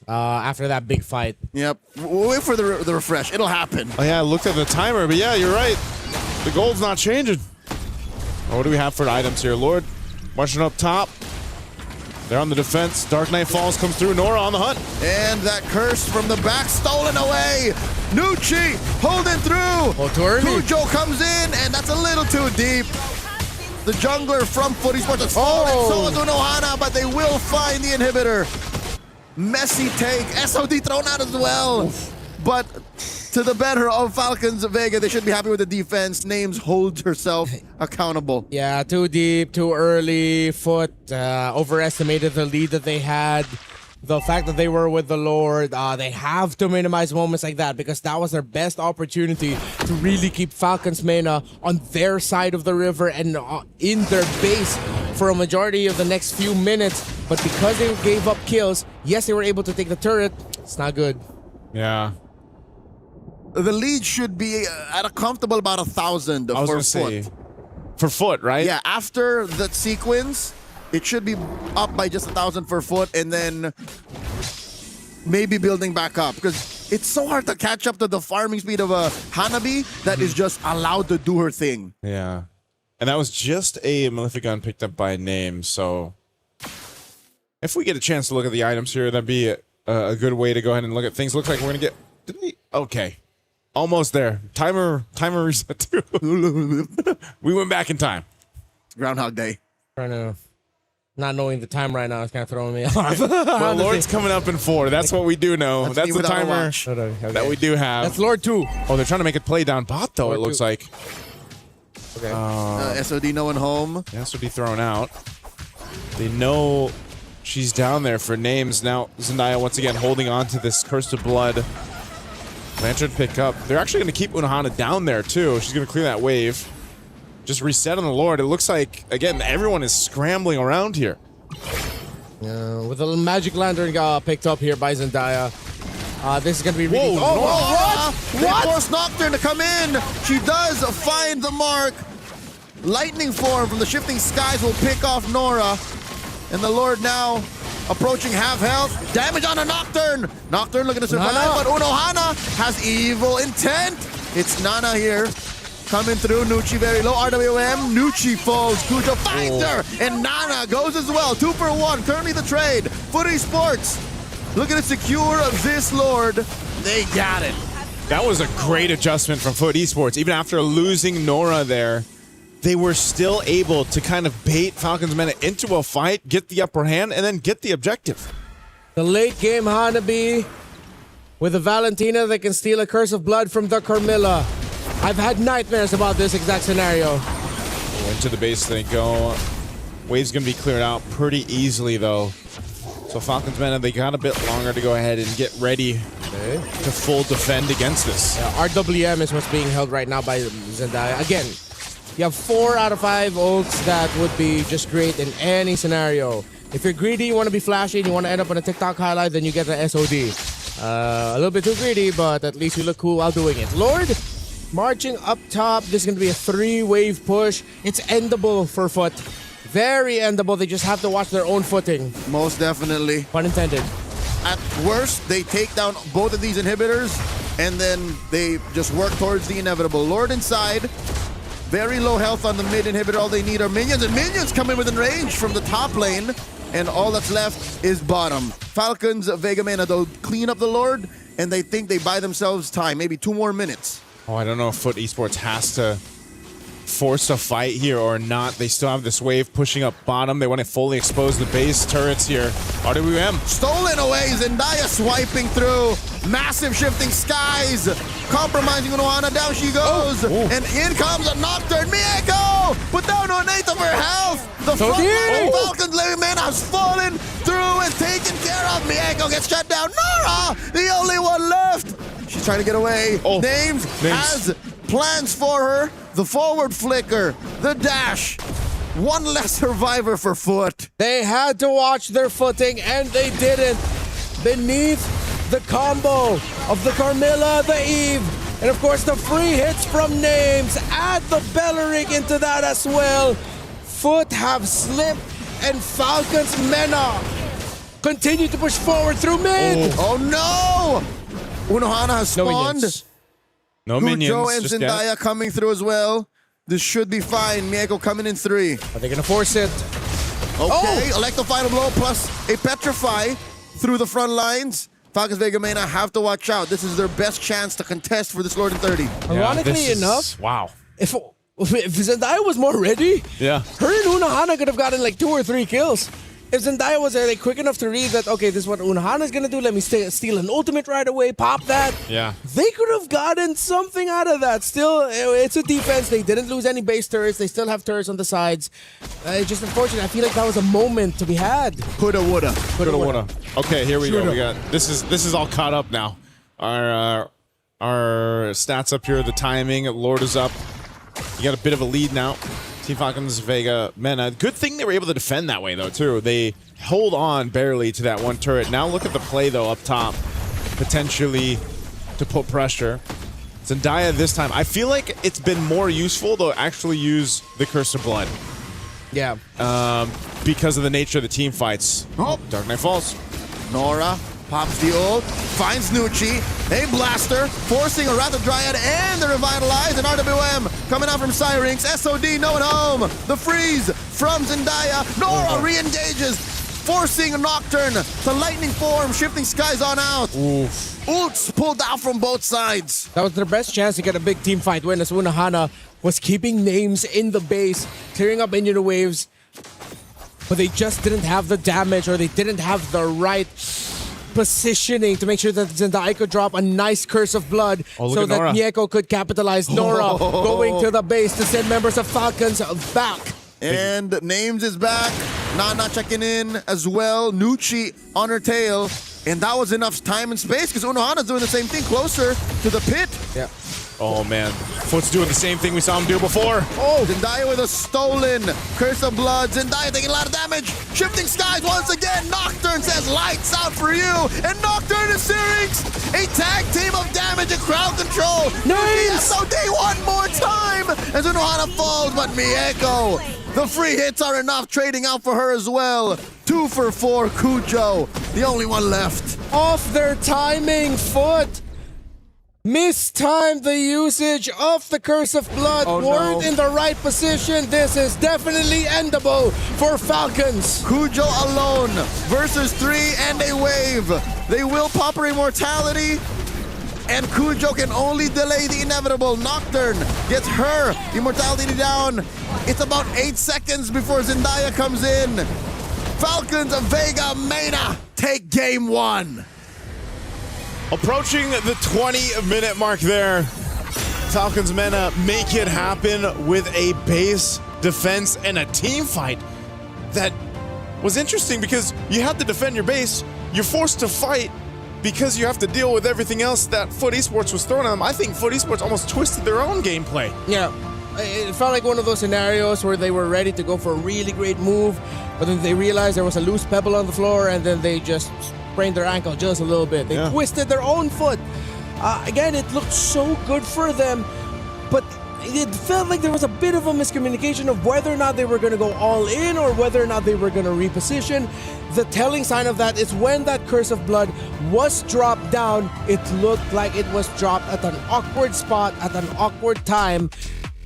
After that big fight. Yep. We'll wait for the refresh. It'll happen. Oh yeah, I looked at the timer, but yeah, you're right. The gold's not changing. What do we have for items here? Lord, marching up top. They're on the defense. Dark Knight Falls comes through. Nora on the hunt. And that curse from the back stolen away. Nucci holding through. Oh, too early. Cujo comes in, and that's a little too deep. The jungler from Foot Esports has fallen. So is Unohana, but they will find the inhibitor. Messy take. SOD thrown out as well. Oof. But to the better of Falcons Vega, they should be happy with the defense. Names holds herself accountable. Yeah, too deep, too early. Foot overestimated the lead that they had. The fact that they were with the Lord, they have to minimize moments like that because that was their best opportunity to really keep Falcons Mena on their side of the river and in their base for a majority of the next few minutes. But because they gave up kills, yes, they were able to take the turret. It's not good. Yeah. The lead should be at a comfortable about 1,000 for Foot. For Foot, right? Yeah, after that sequence, it should be up by just 1,000 for Foot, and then maybe building back up. Because it's so hard to catch up to the farming speed of a Hanabi that is just allowed to do her thing. Yeah. And that was just a Maleficon picked up by name, so if we get a chance to look at the items here, that'd be a good way to go ahead and look at things. Looks like we're going to get... Did we? Okay. Almost there. Timer reset too. We went back in time. Groundhog Day. Trying to... Not knowing the time right now is kind of throwing me off. Well, Lord's coming up in 4. That's what we do know. That's the timer that we do have. That's Lord 2. Oh, they're trying to make it play down bot, though, Lord it looks 2. like. Okay. SOD no one home. SOD thrown out. They know she's down there for names. Now, Zendaya once again holding on to this Curse of Blood. Lantern pick up. They're actually going to keep Unohana down there, too. She's going to clear that wave. Just reset on the Lord. It looks like, again, everyone is scrambling around here. With a magic lantern picked up here by Zendaya. This is going to be really... What? They force Nocturne to come in. She does find the mark. Lightning form from the shifting skies will pick off Nora. And the Lord now approaching half health. Damage on a Nocturne. Nocturne looking to survive, but Unohana has evil intent. It's Nana here. Coming through, Nucci very low, RWM, Nucci falls, Cujo finds her, and Nana goes as well, 2 for 1, currently the trade. Foot Esports looking to secure this Lord. They got it. That was a great adjustment from Foot Esports. Even after losing Nora there, they were still able to kind of bait Falcons Mena into a fight, get the upper hand, and then get the objective. The late game Hanabi with a Valentina that can steal a Curse of Blood from the Carmilla. I've had nightmares about this exact scenario. Into the base they go. Wave's going to be cleared out pretty easily, though. So Falcons Mena, they got a bit longer to go ahead and get ready to full defend against this. Yeah, RWM is what's being held right now by Zendaya. Again, you have 4 out of 5 ults that would be just great in any scenario. If you're greedy, you want to be flashy, and you want to end up on a TikTok highlight, then you get the SOD. A little bit too greedy, but at least you look cool while doing it. Lord, marching up top. This is going to be a 3-wave push. It's endable for Foot. Very endable. They just have to watch their own footing. Most definitely. Pun intended. At worst, they take down both of these inhibitors, and then they just work towards the inevitable. Lord inside. Very low health on the mid inhibitor. All they need are minions, and minions come in within range from the top lane, and all that's left is bottom. Falcons, Vega Mena, they'll clean up the Lord, and they think they buy themselves time, maybe 2 more minutes. Oh, I don't know if Foot Esports has to force a fight here or not. They still have this wave pushing up bottom. They want to fully expose the base turrets here. RWM. Stolen away. Zendaya swiping through. Massive shifting skies. Compromising Unohana. Down she goes. And in comes a Nocturne. Mieko! Put down to an 1/8 of her health. The front line of Falcons Mena has fallen through and taken care of. Mieko gets shut down. Nora, the only one left. She's trying to get away. Names has plans for her. The forward flicker, the dash, One less survivor for Foot. They had to watch their footing, and they didn't. Beneath the combo of the Carmilla, the Eve, and of course the free hits from Names. Add the Belleric into that as well. Foot have slipped, and Falcons Mena continue to push forward through mid. Oh no! Unohana has spawned. No minions. Kujo and just Zendaya coming through as well. This should be fine. Mieko coming in 3. Are they gonna force it? Okay, Electro Final Blow plus a Petrify through the front lines. Falcons Vega Mena have to watch out. This is their best chance to contest for this Lord in 30. Ironically enough, wow. If Zendaya was more ready, her and Unohana could have gotten like 2 or 3 kills. If Zendaya was like quick enough to read that, okay, this is what Unohana's gonna do, let me steal an ultimate right away, pop that. Yeah. They could have gotten something out of that. Still, it's a defense. They didn't lose any base turrets. They still have turrets on the sides. It's just unfortunate. I feel like that was a moment to be had. Coulda, woulda. Okay, here we go. We got this is all caught up now. Our stats up here, the timing, Lord is up. You got a bit of a lead now. Team Falcons, Vega, Mena. Good thing they were able to defend that way, though, too. They hold on barely to that one turret. Now look at the play, though, up top. Potentially to put pressure. Zendaya this time. I feel like it's been more useful to actually use the Curse of Blood. Yeah. Because of the nature of the team fights. Oh, Dark Knight falls. Nora pops the ult, finds Nucci, a blaster, forcing a Wrath of Dryad and the Revitalize, and RWM coming out from Syrinx, SOD no one home, the freeze from Zendaya, Nora re-engages, forcing a Nocturne to lightning form, shifting skies on out. Ults pulled out from both sides. That was their best chance to get a big team fight win, as Unohana was keeping Names in the base, clearing up Indian waves, but they just didn't have the damage, or they didn't have the right positioning to make sure that Zendaya could drop a nice Curse of Blood so that Mieko could capitalize. Nora going to the base to send members of Falcons back. And Names is back. Nana checking in as well. Nucci on her tail. And that was enough time and space because Unohana's doing the same thing closer to the pit. Yeah. Oh, man. Foot's doing the same thing we saw him do before. Oh, Zendaya with a stolen Curse of Blood. Zendaya taking a lot of damage. Shifting skies once again. Nocturne says lights out for you. And Nocturne is Syrinx. A tag team of damage and crowd control. Nice. SOD one more time. As Unohana falls, but Mieko. The free hits are enough, trading out for her as well. 2 for 4, Kujo. The only one left. Off their timing, Foot. Mistimed the usage of the Curse of Blood. Weren't in the right position. This is definitely endable for Falcons. Kujo alone versus 3 and a wave. They will pop her immortality. And Kujo can only delay the inevitable. Nocturne gets her immortality down. It's about 8 seconds before Zendaya comes in. Falcons of Vega Mena take game 1. Approaching the 20-minute mark there. Falcons Mena make it happen with a base defense and a team fight that was interesting because you have to defend your base. You're forced to fight because you have to deal with everything else that Foot Esports was throwing at them. I think Foot Esports almost twisted their own gameplay. Yeah, it felt like one of those scenarios where they were ready to go for a really great move, but then they realized there was a loose pebble on the floor, and then they just sprained their ankle just a little bit. They twisted their own foot. Again, it looked so good for them, but it felt like there was a bit of a miscommunication of whether or not they were going to go all in or whether or not they were going to reposition. The telling sign of that is when that Curse of Blood was dropped down, it looked like it was dropped at an awkward spot, at an awkward time,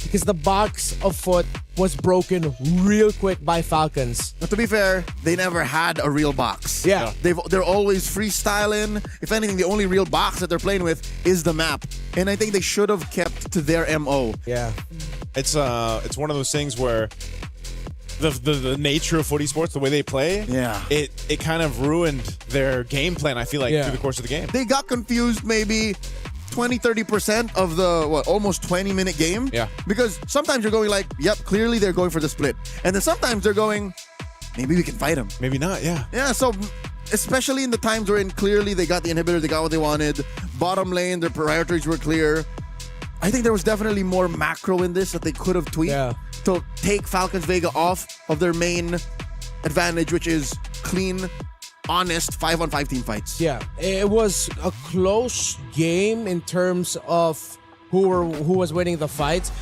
because the box of Foot was broken real quick by Falcons. But to be fair, they never had a real box. Yeah. They're always freestyling. If anything, the only real box that they're playing with is the map. And I think they should have kept to their MO. Yeah. It's one of those things where the nature of Foot Esports, the way they play, it kind of ruined their game plan, I feel like, through the course of the game. They got confused maybe 20-30% of the almost 20-minute game. Yeah. Because sometimes you're going like, yep, clearly they're going for the split. And then sometimes they're going, maybe we can fight them. Maybe not, yeah. Yeah, so especially in the times wherein clearly they got the inhibitor, they got what they wanted. Bottom lane, their priorities were clear. I think there was definitely more macro in this that they could have tweaked. Yeah. to take Falcons Vega off of their main advantage, which is clean, honest 5-on-5 team fights. Yeah, it was a close game in terms of who was winning the fights.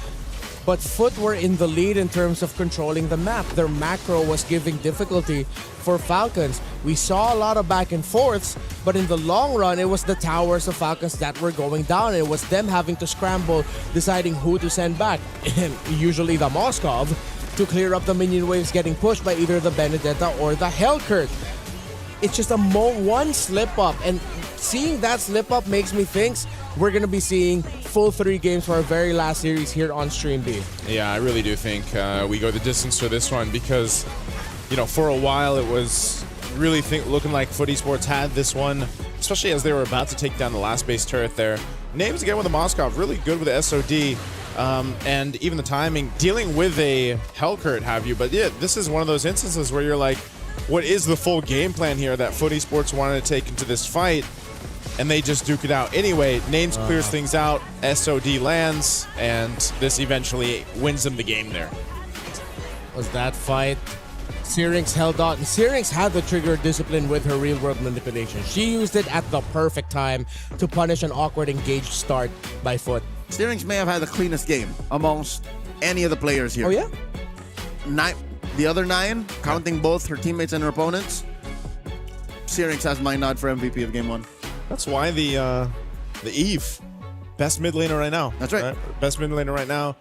But Foot were in the lead in terms of controlling the map. Their macro was giving difficulty for Falcons. We saw a lot of back and forths, but in the long run, it was the towers of Falcons that were going down. It was them having to scramble, deciding who to send back. Usually the Moskov, to clear up the minion waves getting pushed by either the Benedetta or the Hellcurt. It's just one slip up, and seeing that slip up makes me think we're going to be seeing full 3 games for our very last series here on Stream B. Yeah, I really do think we go the distance for this one because, you know, for a while it was really looking like Foot Esports had this one, especially as they were about to take down the last base turret there. Names again with the Moskov, really good with the SOD. And even the timing, dealing with a Hellcurt have you, but yeah, this is one of those instances where you're like, what is the full game plan here that Foot Esports wanted to take into this fight? And they just duke it out. Anyway, Names clears things out, SOD lands, and this eventually wins them the game there. Was that fight? Syrinx held on. Syrinx had the trigger discipline with her real-world manipulation. She used it at the perfect time to punish an awkward engaged start by Foot. Syrinx may have had the cleanest game amongst any of the players here. Oh, yeah? The other 9, counting both her teammates and her opponents, Syrinx has my nod for MVP of Game 1. That's why the Eve, best mid laner right now. That's right. Best mid laner right now.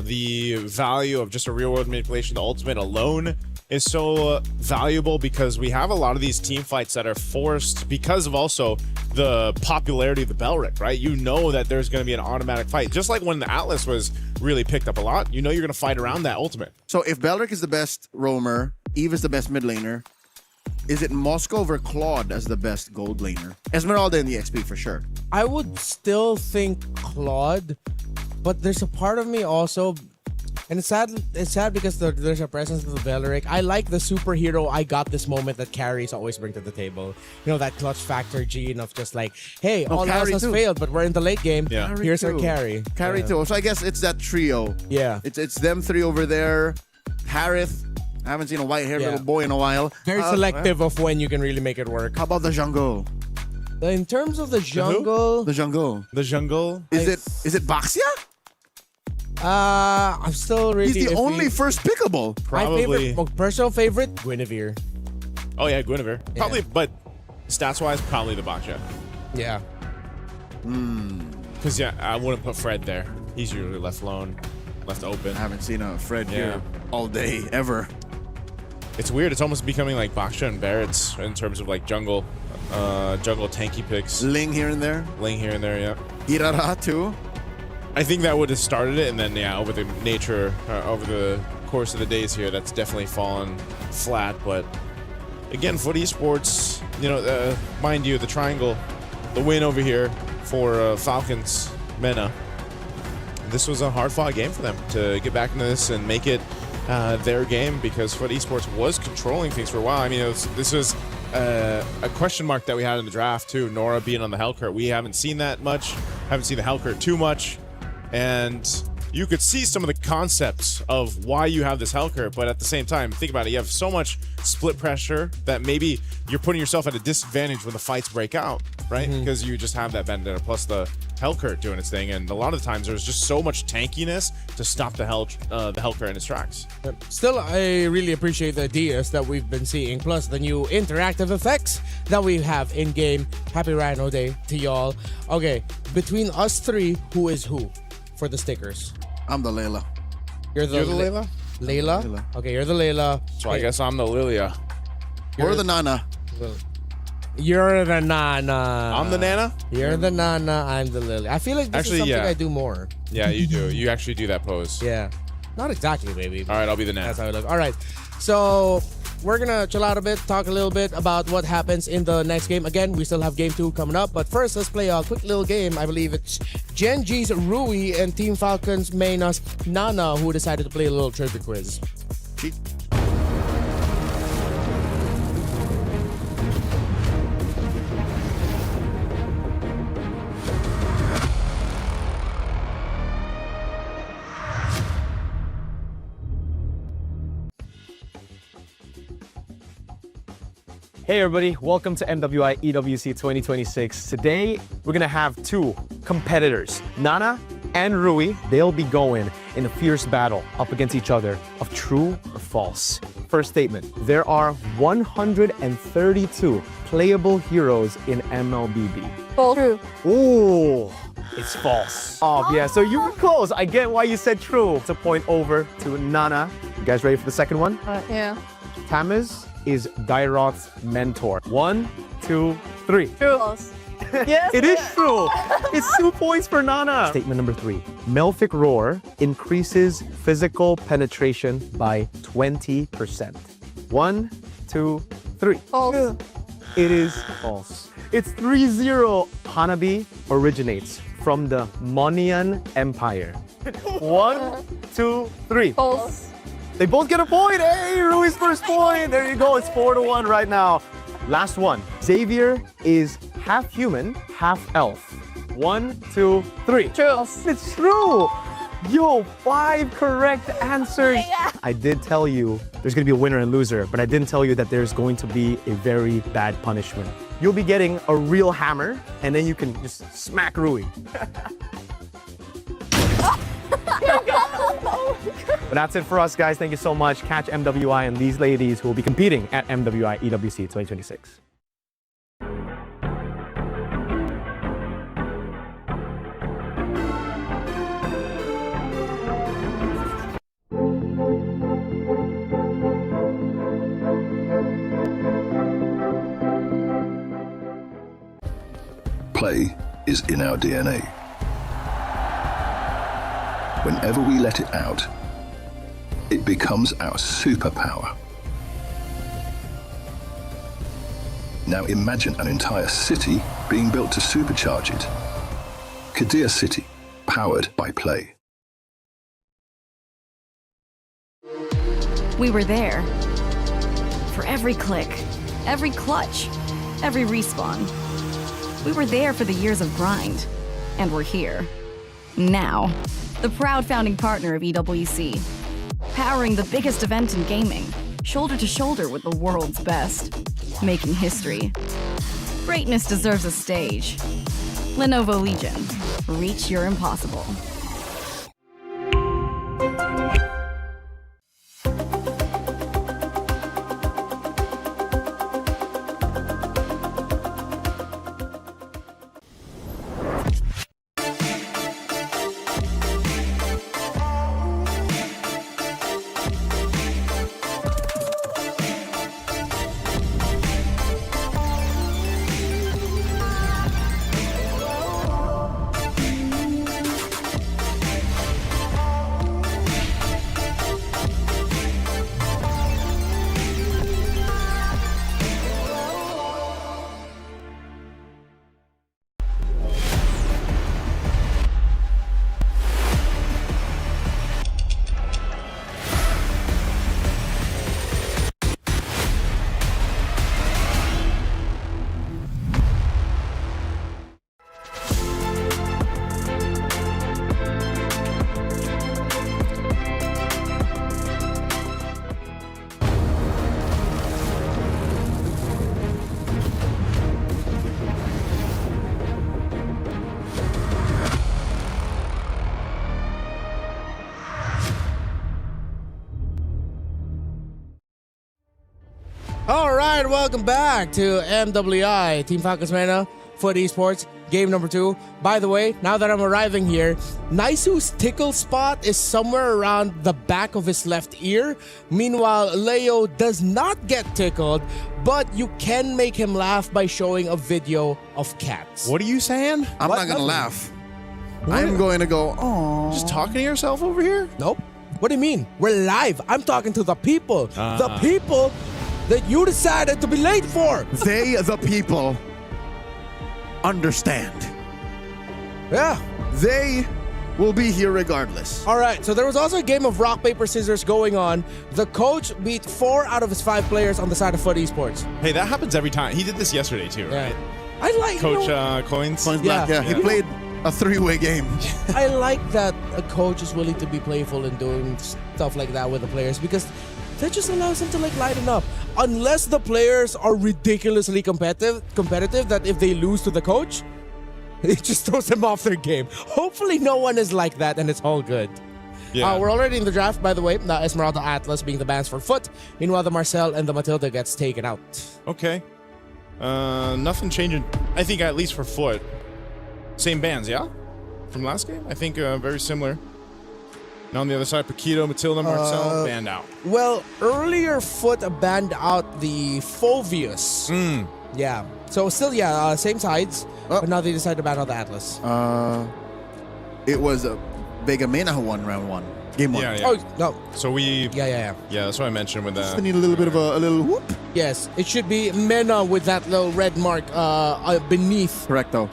The value of just a real world manipulation, the ultimate alone, is so valuable because we have a lot of these team fights that are forced because of also the popularity of the Belric, right? You know that there's going to be an automatic fight. Just like when the Atlas was really picked up a lot, you know you're going to fight around that ultimate. So if Belric is the best roamer, Eve is the best mid laner, is it Moskov or Claude as the best gold laner? Esmeralda in the XP for sure. I would still think Claude, but there's a part of me also, and it's sad because there's a presence of the Belric. I like the superhero I got this moment that carries always bring to the table. You know, that clutch factor gene of just like, hey, all else has failed, but we're in the late game. Yeah. Here's our carry. Carry too. So I guess it's that trio. Yeah. It's them 3 over there. Harith. I haven't seen a white-haired little boy in a while. Very selective of when you can really make it work. How about the jungle? In terms of the jungle... The jungle. The jungle? Is it Baxia? I'm still really... He's the only first pickable. Probably. My favorite, personal favorite, Guinevere. Oh yeah, Guinevere. Probably, but stats-wise, probably the Baksha. Yeah. Because yeah, I wouldn't put Fred there. He's usually left alone, left open. I haven't seen a Fred here all day, ever. It's weird. It's almost becoming like Baksha and Barrett's in terms of like jungle tanky picks. Ling here and there. Ling here and there, yeah. Hirara too. I think that would have started it, and then over the over the course of the days here, that's definitely fallen flat. But again, Foot Esports, mind you, the triangle, the win over here for Falcons, Mena. This was a hard-fought game for them to get back into this and make it their game because Foot Esports was controlling things for a while. I mean, this was a question mark that we had in the draft too. Nora being on the Hellcurt, we haven't seen that much. Haven't seen the Hellcurt too much. And you could see some of the concepts of why you have this Hellcurt, but at the same time, think about it. You have so much split pressure that maybe you're putting yourself at a disadvantage when the fights break out, right? Because you just have that Vendetta plus the Hellcurt doing its thing, and a lot of the times there's just so much tankiness to stop the Hellcurt in its tracks. Still, I really appreciate the ideas that we've been seeing, plus the new interactive effects that we have in-game. Happy Rhino Day to y'all. Okay, between us 3, who is who for the stickers? I'm the Layla. You're the Layla? Layla? Okay, you're the Layla. So I guess I'm the Lilia. You're the Nana. You're the Nana. I'm the Nana? You're the Nana, I'm the Lily. I feel like this is something I do more. Yeah, you do. You actually do that pose. Yeah. Not exactly, baby. All right, I'll be the Nana. That's how I look. All right. So, we're going to chill out a bit, talk a little bit about what happens in the next game. Again, we still have game 2 coming up. But first, let's play a quick little game. I believe it's Gen G's Rui and Team Falcons Mayna's Nana who decided to play a little trivia quiz. Cheat. Hey everybody, welcome to MWI EWC26. Today, we're gonna have two competitors, Nana and Rui. They'll be going in a fierce battle up against each other of true or false. First statement, there are 132 playable heroes in MLBB. False. True. Ooh, it's false. Oh yeah, so you were close. I get why you said true. It's a point over to Nana. You guys ready for the second one? Yeah. Tamiz is Dairoth's mentor. 1, 2, 3. True. False. Yes. It is true. It's 2 points for Nana. Statement number 3. Melfic Roar increases physical penetration by 20%. 1, 2, 3. False. True. It is false. It's 3-0. Hanabi originates from the Monian Empire. 1, 2, 3. False. They both get a point. Hey, Rui's first point. There you go. It's 4-1 right now. Last one. Xavier is half human, half elf. 1, 2, 3. True. It's true. Yo, 5 correct answers. Yeah. I did tell you there's going to be a winner and loser, but I didn't tell you that there's going to be a very bad punishment. You'll be getting a real hammer, and then you can just smack Rui. But that's it for us, guys. Thank you so much. Catch MWI and these ladies who will be competing at MWI EWC 2026. Play is in our DNA. Whenever we let it out, it becomes our superpower. Now imagine an entire city being built to supercharge it. Kadir City, powered by play. We were there. For every click, every clutch, every respawn. We were there for the years of grind. And we're here. Now. The proud founding partner of EWC. Powering the biggest event in gaming. Shoulder to shoulder with the world's best. Making history. Greatness deserves a stage. Lenovo Legion. Reach your impossible. All right, welcome back to MWI, Team Falcons Arena, Foot Esports, game number 2. By the way, now that I'm arriving here, Naisu's tickle spot is somewhere around the back of his left ear. Meanwhile, Leo does not get tickled, but you can make him laugh by showing a video of cats. What are you saying? I'm not going to laugh. I'm going to go, oh. Just talking to yourself over here? Nope. What do you mean? We're live. I'm talking to the people. The people that you decided to be late for. They, the people, understand. Yeah. They will be here regardless. All right, so there was also a game of rock, paper, scissors going on. The coach beat 4 out of his 5 players on the side of Foot Esports. Hey, that happens every time. He did this yesterday too, right? I like Coach Coins. Coins Black, yeah. He played a 3-way game. I like that a coach is willing to be playful and doing stuff like that with the players because that just allows them to like lighten up. unless the players are ridiculously competitive that if they lose to the coach, it just throws them off their game. Hopefully no one is like that and it's all good. Yeah. We're already in the draft, by the way. The Esmeralda Atlas being the bands for foot. Meanwhile, the Marcel and the Matilda gets taken out. Okay. Nothing changing. I think at least for foot. Same bands, yeah? From last game? I think very similar. Now on the other side, Paquito, Matilda, Marcel, banned out. Well, earlier foot banned out the Fovius. Yeah. So still, same sides. But now they decided to ban out the Atlas. It was Vega Mena who won round 1. Game 1. Yeah. Oh, no. So we... Yeah. Yeah, that's what I mentioned with that. Just need a little bit of a little whoop. Yes, it should be Mena with that little red mark beneath Correcto.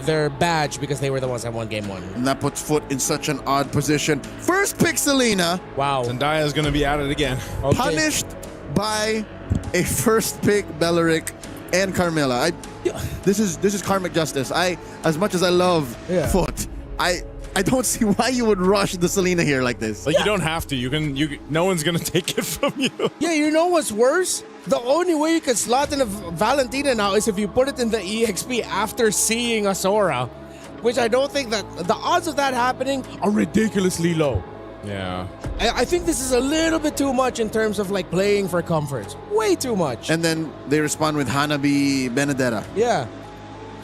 Their badge because they were the ones that won game 1. And that puts foot in such an odd position. First pick Selena. Wow. Zendaya is going to be at it again. Okay. Punished by a first pick Belleric and Carmilla. This is karmic justice. As much as I love foot, I don't see why you would rush the Selena here like this. Like, you don't have to. No one's going to take it from you. Yeah, you know what's worse? The only way you can slot in a Valentina now is if you put it in the EXP after seeing a Sora, which I don't think that the odds of that happening are ridiculously low. Yeah. I think this is a little bit too much in terms of like playing for comforts. Way too much. And then they respond with Hanabi Benedetta. Yeah.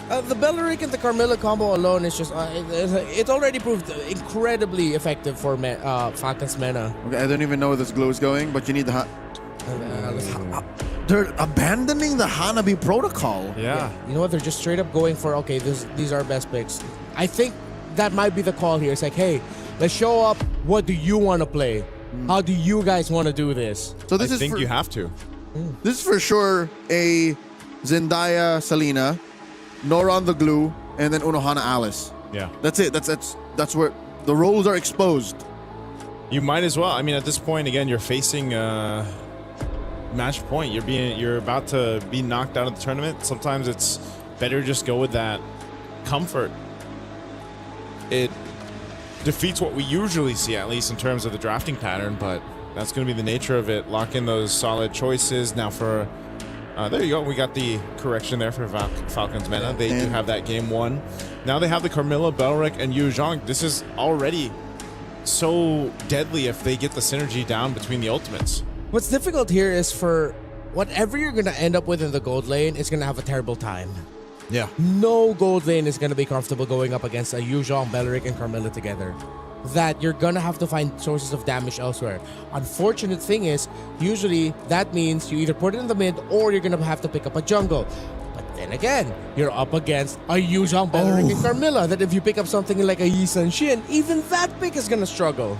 The Belleric and the Carmilla combo alone is just, it already proved incredibly effective for Falcons Mena. Okay, I don't even know where this glow is going, but you need the... They're abandoning the Hanabi protocol. Yeah. You know what? They're just straight up going for, okay, these are our best picks. I think that might be the call here. It's like, hey, let's show up. What do you want to play? How do you guys want to do this? So this I think you have to. This is for sure a Zendaya Selena, Nora on the glue, and then Unohana Alice. Yeah. That's it. That's where the roles are exposed. You might as well. I mean, at this point, again, you're facing match point. You're about to be knocked out of the tournament. Sometimes it's better just go with that comfort. It defeats what we usually see, at least in terms of the drafting pattern, but that's going to be the nature of it. Lock in those solid choices. Now for there you go. We got the correction there for Falcons Mena. They do have that game 1. Now they have the Carmilla, Belleric, and Yu Zhang. This is already so deadly if they get the synergy down between the ultimates. What's difficult here is for whatever you're going to end up with in the gold lane is going to have a terrible time. Yeah. No gold lane is going to be comfortable going up against a Yu Zhang, Belleric, and Carmilla together. That you're gonna have to find sources of damage elsewhere. Unfortunate thing is, usually that means you either put it in the mid or you're gonna have to pick up a jungle. But then again, you're up against a Yu Zhang, Belleric, and Carmilla that if you pick up something like a Yi Sun Shin, even that pick is gonna struggle.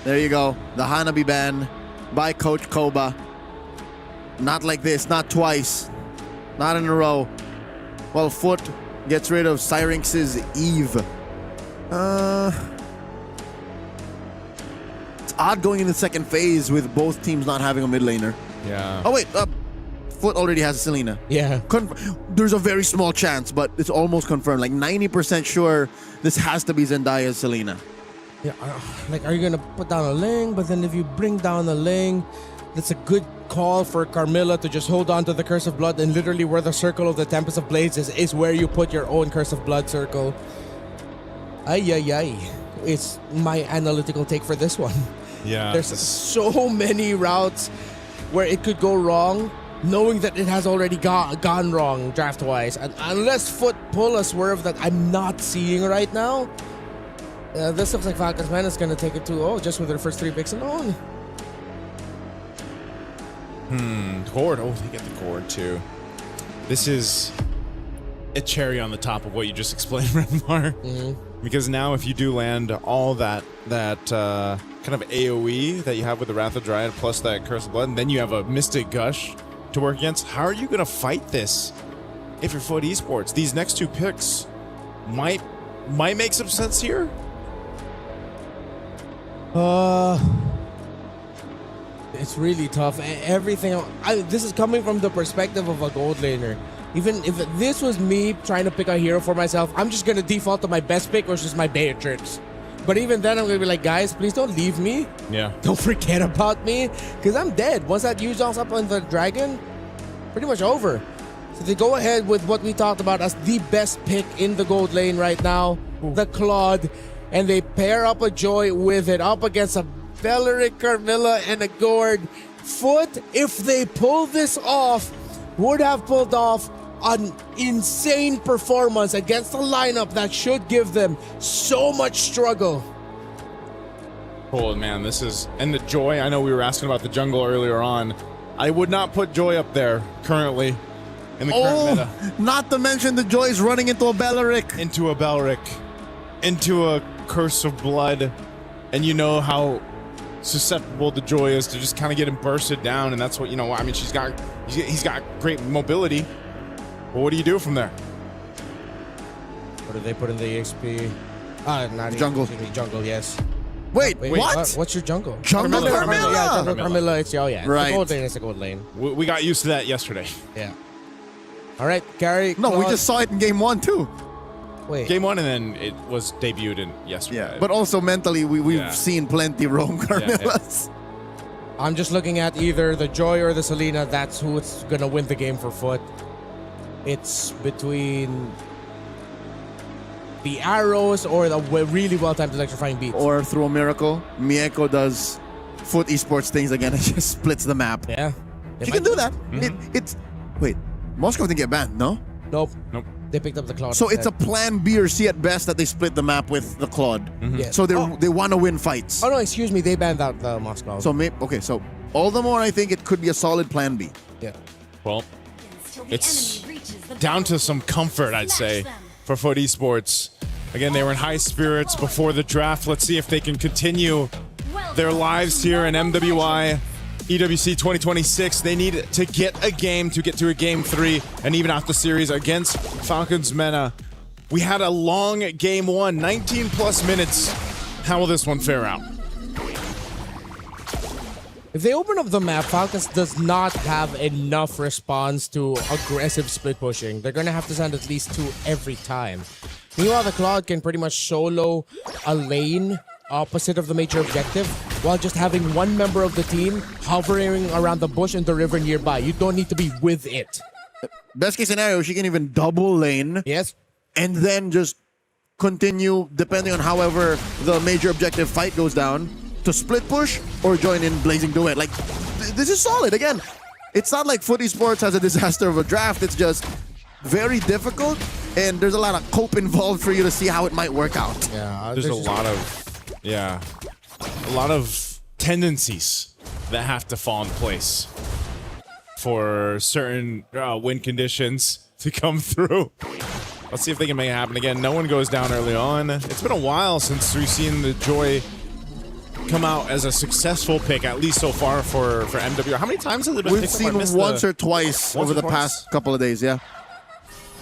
There you go. The Hanabi ban by Coach Koba. Not like this, not twice. Not in a row. Well, Foot gets rid of Syrinx's Eve. It's odd going in the second phase with both teams not having a mid laner. Yeah. Oh wait, Foot already has a Selena. Yeah. There's a very small chance, but it's almost confirmed. Like 90% sure this has to be Zendaya's Selena. Yeah, like are you gonna put down a Ling? But then if you bring down a Ling, that's a good call for Carmilla to just hold on to the Curse of Blood, and literally where the circle of the Tempest of Blades is where you put your own Curse of Blood circle. Ay. It's my analytical take for this one. Yeah. There's so many routes where it could go wrong, knowing that it has already gone wrong draft-wise. And unless Foot pull a swerve that I'm not seeing right now, this looks like Falcons Mena is going to take it 2-0 just with their first 3 picks alone. Cord. Oh, they get the cord too. This is a cherry on the top of what you just explained, Renmar. Because now if you do land all that kind of AoE that you have with the Wrath of Dryad plus that Curse of Blood, and then you have a Mystic Gush to work against, how are you going to fight this if you're Foot Esports? These next 2 picks might make some sense here. It's really tough. Everything. This is coming from the perspective of a gold laner. Even if this was me trying to pick a hero for myself, I'm just gonna default to my best pick, which is my Beatrix. But even then, I'm gonna be like, guys, please don't leave me. Yeah. Don't forget about me, because I'm dead. Once that Yuzong's up on the dragon, pretty much over. So they go ahead with what we talked about as the best pick in the gold lane right now, the Claude, and they pair up a Joy with it up against a Beleric, Carmilla, and a Gord. Foot, if they pull this off, would have pulled off an insane performance against a lineup that should give them so much struggle. Oh man, this is, and the Joy, I know we were asking about the jungle earlier on. I would not put Joy up there currently in the current meta. Not to mention the Joy's running into a Beleric. Into a Beleric, into a Curse of Blood, and you know how susceptible the Joy is to just kind of getting bursted down, and that's what, you know, I mean, he's got great mobility. But what do you do from there? What do they put in the EXP? Not jungle. Excuse me, jungle, yes. Wait, what? What's your jungle? Jungle Carmilla. Yeah, jungle Carmilla. It's, oh yeah, right. The gold lane is the gold lane. We got used to that yesterday. Yeah. All right, Gary. No, Claude. we just saw it in game 1 too. Wait. Game 1, and then it was debuted in yesterday. Yeah, but also mentally, we've seen plenty roam Carmillas. I'm just looking at either the Joy or the Selena. That's who it's gonna win the game for Foot. It's between the arrows or the really well-timed electrifying beats. Or through a miracle, Mieko does Foot Esports things again and just splits the map. Yeah. She can do that. It's wait, Moscow didn't get banned, no? Nope. Nope. They picked up the Claude. So it's a plan B or C at best that they split the map with the Claude. Yeah. So they want to win fights. Oh no, excuse me, they banned out the Moscow. So so all the more I think it could be a solid plan B. Yeah. Well, it's down to some comfort, I'd say, for Foot Esports. Again, they were in high spirits before the draft. Let's see if they can continue their lives here in MWI. EWC26, they need to get a game to get to a game 3 and even out the series against Falcons Mena. We had a long game 1, 19 plus minutes. How will this one fare out? If they open up the map, Falcons does not have enough response to aggressive split pushing. They're going to have to send at least 2 every time. Meanwhile, the Claude can pretty much solo a lane opposite of the major objective while just having one member of the team hovering around the bush and the river nearby. You don't need to be with it. Best case scenario, she can even double lane. Yes. And then just continue, depending on however the major objective fight goes down, to split push or join in Blazing Duet. Like, this is solid. Again, it's not like Foot Esports has a disaster of a draft. It's just very difficult, and there's a lot of cope involved for you to see how it might work out. Yeah, there's a lot of tendencies that have to fall in place for certain win conditions to come through. Let's see if they can make it happen again. No one goes down early on. It's been a while since we've seen the Joy come out as a successful pick, at least so far for MWI. How many times has it been? We've seen once or twice over the past couple of days, yeah.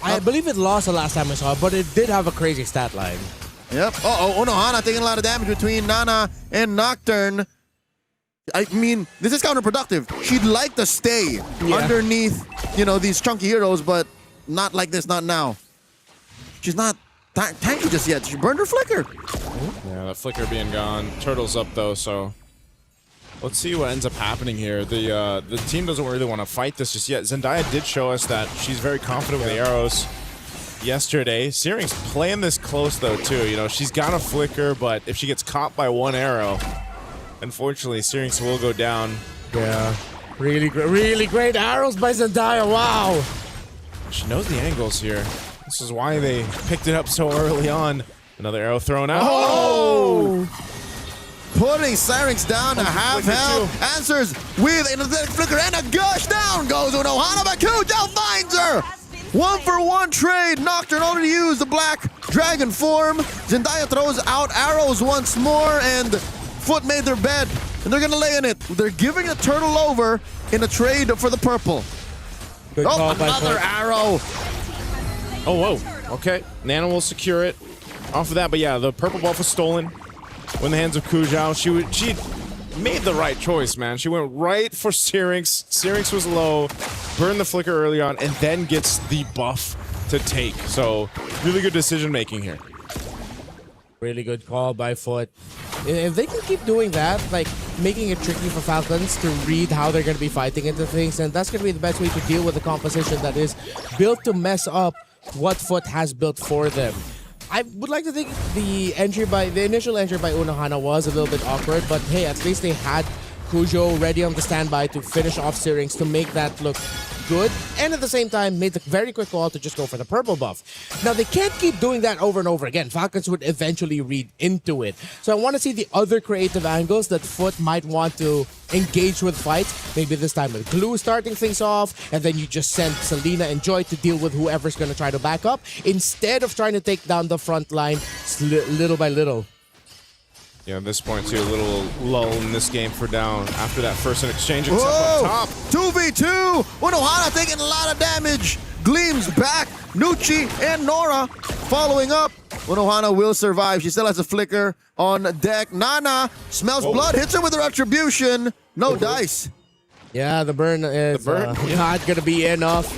I believe it lost the last time I saw it, but it did have a crazy stat line. Yep. Onohana taking a lot of damage between Nana and Nocturne. I mean, this is counterproductive. She'd like to stay underneath, these chunky heroes, but not like this, not now. She's not tanky just yet. She burned her flicker. Yeah, that flicker being gone. Turtle's up though, so let's see what ends up happening here. The team doesn't really want to fight this just yet. Zendaya did show us that she's very confident with the arrows yesterday. Searing's playing this close though too. She's got a flicker, but if she gets caught by one arrow, unfortunately, Searing's will go down. Yeah. Really great arrows by Zendaya. Wow. She knows the angles here. This is why they picked it up so early on. Another arrow thrown out. Oh! Putting Syrinx down to half health. Answers with an athletic flicker and a gush. Down goes Unohana, but Kujou finds her. 1-for-1 trade. Nocturne already used the black dragon form. Zendaya throws out arrows once more, and Foot made their bed, and they're gonna lay in it. They're giving the turtle over in a trade for the purple. Good call by another arrow. Oh, whoa. Okay. Nana will secure it off of that. But yeah, the purple buff was stolen in the hands of Kujou. She made the right choice, man. She went right for Syrinx. Syrinx was low, burned the flicker early on, and then gets the buff to take. So really good decision making here. Really good call by Foot. If they can keep doing that, like making it tricky for Falcons to read how they're going to be fighting into things, and that's going to be the best way to deal with the composition that is built to mess up what Foot has built for them. I would like to think the initial entry by Unohana was a little bit awkward, but hey, at least they had Cujo ready on the standby to finish off Syrinx to make that look good, and at the same time made the very quick call to just go for the purple buff. Now they can't keep doing that over and over again. Falcons would eventually read into it. So I want to see the other creative angles that Foot might want to engage with fights. Maybe this time with Glue starting things off, and then you just send Selena and Joy to deal with whoever's going to try to back up, instead of trying to take down the front line little by little. Yeah, at this point, too, a little lull in this game for down after that first exchange. Whoa! Up top. 2v2! Unohana taking a lot of damage. Gleam's back. Nucci and Nora following up. Unohana will survive. She still has a flicker on deck. Nana smells blood, hits her with her retribution. No dice. Yeah, the burn is not going to be enough.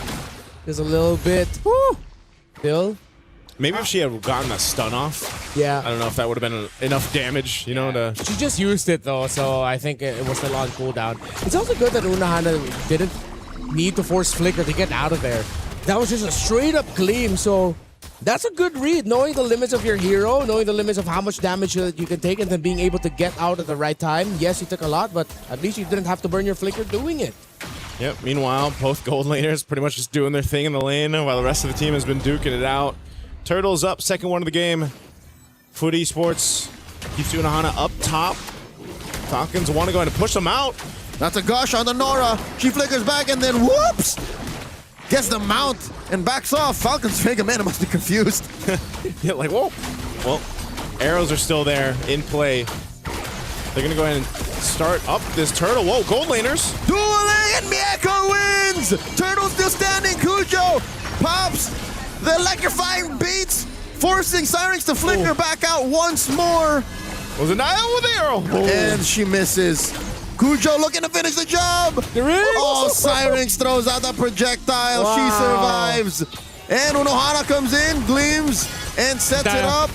Just a little bit. Woo! Still. Maybe if she had gotten that stun off, yeah, I don't know if that would have been enough damage, you know, to... She just used it, though, so I think it was still on cooldown. It's also good that Unohana didn't need to force Flicker to get out of there. That was just a straight-up Gleam, so that's a good read, knowing the limits of your hero, knowing the limits of how much damage you can take, and then being able to get out at the right time. Yes, you took a lot, but at least you didn't have to burn your Flicker doing it. Yep, meanwhile, both gold laners pretty much just doing their thing in the lane, while the rest of the team has been duking it out. Turtles up, second one of the game. Foot Esports keeps Unohana up top. Falcons want to go ahead and push them out. That's a gush on the Nora. She flickers back and then whoops! Gets the mount and backs off. Falcons Vega Man must be confused. Yeah, like, whoa. Well, arrows are still there in play. They're going to go ahead and start up this turtle. Whoa, gold laners. Dueling and Mieko wins! Turtle still standing. Cujo pops the electrifying beats, forcing Syrinx to flicker back out once more. Was it Nile with the arrow? And she misses. Cujo looking to finish the job. There is. Oh, Syrinx throws out the projectile. Wow. She survives. And Unohana comes in, gleams, and sets it up.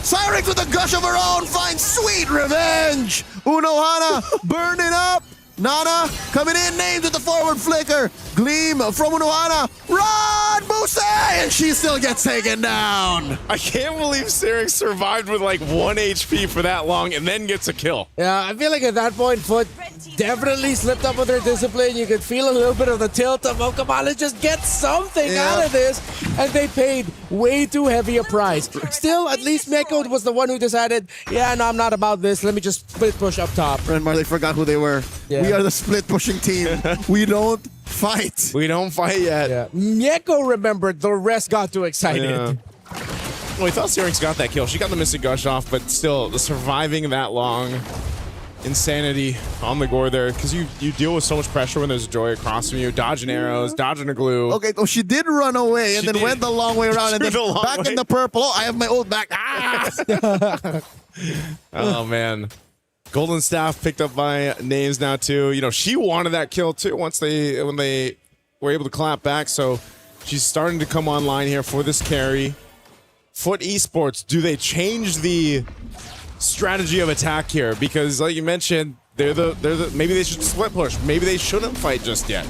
Syrinx with a gush of her own finds sweet revenge. Unohana burning up. Nana coming in, named with the forward flicker. Gleam from Unohana. Run, Muse! And she still gets taken down. I can't believe Syrinx survived with like 1 HP for that long and then gets a kill. Yeah, I feel like at that point, Foot definitely slipped up with her discipline. You could feel a little bit of the tilt of, oh, come on, let's just get something out of this. And they paid way too heavy a price. Still, at least Mieko was the one who decided, yeah, no, I'm not about this. Let me just split push up top. Renmar, they forgot who they were. Yeah. We are the split pushing team. We don't fight. We don't fight yet. Yeah. Mieko remembered, the rest got too excited. Yeah. Well, we thought Syrinx got that kill. She got the missing gush off, but still, the surviving that long, insanity on the gore there, because you deal with so much pressure when there's Joy across from you, dodging arrows, dodging a glue. Okay, so she did run away and then went the long way around and then back in the purple. Oh, I have my ult back. Ah! Oh, man. Golden Staff picked up by Names now, too. You know, she wanted that kill, too, when they were able to clap back. So she's starting to come online here for this carry. Foot Esports, do they change the strategy of attack here? Because, like you mentioned, maybe they should split push. Maybe they shouldn't fight just yet.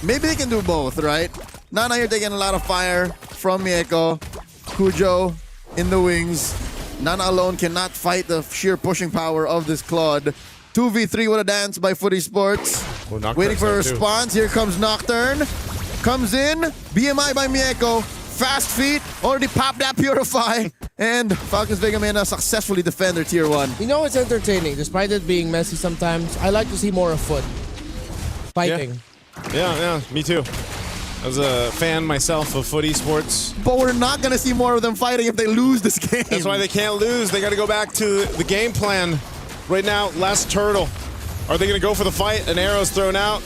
Maybe they can do both, right? Nana, you're taking a lot of fire from Mieko. Cujo in the wings. Nana alone cannot fight the sheer pushing power of this Claude. 2v3 with a dance by Foot Esports. Well, waiting for a response. Here comes Nocturne. Comes in. BMI by Mieko. Fast feet. Already popped that Purify. And Falcons Vega Mena successfully defend their tier 1. You know, it's entertaining. Despite it being messy sometimes, I like to see more of Foot fighting. Yeah, me too. I was a fan myself of Foot Esports. But we're not going to see more of them fighting if they lose this game. That's why they can't lose. They got to go back to the game plan. Right now, last turtle. Are they going to go for the fight? An arrow's thrown out,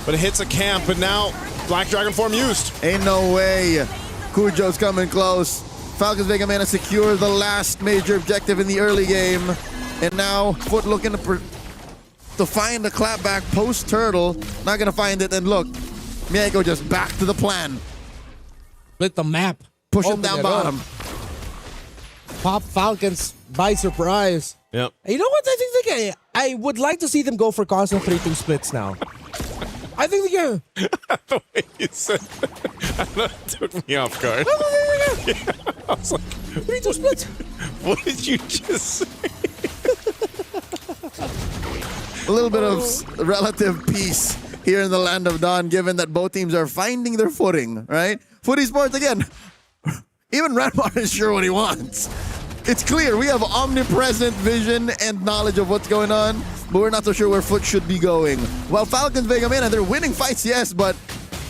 but it hits a camp, and now Black Dragon form used. Ain't no way. Cujo's coming close. Falcons Vega Mena secure the last major objective in the early game. And now Foot looking to find the clapback post-turtle. Not going to find it, and look. Mieko just back to the plan. Split the map. Push him down bottom. Pop Falcons by surprise. Yep. You know what? I think I would like to see them go for constant 3-2 splits now. I think they can. The way you said that took me off guard. Yeah, I was like, 3-2 splits. What did you just say? A little bit of relative peace here in the land of Dawn, given that both teams are finding their footing, right? Footy Sports, again, even Ranmar is sure what he wants. It's clear we have omnipresent vision and knowledge of what's going on, but we're not so sure where Foot should be going. Well, Falcons Vega Mena, they're winning fights, yes, but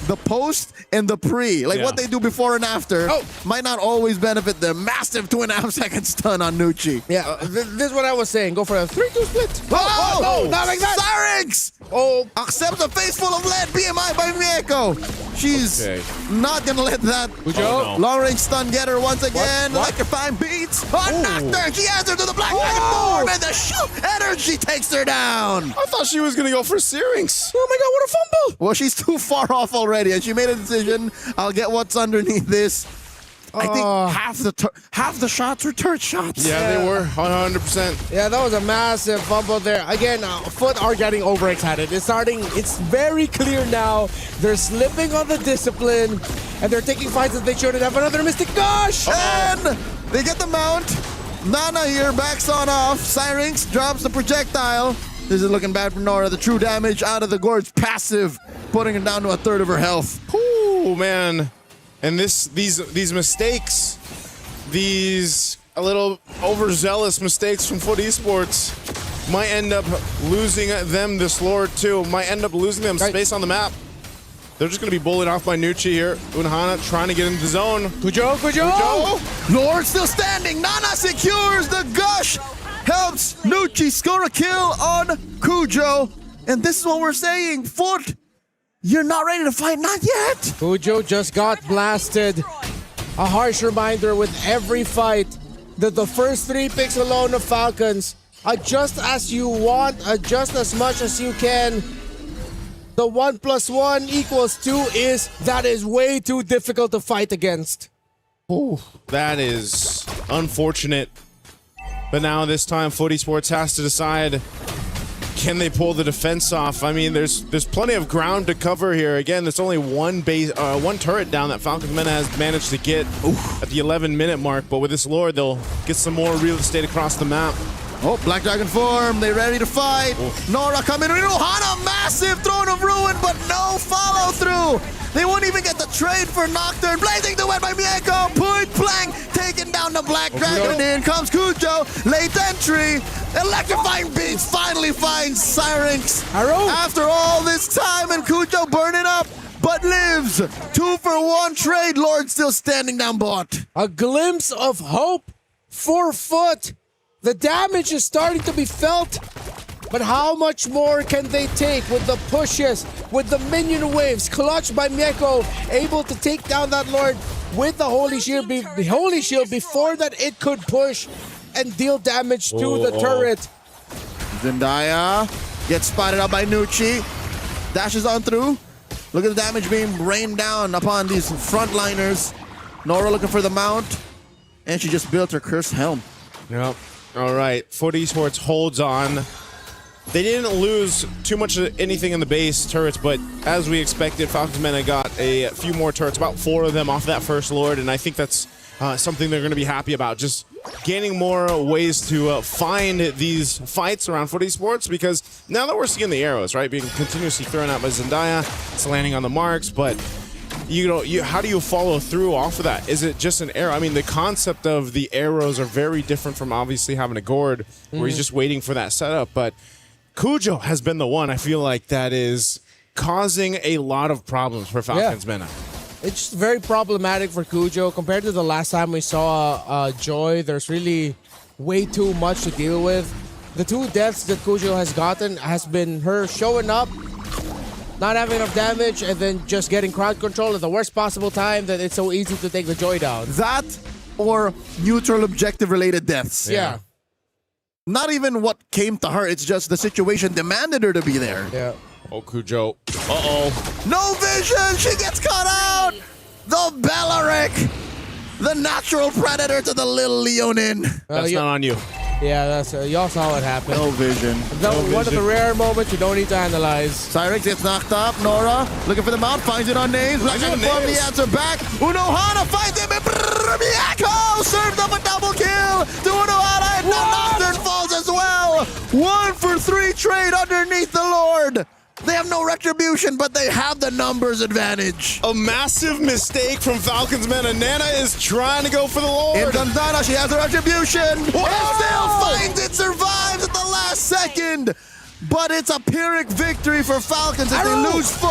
the post and the pre, like what they do before and after, might not always benefit them. Massive 2.5 second stun on Nucci. Yeah, this is what I was saying. Go for a 3-2 split. Oh, no, not like that. Syrinx! Oh, accepts a face full of lead. BMI by Mieko. She's not gonna let that long range stun get her once again. Electrifying beats. Knocked her. She answered to the Black Dragon form, and the shoot energy takes her down. I thought she was gonna go for Syrinx. Oh my god, what a fumble! Well, she's too far off already, and she made a decision. I'll get what's underneath this. I think half the shots were turret shots. Yeah, they were 100%. Yeah, that was a massive fumble there. Again, Foot are getting overexcited. It's very clear now. They're slipping on the discipline, and they're taking fights that they shouldn't have. Another Mystic Gosh! And they get the mount. Nana here backs on off. Syrinx drops the projectile. This is looking bad for Nora. The true damage out of the gorge passive, putting her down to a third of her health. Ooh, man. And these mistakes, these a little overzealous mistakes from Foot Esports might end up losing them this Lord too. Might end up losing them space on the map. They're just going to be bullied off by Nucci here. Unhana trying to get into the zone. Kujo! Lord still standing. Nana secures the gush. Helps Nucci score a kill on Kujo. And this is what we're saying. Foot, you're not ready to fight, not yet. Kujo just got blasted. A harsh reminder with every fight that the first 3 picks alone of Falcons, adjust as you want, adjust as much as you can. The 1 + 1 = 2 that is way too difficult to fight against. Ooh, that is unfortunate. But now this time, Foot Esports has to decide, can they pull the defense off? I mean, there's plenty of ground to cover here. Again, there's only one turret down that Falcons Mena has managed to get at the 11-minute mark. But with this Lord, they'll get some more real estate across the map. Oh, Black Dragon form. They ready to fight. Nora coming in. Hana, massive Throne of Ruin, but no follow through. They won't even get the trade for Nocturne. Blazing the wet by Mieko. Point blank. Taking down the Black Dragon. In comes Kujo. Late entry. Electrifying beats finally finds Syrinx. After all this time, and Kujo burning up, but lives. 2-for-1 trade. Lord still standing down bot. A glimpse of hope for Foot. The damage is starting to be felt, but how much more can they take with the pushes, with the minion waves, clutched by Mieko, able to take down that Lord with the Holy Shield, before that it could push and deal damage to the turret. Zendaya gets spotted out by Nucci. Dashes on through. Look at the damage being rained down upon these frontliners. Nora looking for the mount, and she just built her cursed helm. Yep. All right, Foot Esports holds on. They didn't lose too much of anything in the base turrets, but as we expected, Falcons Mena got a few more turrets, about 4 of them off that first Lord, and I think that's something they're going to be happy about. Just gaining more ways to find these fights around Foot Esports, because now that we're seeing the arrows, right, being continuously thrown out by Zendaya, it's landing on the marks, but how do you follow through off of that? Is it just an arrow? I mean, the concept of the arrows are very different from obviously having a gourd where he's just waiting for that setup. But Kujo has been the one, I feel like, that is causing a lot of problems for Falcons Mena. It's very problematic for Kujo. Compared to the last time we saw Joy, there's really way too much to deal with. The 2 deaths that Kujo has gotten has been her showing up, not having enough damage, and then just getting crowd control at the worst possible time that it's so easy to take the Joy down. That or neutral objective related deaths. Yeah. Not even what came to her, it's just the situation demanded her to be there. Yeah. Oh, Kujo. Uh-oh. No vision! She gets caught out! The Bellaric! the natural predator to the little Leonin. That's not on you. Yeah, that's y'all saw what happened. No vision. One of the rare moments you don't need to analyze. Cyrix gets knocked up. Nora looking for the mount, finds it on Names. Black Dragon form the answer back. Unohana finds him and Miyako served up a double kill to Unohana, and Nocturne falls as well. 1 for 3 trade underneath the Lord. They have no retribution, but they have the numbers advantage. A massive mistake from Falcons Mena. Nana is trying to go for the Lord. In comes Dana, she has the retribution. Whoa! And still finds it, survives at the last second. But it's a Pyrrhic victory for Falcons as they lose 4.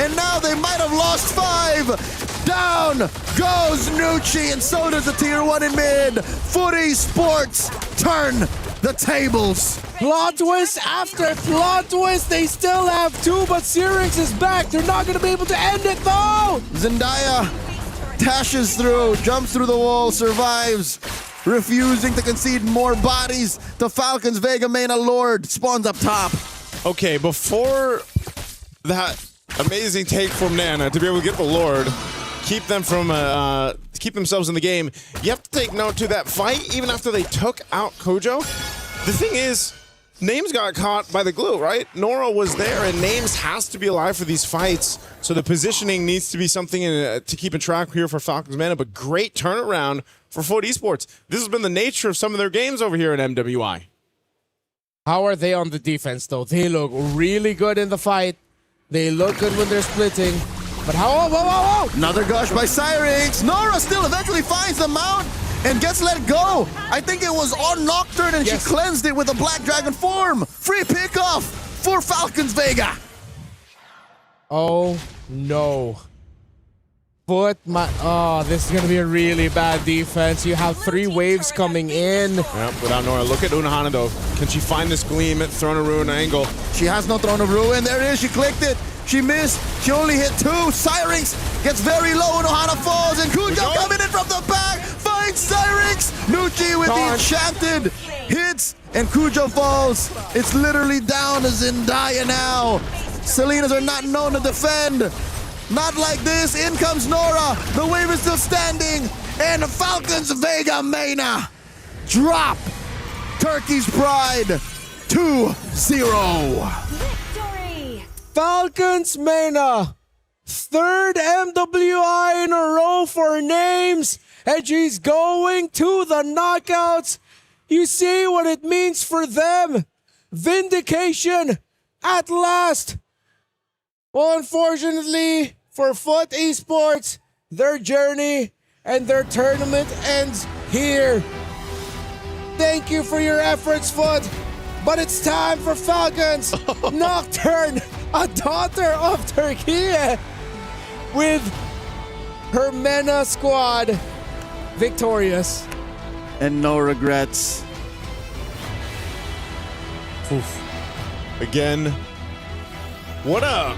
And now they might have lost 5. Down goes Nucci, and so does the tier 1 in mid. Footy Sports turn the tables. Plot twist after plot twist. They still have 2, but Cyrix is back. They're not going to be able to end it though. Zendaya dashes through, jumps through the wall, survives, refusing to concede more bodies to Falcons. Vega Mena Lord spawns up top. Okay, before that amazing take from Nana to be able to get the Lord, keep them from keep themselves in the game, you have to take note to that fight even after they took out Kojo. The thing is, Names got caught by the glue, right? Nora was there, and Names has to be alive for these fights, so the positioning needs to be something to keep in track here for Falcons Mena, but great turnaround for Foot Esports. This has been the nature of some of their games over here in MWI. How are they on the defense, though? They look really good in the fight. They look good when they're splitting. But how? Whoa. Another gush by Cyrix. Nora still eventually finds the mount and gets let go. I think it was on Nocturne, and she cleansed it with a Black Dragon form. Free pickoff for Falcons Vega. Oh, no. This is going to be a really bad defense. You have 3 waves coming in. Yep, without Nora. Look at Unohana, though. Can she find this gleam at Throne of Ruin angle? She has no Throne of Ruin. There it is. She clicked it. She missed. She only hit 2. Cyrix gets very low. Unohana falls, and Kujo coming in from the back finds Cyrix. Nucci with the enchanted hits, and Kujo falls. It's literally down to Zendaya now. Salinas are not known to defend. Not like this. In comes Nora. The wave is still standing, and Falcons Vega Mena drop Turkey's pride 2-0. Falcons Mena, 3rd MWI in a row for Names, and she's going to the knockouts. You see what it means for them. Vindication at last. Well, unfortunately for Foot Esports, their journey and their tournament ends here. Thank you for your efforts, Foot. But it's time for Falcons. Nocturne, a daughter of Turkey, with her Mena squad victorious. And no regrets. Oof. Again, what a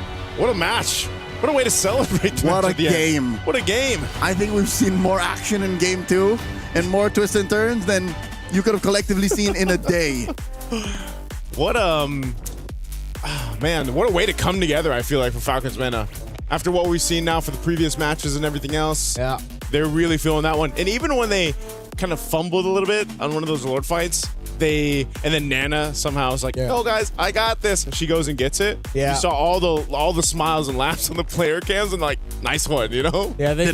match. What a way to celebrate. What a game. What a game. I think we've seen more action in game 2 and more twists and turns than you could have collectively seen in a day. What man, what a way to come together, I feel like, for Falcons Mena. After what we've seen now for the previous matches and everything else, yeah, they're really feeling that one. And even when they kind of fumbled a little bit on one of those Lord fights, and then Nana somehow was like, "Oh guys, I got this." And she goes and gets it. Yeah. You saw all the smiles and laughs on the player cams, and like, nice one, you know? Yeah, they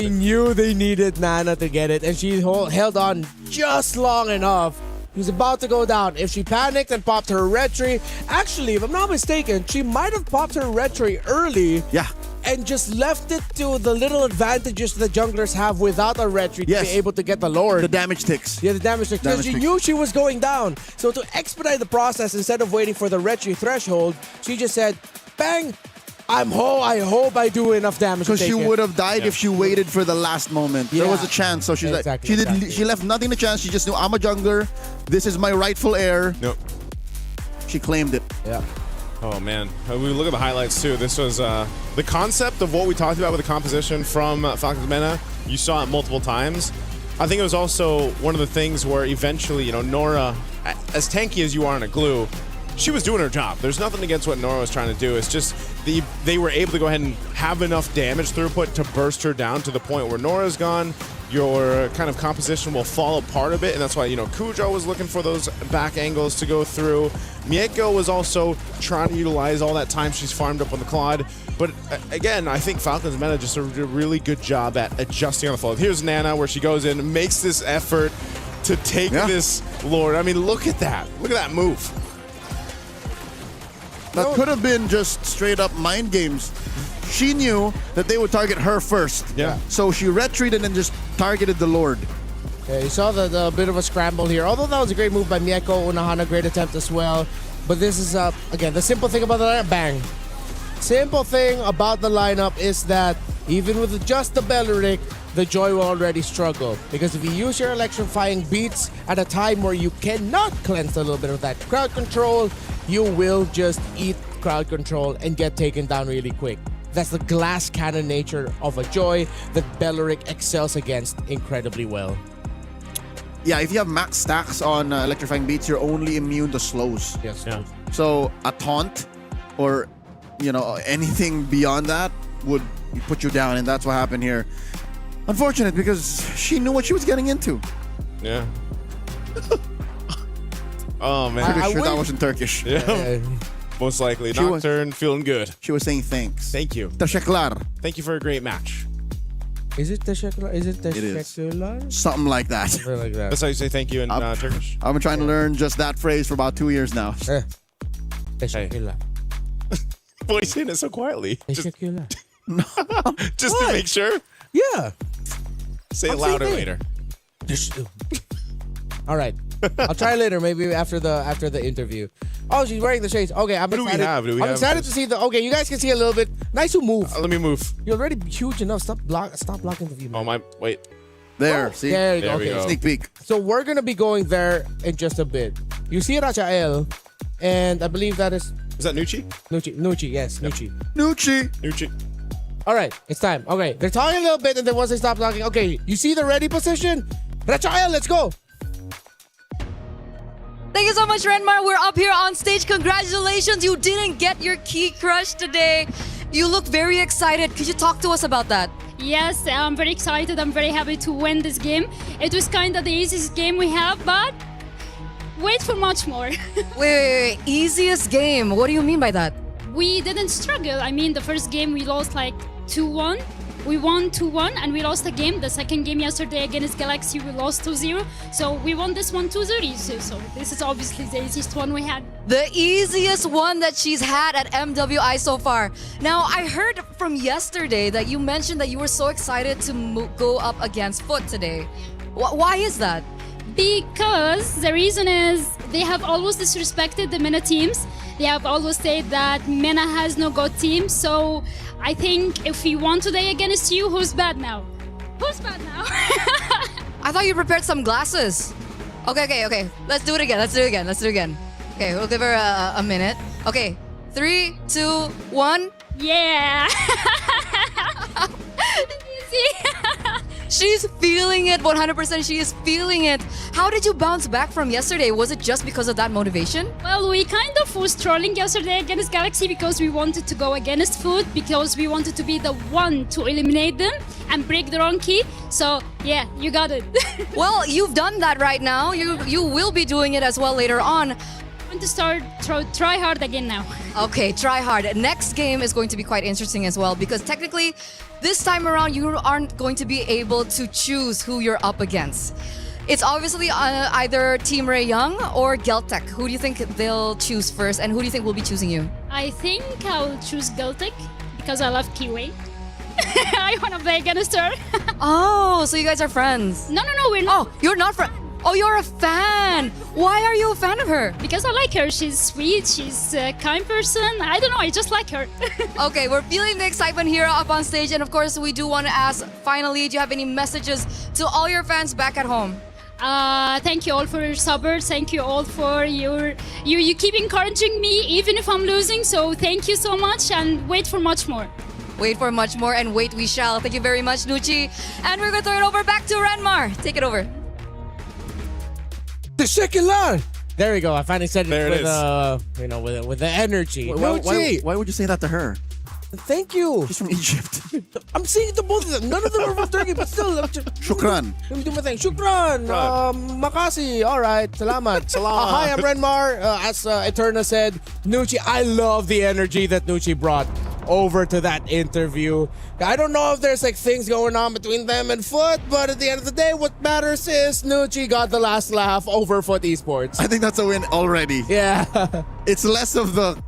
knew they needed Nana to get it, and she held on just long enough. He was about to go down. If she panicked and popped her retry, actually, if I'm not mistaken, she might have popped her retry early. Yeah. And just left it to the little advantages the junglers have without a retry to be able to get the Lord. The damage ticks. Yeah, the damage ticks. Because she knew she was going down. So to expedite the process, instead of waiting for the retry threshold, she just said, bang, I hope I do enough damage. Because she would have died if she waited for the last moment. Yeah. There was a chance. So she's she left nothing to chance. She just knew, I'm a jungler. This is my rightful heir. Nope. She claimed it. Yeah. Oh man, we look at the highlights too. This was the concept of what we talked about with the composition from Falcons Mena. You saw it multiple times. I think it was also one of the things where eventually, Nora, as tanky as you are on a glue, she was doing her job. There's nothing against what Nora was trying to do. It's just they were able to go ahead and have enough damage throughput to burst her down to the point where Nora's gone. Your kind of composition will fall apart a bit, and that's why, Cujo was looking for those back angles to go through. Mieko was also trying to utilize all that time she's farmed up on the Claude. But again, I think Falcon's meta just did a really good job at adjusting on the flow. Here's Nana, where she goes in and makes this effort to take this Lord. I mean, look at that. Look at that move. That could have been just straight up mind games. She knew that they would target her first. Yeah. So she retreated and just targeted the Lord. Yeah, you saw the bit of a scramble here. Although that was a great move by Mieko, Unahana, great attempt as well. But this is, again, the simple thing about the lineup, bang. Simple thing about the lineup is that even with just the Belleric, the Joy will already struggle. Because if you use your electrifying beats at a time where you cannot cleanse a little bit of that crowd control, you will just eat crowd control and get taken down really quick. That's the glass cannon nature of a Joy that Belleric excels against incredibly well. Yeah, if you have max stacks on electrifying beats, you're only immune to slows. Yes. Yeah. So a taunt or anything beyond that would put you down, and that's what happened here. Unfortunate, because she knew what she was getting into. Yeah. Oh, man. Pretty sure that wasn't Turkish. Yeah. Most likely. Nocturne, feeling good. She was saying thanks. Thank you. Teşekkürler. Thank you for a great match. Is it teşekkürler? Is it It is. teşekkürler? Something like that. Something like that. That's how you say thank you in Turkish. I've been trying to learn just that phrase for about 2 years now. Teşekkürler. Why are you saying it so quietly? Teşekkürler. Just to make sure? Yeah. Say it I'm louder saying later. All right. I'll try later, maybe after the interview. Oh, she's wearing the shades. Okay, I'm What do we excited. have? Do we I'm have excited this? to see the. Okay, you guys can see a little bit. Nice to move. Let me move. You're already huge enough. Stop blocking the view. Oh, my. Wait. There, see? There you go. There we Okay. go. Sneak peek. So we're gonna be going there in just a bit. You see Rachael, and I believe that is Is that Nucci? Nucci. Yes, Nucci. Nucci. All right, it's time. Okay, they're talking a little bit, and then once they stop talking, okay, you see the ready position? Rachael, let's go. Thank you so much, Renmar. We're up here on stage. Congratulations, you didn't get your key crush today. You look very excited. Could you talk to us about that? Yes, I'm very excited. I'm very happy to win this game. It was kind of the easiest game we have, but wait for much more. Wait. Easiest game. What do you mean by that? We didn't struggle. I mean, the first game we lost like 2-1. We won 2-1 and we lost a game. The second game yesterday against Galaxy, we lost 2-0. So we won this one 2-0. So this is obviously the easiest one we had. The easiest one that she's had at MWI so far. Now, I heard from yesterday that you mentioned that you were so excited to go up against Foot today. Why is that? Because the reason is they have always disrespected the MENA teams. They have always said that MENA has no god team. So I think if we won today against you, who's bad now? Who's bad now? I thought you prepared some glasses. Okay. Let's do it again. Okay, we'll give her a minute. Okay, 3, 2, 1. Yeah. See? She's feeling it 100%. She is feeling it. How did you bounce back from yesterday? Was it just because of that motivation? Well, we kind of was trolling yesterday against Galaxy because we wanted to go against Food, because we wanted to be the one to eliminate them and break their own key. So yeah, you got it. Well, you've done that right now. You will be doing it as well later on. I'm going to start try hard again now. Okay, try hard. Next game is going to be quite interesting as well, because technically this time around you aren't going to be able to choose who you're up against. It's obviously either Team Ray Young or Geltec. Who do you think they'll choose first, and who do you think will be choosing you? I think I'll choose Geltec because I love Kiwi. I want to play against her. Oh, so you guys are friends? No, we're not. Oh, you're not friends. Oh, you're a fan. Why are you a fan of her? Because I like her. She's sweet. She's a kind person. I don't know. I just like her. Okay, we're feeling the excitement here up on stage. And of course, we do want to ask, finally, do you have any messages to all your fans back at home? Thank you all for your support. Thank you all for you keep encouraging me even if I'm losing. So thank you so much, and wait for much more. Wait for much more, and wait we shall. Thank you very much, Nucci. And we're going to throw it over back to Renmar. Take it over. Teşekkürler. There we go. I finally said There it it with with the energy. Why would you say that to her? Thank you. She's from Egypt. I'm seeing the both of them. None of them are from Turkey, but still. Shukran. Let me do my thing. Shukran. Makasi. All right. Salamat. Salamat. Hi, I'm Renmar. As Eterna said, Nucci, I love the energy that Nucci brought over to that interview. I don't know if there's like things going on between them and Foot, but at the end of the day, what matters is Nucci got the last laugh over Foot Esports. I think that's a win already. Yeah. It's less of the,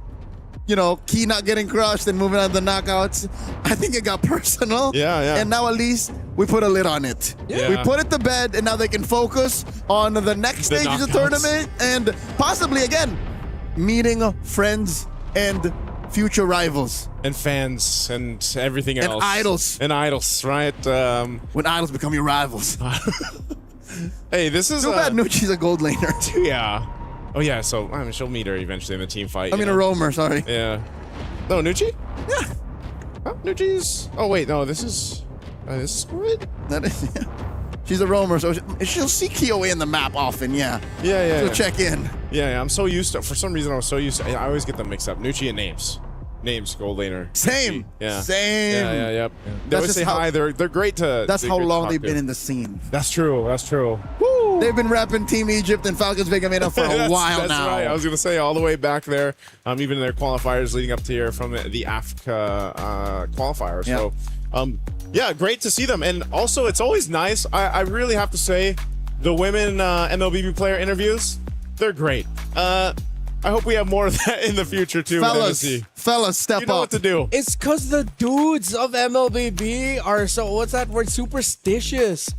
Key not getting crushed and moving on to the knockouts. I think it got personal. Yeah. And now at least we put a lid on it. Yeah. We put it to bed, and now they can focus on the next stage of the tournament and possibly, again, meeting friends and future rivals. And fans and everything else. And idols. And idols, right? When idols become your rivals. Hey, this is... Too bad Nucci's a gold laner. Yeah. Oh, yeah, so she'll meet her eventually in the team fight. a roamer, sorry. Yeah. No, Nucci? Yeah. Oh, Nucci's... Oh, wait, no, this is Squid? That is, yeah. She's a roamer, so she'll see KOA in the map often, yeah. Yeah. She'll check in. Yeah, I'm so used to... For some reason, I always get them mixed up. Nucci and Names. Names, gold laner. Same. Yeah. Same. Yeah. They always say hi. They're great to... That's how long they've been in the scene. That's true. Woo! They've been repping Team Egypt and Falcons Vega Meta for a while that's now. Right. I was going to say all the way back there, even in their qualifiers leading up to here from the Africa qualifier. Yeah. So, yeah, great to see them. And also, it's always nice. I really have to say, the women MLBB player interviews, they're great. I hope we have more of that in the future, too. Fellas, step up. You know what to do. It's because the dudes of MLBB are so, what's that word, superstitious.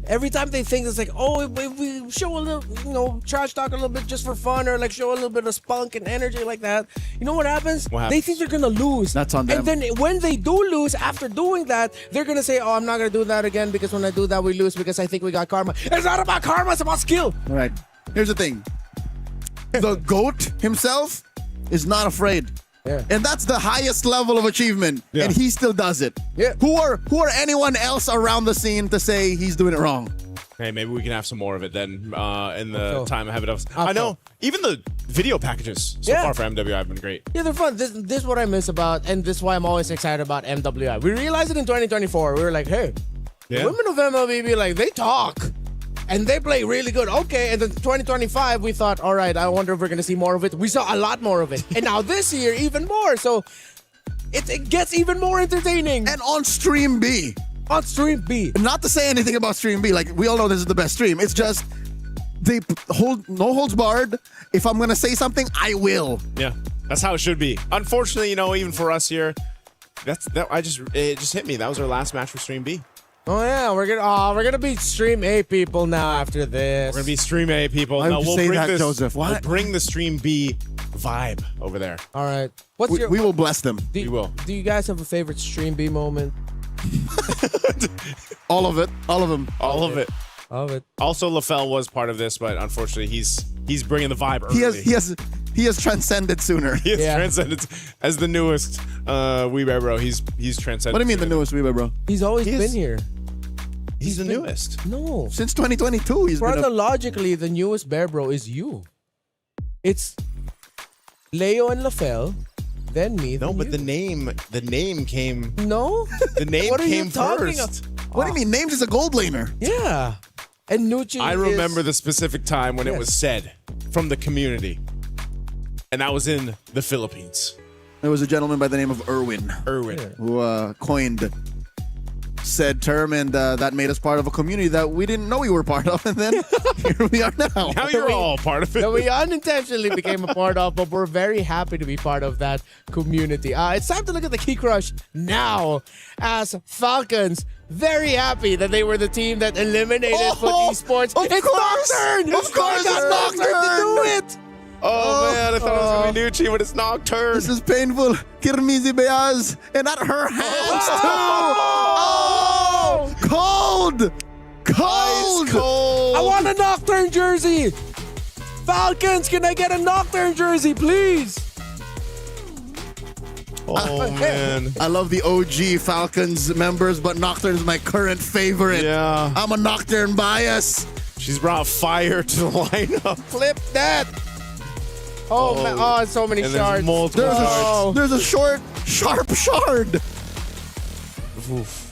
Every time they think it's like, oh, if we show a little, trash talk a little bit just for fun, or like show a little bit of spunk and energy like that, you know what happens? They think they're going to lose. That's on them. And then when they do lose, after doing that, they're going to say, oh, I'm not going to do that again because when I do that, we lose because I think we got karma. It's not about karma, it's about skill. All right. Here's the thing. The GOAT himself is not afraid. Yeah. And that's the highest level of achievement. Yeah. And he still does it. Yeah. Who are anyone else around the scene to say he's doing it wrong? Hey, maybe we can have some more of it then in the time ahead of us. I know, even the video packages so far for MWI have been great. Yeah, they're fun. This is what I miss about, and this is why I'm always excited about MWI. We realized it in 2024. We were like, hey, the women of MLBB, like, they talk. And they play really good. Okay, and then 2025, we thought, all right, I wonder if we're going to see more of it. We saw a lot more of it. And now this year, even more. So it gets even more entertaining. And on Stream B. On Stream B. Not to say anything about Stream B. Like, we all know this is the best stream. It's just, they hold no holds barred. If I'm going to say something, I will. Yeah, that's how it should be. Unfortunately, even for us here, it just hit me. That was our last match for Stream B. Oh yeah, we're gonna be Stream A people now after this. We're gonna be Stream A people. Why would you say that, this, Joseph? What? We'll bring the Stream B vibe over there. All right. We will bless them. We will. Do you guys have a favorite Stream B moment? All of it. All of them. All of it. All of it. Also, LaFell was part of this, but unfortunately, he's bringing the vibe early. He has transcended sooner. He has transcended as the newest Weebear Bro. He's transcended. What do you mean the newest Weebear Bro? He's always been here. He's the newest. No. Since 2022, he's been chronologically, the newest Bear Bro is you. It's Leo and LaFell, then me. No, then but you. the name came. No. The name What are came you talking first. What do you mean? Names is a gold laner. Yeah. And Nucci I remember the specific time when it was said from the community. And that was in the Philippines. There was a gentleman by the name of Erwin. Who coined said term, and that made us part of a community that we didn't know we were part of, and then here we are now. Now you're all part of it. That we unintentionally became a part of, but we're very happy to be part of that community. It's time to look at the Key Crush now, as Falcons very happy that they were the team that eliminated Foot Esports. It's Nocturne! Of course, it's Nocturne to do it! Oh man, I thought it was going to be Nucci, but it's Nocturne. This is painful. Kirmizi Beyaz, and at her hands too. Cold! Cold! I want a Nocturne jersey! Falcons, can I get a Nocturne jersey, please? Oh man. I love the OG Falcons members, but Nocturne is my current favorite. Yeah. I'm a Nocturne bias. She's brought fire to the lineup. Flip that. Oh, man. Oh, so many And shards. there's multiple shards. There's a short, sharp shard.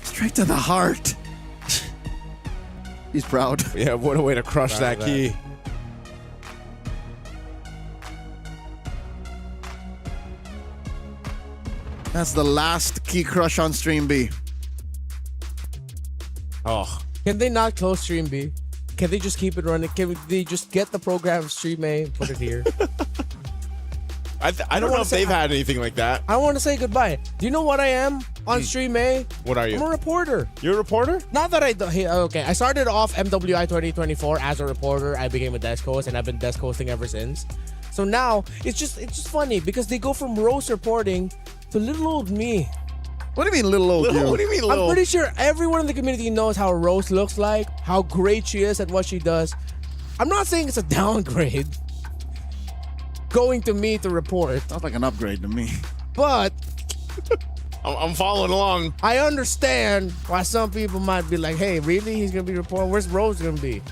Straight to the heart. He's proud. Yeah, what a way to crush that key. That's the last key crush on Stream B. Oh. Can they not close Stream B? Can they just keep it running? Can they just get the program of Stream A and put it here? I don't know if they've had anything like that. I want to say goodbye. Do you know what I am on Stream A? What are you? I'm a reporter. You're a reporter? Not that I do. Okay, I started off MWI 2024 as a reporter. I became a desk host, and I've been desk hosting ever since. So now it's just funny because they go from roast reporting to little old me. What do you mean, little old you? What do you mean, little? I'm pretty sure everyone in the community knows how Rose looks like, how great she is at what she does. I'm not saying it's a downgrade. Going to me to report. Sounds like an upgrade to me. But I'm following along. I understand why some people might be like, hey, really? He's going to be reporting? Where's Rose going to be?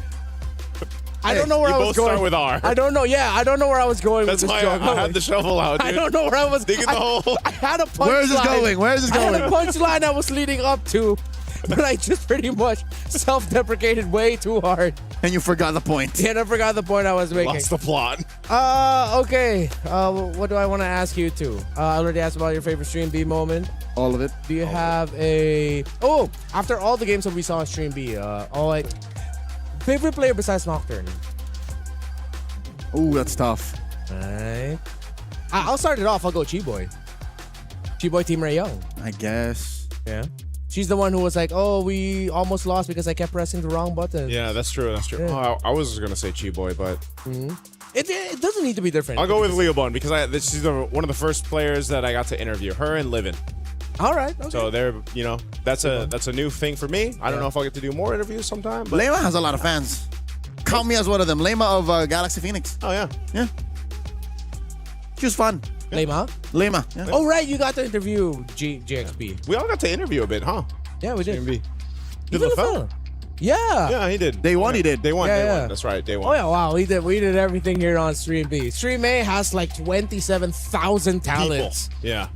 I don't know where I was both going. start with R. I don't know. Yeah, I don't know where I was going That's with this why joke. I had the shovel out, dude. I don't know where I was. Dig in the hole. I had a punchline. Where is this going? Where is this I had a going? punchline I was leading up to, but I just pretty much self-deprecated way too hard. And you forgot the point. And I forgot the point I was making. Lost the plot. Okay. What do I want to ask you to? I already asked about your favorite Stream B moment. All of it. Do you have a... Oh, after all the games that we saw on Stream B, favorite player besides Nocturne? Ooh, that's tough. Alright. I'll start it off. I'll go Chi-Boy. Chi-Boy Team Ray Young. I guess. Yeah. She's the one who was like, oh, we almost lost because I kept pressing the wrong button. Yeah, that's true. That's true. Yeah. Oh, I was going to say Chi-Boy, but... It doesn't need to be different. I'll go with Leo Bun because she's one of the first players that I got to interview. Her and Livin. All right. Okay. So they're, that's a new thing for me. I don't know if I'll get to do more interviews sometime. But Lema has a lot of fans. Count me as one of them. Lema of Galaxy Phoenix. Oh, yeah. Yeah. She was fun. Lema? Lema. Yeah. Oh, right. You got to interview GXP. We all got to interview a bit, huh? Yeah, we did. Did Even LaFell? Yeah. Yeah, he did. Day one, he did. Day one. Yeah. That's right. Day one. Oh, yeah. Wow. We did everything here on Stream B. Stream A has like 27,000 talents. People. Yeah.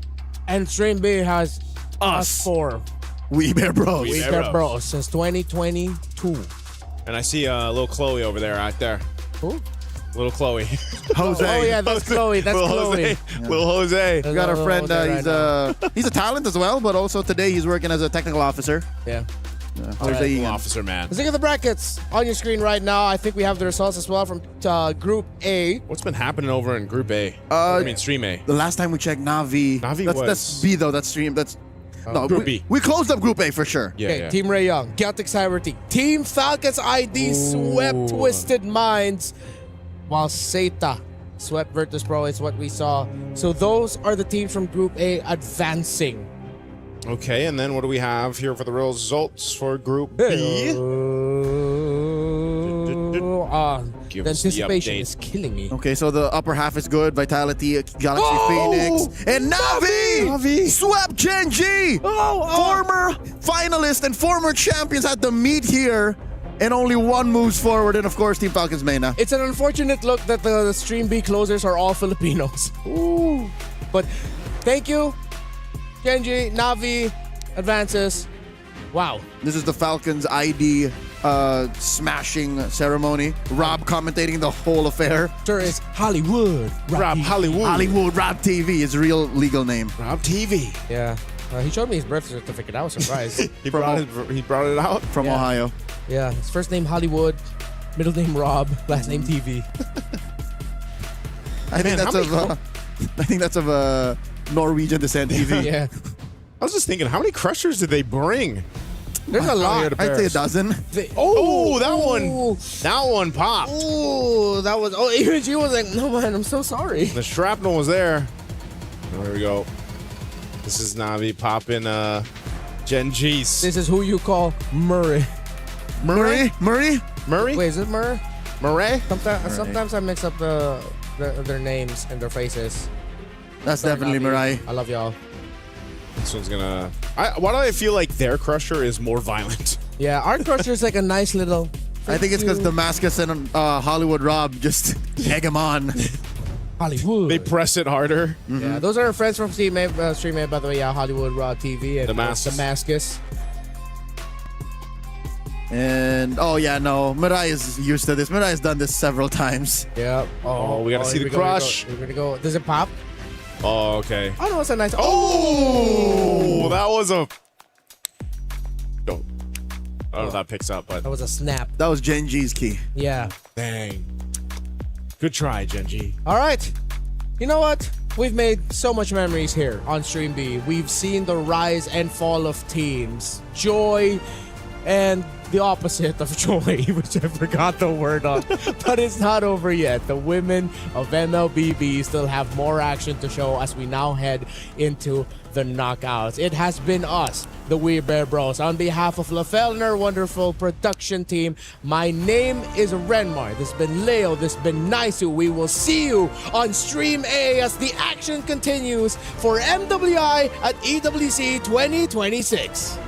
And Stream B has us four. We Bear Bros. We Bear Bros since 2022. And I see little Chloe over there, right there. Who? Little Chloe. Jose. Oh, yeah, that's Chloe. That's Little Chloe. Jose. Little Jose. We got our friend. Right He's a talent as well, but also today he's working as a technical officer. Yeah. There's Little officer, man. Let's look at the brackets on your screen right now. I think we have the results as well from Group A. What's been happening over in Group A? I mean, Stream A. The last time we checked, Navi. That's B though. That's Stream. That's no Group B. We closed up Group A for sure. Yeah, Okay, yeah. Team Ray Young, Celtic Cyber Team, Team Falcons ID swept Twisted Minds, while Zeta swept Virtus Pro is what we saw. So those are the teams from Group A advancing. Okay, and then what do we have here for the results for Group B? Give The us the anticipation update. is killing me. Okay, so the upper half is good. Vitality, Galaxy Phoenix, and Navi swept Gen G. Former finalists and former champions had to meet here, and only one moves forward, and of course, Team Falcons Mena. It's an unfortunate look that the Stream B closers are all Filipinos. Ooh. But thank you, Genji, Navi, advances. Wow. This is the Falcons ID smashing ceremony. Rob commentating the whole affair. Sure is Hollywood. Rob Hollywood. Hollywood Rob TV, his real legal name. Rob TV. Yeah. He showed me his birth certificate. I was surprised. He brought it out from Ohio. Yeah. His first name Hollywood, middle name Rob, last name TV. I think that's of Norwegian descent TV. Yeah. I was just thinking, how many crushers did they bring? There's a lot. I'd say a dozen. That one popped. Oh, that was. Oh, even she was like, "No man, I'm so sorry." The shrapnel was there. There we go. This is Navi popping Gen G's. This is who you call Murray. Murray? Wait, is it Murray? Murray? Sometimes I mix up their names and their faces. That's Sorry, definitely Navi. Murray. I love y'all. This one's why do I feel like their crusher is more violent? Yeah, our crusher is like a nice little I think it's because Damascus and Hollywood Rob just egg him on. Hollywood. They press it harder. Yeah, those are our friends from Streammate, by the way. Yeah, Hollywood Raw TV and Damascus. And Mirai is used to this. Mirai has done this several times. Yeah. Oh, we gotta see the crush. We're gonna go. Does it pop? Oh, okay. Oh no, it's a nice. Oh, that was a. Oh, I don't know if that picks up, but that was a snap. That was Genji's key. Yeah. Dang. Good try, Genji. All right. You know what? We've made so much memories here on Stream B. We've seen the rise and fall of teams, joy, and the opposite of joy, which I forgot the word on. But it's not over yet. The women of MLBB still have more action to show as we now head into the knockouts. It has been us, the We Bear Bros. On behalf of LaFell and our wonderful production team, my name is Renmar. This has been Leo. This has been Naisu. We will see you on Stream A as the action continues for MWI at EWC 2026.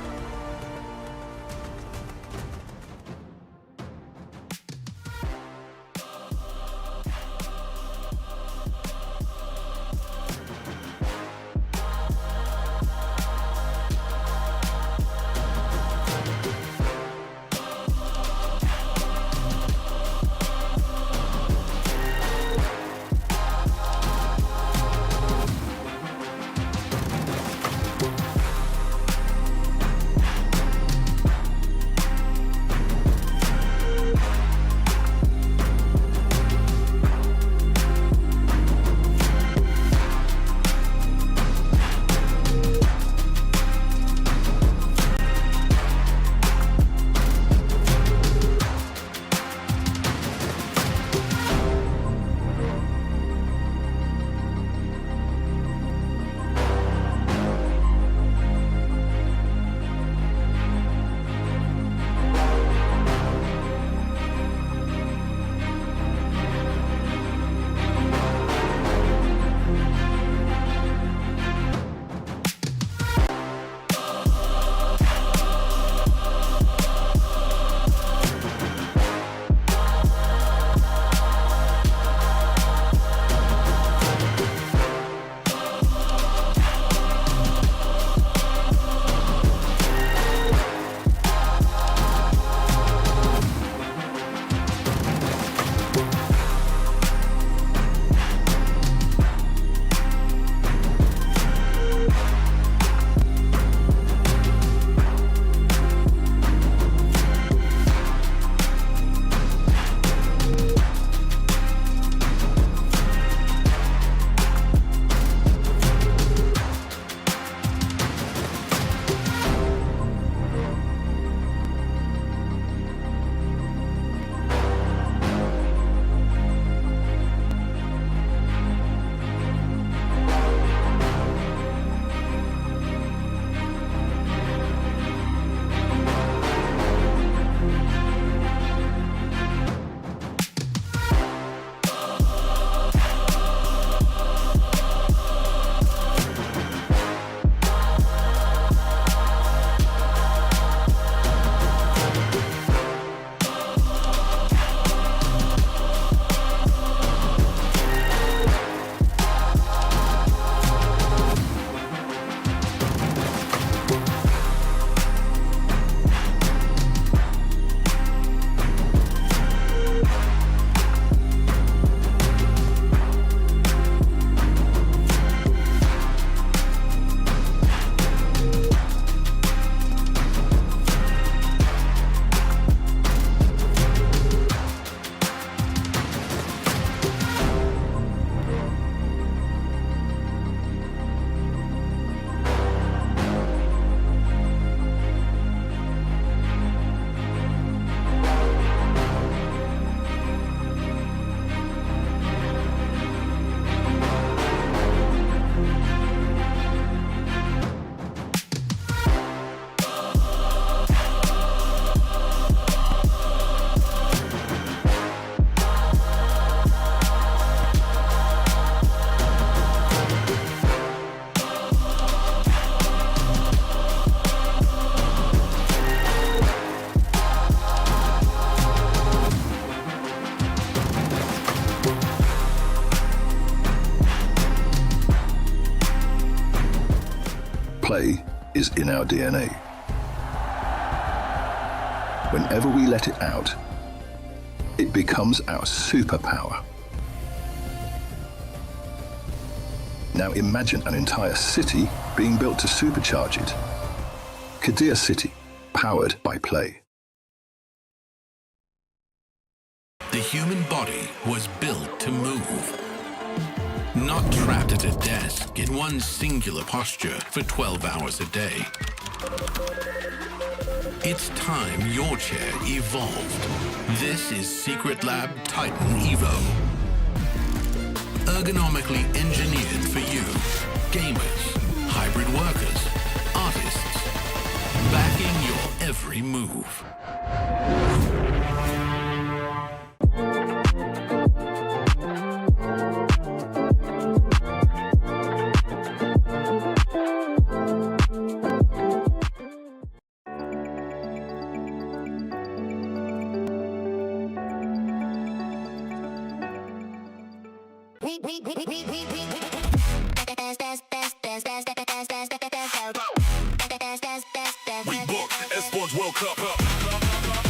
is in our DNA. Whenever we let it out, it becomes our superpower. Now imagine an entire city being built to supercharge it. Kadir City, powered by play. The human body was built to move. Not trapped at a desk in one singular posture for 12 hours a day. It's time your chair evolved. This is Secret Lab Titan Evo. Ergonomically engineered for you, gamers, hybrid workers, artists, backing your every move. We booked Esports World Cup.